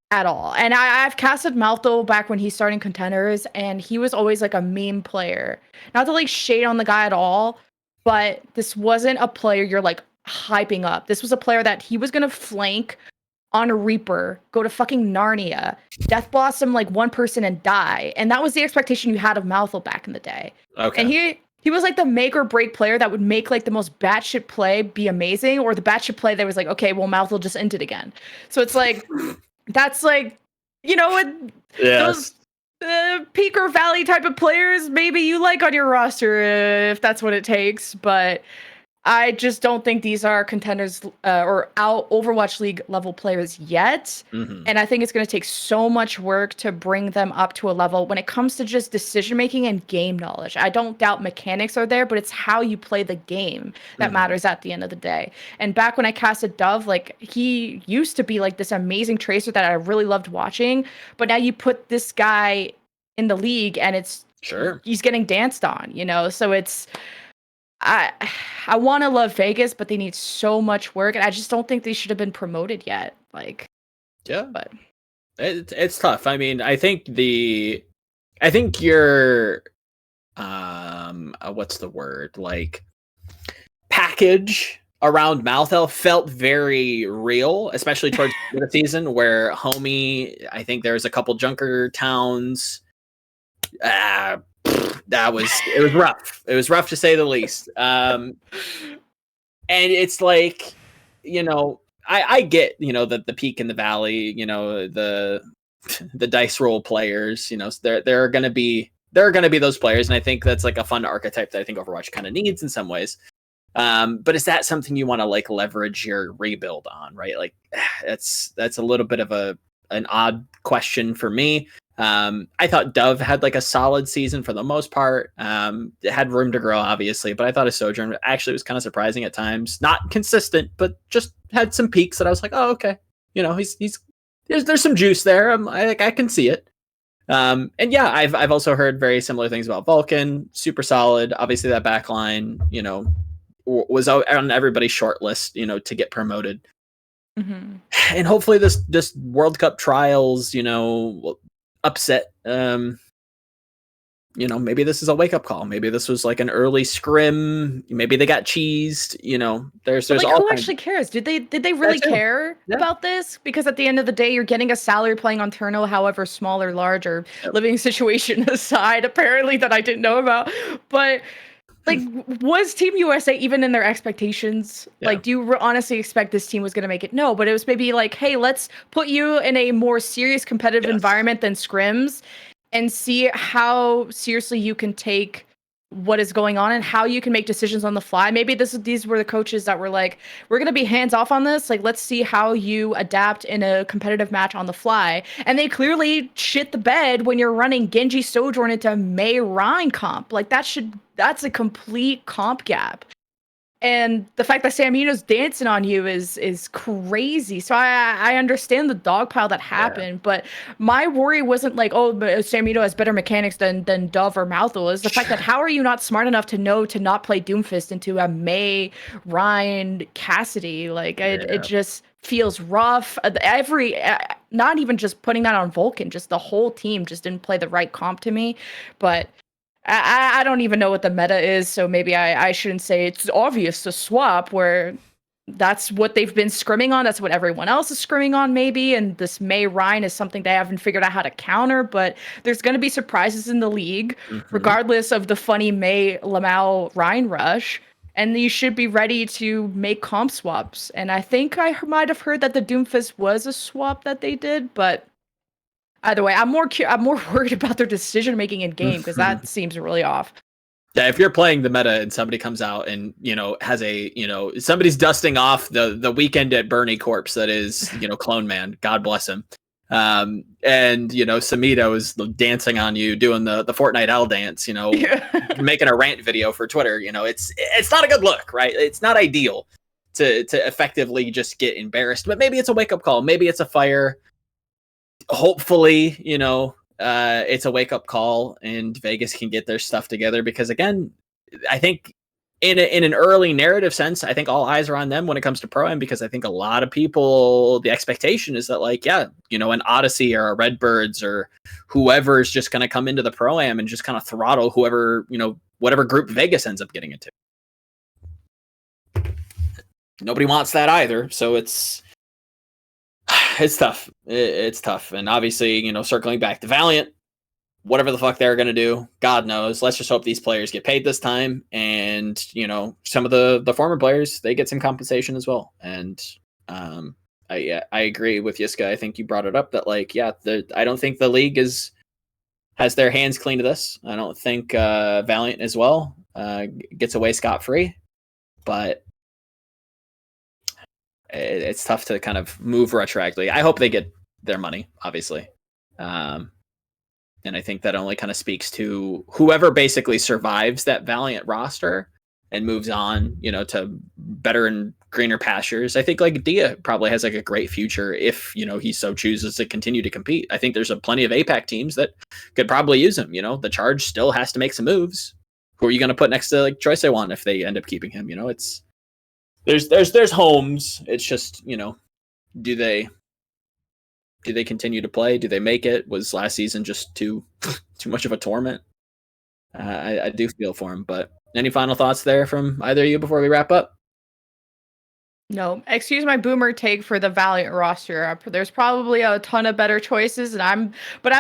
at all. And I've casted Maltho back when he started in Contenders, and he was always like a meme player. Not to like shade on the guy at all, but this wasn't a player you're like hyping up. This was a player that he was going to flank on a Reaper, go to fucking Narnia, Death Blossom like one person and die. And that was the expectation you had of Malthel back in the day. Okay. And he was like the make or break player that would make like the most batshit play be amazing, or the batshit play that was like, okay, well, Malthel just ended again. So it's like, that's like, those peak or valley type of players maybe you like on your roster if that's what it takes. But I just don't think these are contenders or out Overwatch League level players yet. And I think it's going to take so much work to bring them up to a level when it comes to just decision making and game knowledge. I don't doubt mechanics are there, but it's how you play the game that matters at the end of the day. And back when I casted Dove, like he used to be like this amazing tracer that I really loved watching, but now you put this guy in the league and it's he's getting danced on, so it's I want to love Vegas, but they need so much work, and I just don't think they should have been promoted yet. But it's tough. I mean, I think your what's the word, like package around Malthel felt very real, especially towards the season where Homie, I think there's a couple Junker towns. It was rough. It was rough to say the least. And it's like, I get, the peak and the valley, the dice roll players, there are going to be there are going to be those players, and I think that's like a fun archetype that I think Overwatch kind of needs in some ways. But is that something you want to like leverage your rebuild on, right? Like that's a little bit of an odd question for me. I thought Dove had like a solid season for the most part. It had room to grow, obviously, but I thought his Sojourn actually was kind of surprising at times. Not consistent, but just had some peaks that I was like, oh, okay. You know, there's some juice there. I can see it. And yeah, I've also heard very similar things about Vulcan. Super solid. Obviously, that backline, you know, was on everybody's short list, you know, to get promoted. Mm-hmm. And hopefully this World Cup trials, you know, upset. You know, maybe this is a wake up call. Maybe this was like an early scrim. Maybe they got cheesed. You know, there's like, all who actually cares? Did they really care about this? Because at the end of the day, you're getting a salary playing on Turno, however small or large or living situation aside, apparently that I didn't know about. But like, was Team USA even in their expectations? Yeah. Like, do you honestly expect this team was going to make it? No, but it was maybe like, hey, let's put you in a more serious competitive environment than scrims and see how seriously you can take what is going on and how you can make decisions on the fly. Maybe these were the coaches that were like, we're going to be hands off on this. Like, let's see how you adapt in a competitive match on the fly. And they clearly shit the bed when you're running Genji Sojourn into Mei Rhine comp. Like, that's a complete comp gap. And the fact that Samino's dancing on you is crazy. So I understand the dogpile that happened, but my worry wasn't like, oh, but Samino has better mechanics than Dove or Mouthful. Is the fact that how are you not smart enough to know to not play Doomfist into a Mei, Ryan, Cassidy? Like, it just feels rough. Not even just putting that on Vulcan, just the whole team just didn't play the right comp to me. But I don't even know what the meta is, so maybe I shouldn't say it's obvious to swap, where that's what they've been scrimming on. That's what everyone else is scrimming on, maybe. And this Mei Rhine is something they haven't figured out how to counter, but there's going to be surprises in the league, regardless of the funny Mei Lamau Rhine rush. And you should be ready to make comp swaps. And I think I might have heard that the Doomfist was a swap that they did, but either way, I'm more worried about their decision making in game because that seems really off. Yeah, if you're playing the meta and somebody comes out and, you know, has a, you know, somebody's dusting off the weekend at Bernie corpse that is, you know, Clone Man, God bless him. And, you know, Samito is dancing on you, doing the Fortnite L dance, you know, making a rant video for Twitter. You know, it's not a good look, right? It's not ideal to effectively just get embarrassed, but maybe it's a wake up call. Maybe it's a fire. Hopefully, you know, it's a wake up call and Vegas can get their stuff together, because again, I think in an early narrative sense, I think all eyes are on them when it comes to Pro-Am, because I think a lot of people, the expectation is that, like, yeah, you know, an Odyssey or a Redbirds or whoever is just going to come into the Pro-Am and just kind of throttle whoever, you know, whatever group Vegas ends up getting into. Nobody wants that either. So it's tough. It's tough. And obviously, you know, circling back to Valiant, whatever the fuck they're going to do, God knows. Let's just hope these players get paid this time. And, you know, some of the former players, they get some compensation as well. And I agree with Yiska. I think you brought it up that, like, yeah, I don't think the league has their hands clean to this. I don't think Valiant as well gets away scot-free. But it's tough to kind of move retroactively. I hope they get their money, obviously. And I think that only kind of speaks to whoever basically survives that Valiant roster and moves on, you know, to better and greener pastures. I think like Dia probably has like a great future if, you know, he so chooses to continue to compete. I think there's plenty of APAC teams that could probably use him. You know, the Charge still has to make some moves. Who are you going to put next to like Troy Sewan if they end up keeping him? You know, it's there's homes. It's just, you know, do they continue to play? Do they make it? Was last season just too much of a torment? I do feel for him. But any final thoughts there from either of you before we wrap up? No, excuse my boomer take for the Valiant roster. There's probably a ton of better choices, and I'm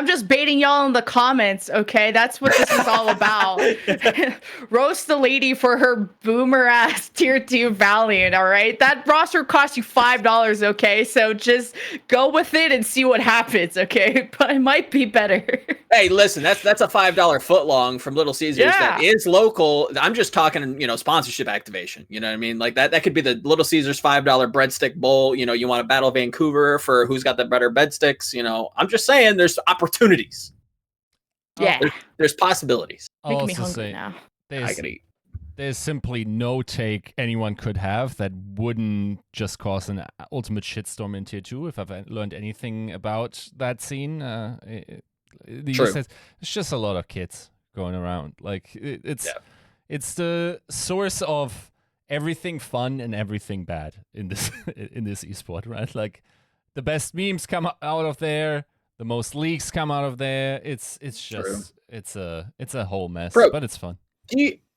just baiting y'all in the comments. Okay, that's what this is all about. Roast the lady for her boomer ass tier 2 Valiant. All right, that roster costs you $5. Okay, so just go with it and see what happens. Okay, but it might be better. Hey, listen, that's a $5 footlong from Little Caesars that is local. I'm just talking, sponsorship activation. You know what I mean? Like that could be the Little Caesars $5 breadstick bowl. You want to battle Vancouver for who's got the better breadsticks. I'm just saying there's opportunities. Yeah, there's possibilities. Making me hungry now. I gotta eat. There's simply no take anyone could have that wouldn't just cause an ultimate shitstorm in tier 2. If I've learned anything about that scene, it's just a lot of kids going around. Like it's the source of everything fun and everything bad in this esport, right? Like the best memes come out of there, the most leaks come out of there. It's just it's a whole mess, but it's fun.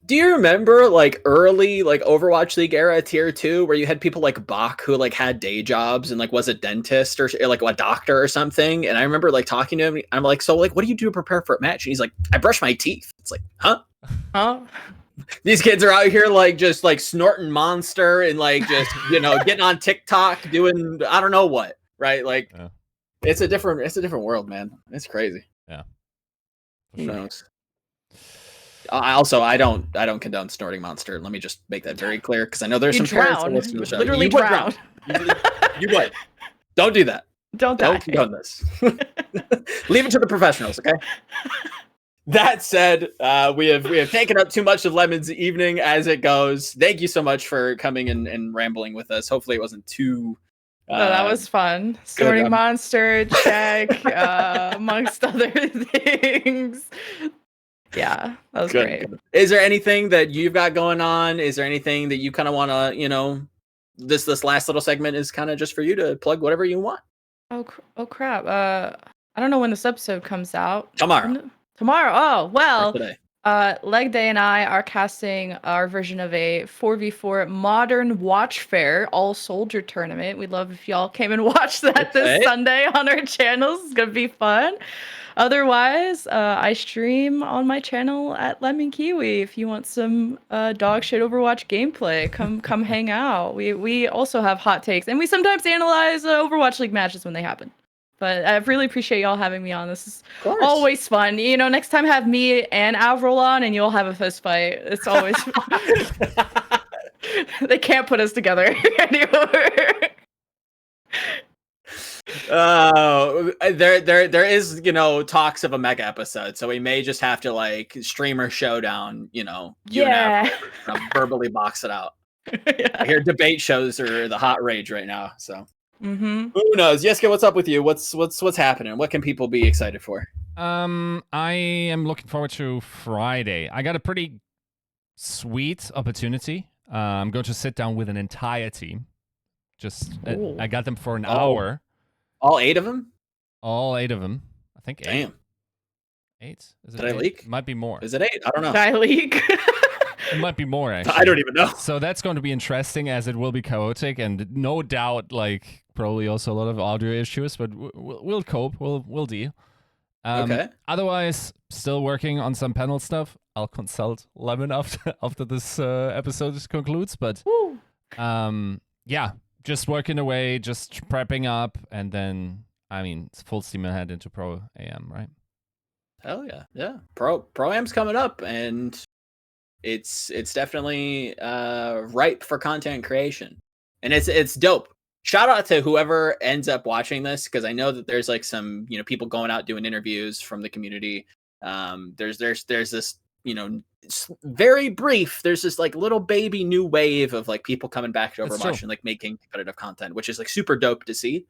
Do you remember like early like Overwatch League era tier 2 where you had people like Bach who like had day jobs and like was a dentist or like a doctor or something? And I remember like talking to him. I'm like, so like, what do you do to prepare for a match? And he's like, I brush my teeth. It's like, huh? These kids are out here like just like snorting Monster and like just getting on TikTok doing I don't know what, right? Like it's a different world, man. It's crazy. Yeah. Who knows? I don't condone snorting Monster. Let me just make that very clear because I know there's some parents that listen to the show. Literally drown. You would. Don't do that. Don't condone this. Leave it to the professionals, okay? That said, we have taken up too much of Lemon's evening as it goes. Thank you so much for coming and rambling with us. Hopefully it wasn't too that was fun. Snorting Monster, check, amongst other things. Yeah, that was great. Is there anything that you've got going on? Is there anything that you kind of want to, this last little segment is kind of just for you to plug whatever you want? Oh crap. I don't know when this episode comes out. Tomorrow. Oh, well. Today. Leg Day and I are casting our version of a 4v4 modern watch fair all soldier tournament. We'd love if y'all came and watched that this Sunday on our channels. It's going to be fun. Otherwise, I stream on my channel at LemonKiwi. If you want some dog shit Overwatch gameplay, come hang out. We also have hot takes, and we sometimes analyze Overwatch League matches when they happen. But I really appreciate y'all having me on. This is always fun. Next time have me and Avril on, and you'll have a fist fight. It's always they can't put us together anymore. There is talks of a mega episode, so we may just have to like streamer showdown. You and verbally box it out. I hear debate shows are the hot rage right now. So who knows? Yiska, what's up with you? What's happening? What can people be excited for? I am looking forward to Friday. I got a pretty sweet opportunity. I'm going to sit down with an entire team. I got them for an hour. All 8 of them? All 8 of them. I think 8. Damn. 8? Is it Did 8? I leak? Might be more. Is it 8? I don't know. Did I leak? It might be more, actually. I don't even know. So that's going to be interesting as it will be chaotic and no doubt, like, probably also a lot of audio issues, but we'll cope. We'll deal. Okay. Otherwise, still working on some panel stuff. I'll consult Lemon after this episode concludes, but yeah. Just working away, just prepping up, and then, it's full steam ahead into Pro AM, right? Hell yeah. Yeah. Pro Am's coming up, and it's definitely ripe for content creation. And it's dope. Shout out to whoever ends up watching this, because I know that there's like some, people going out doing interviews from the community. There's this, it's very brief. There's this like little baby new wave of like people coming back to Overwatch and like making competitive content, which is like super dope to see.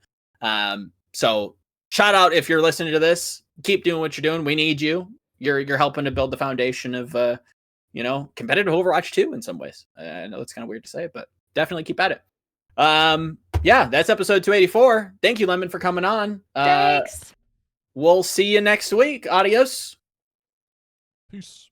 So shout out if you're listening to this. Keep doing what you're doing. We need you. You're helping to build the foundation of competitive Overwatch 2 in some ways. I know it's kind of weird to say, but definitely keep at it. Yeah, that's episode 284. Thank you, Lemon, for coming on. Thanks. We'll see you next week. Adios. Peace.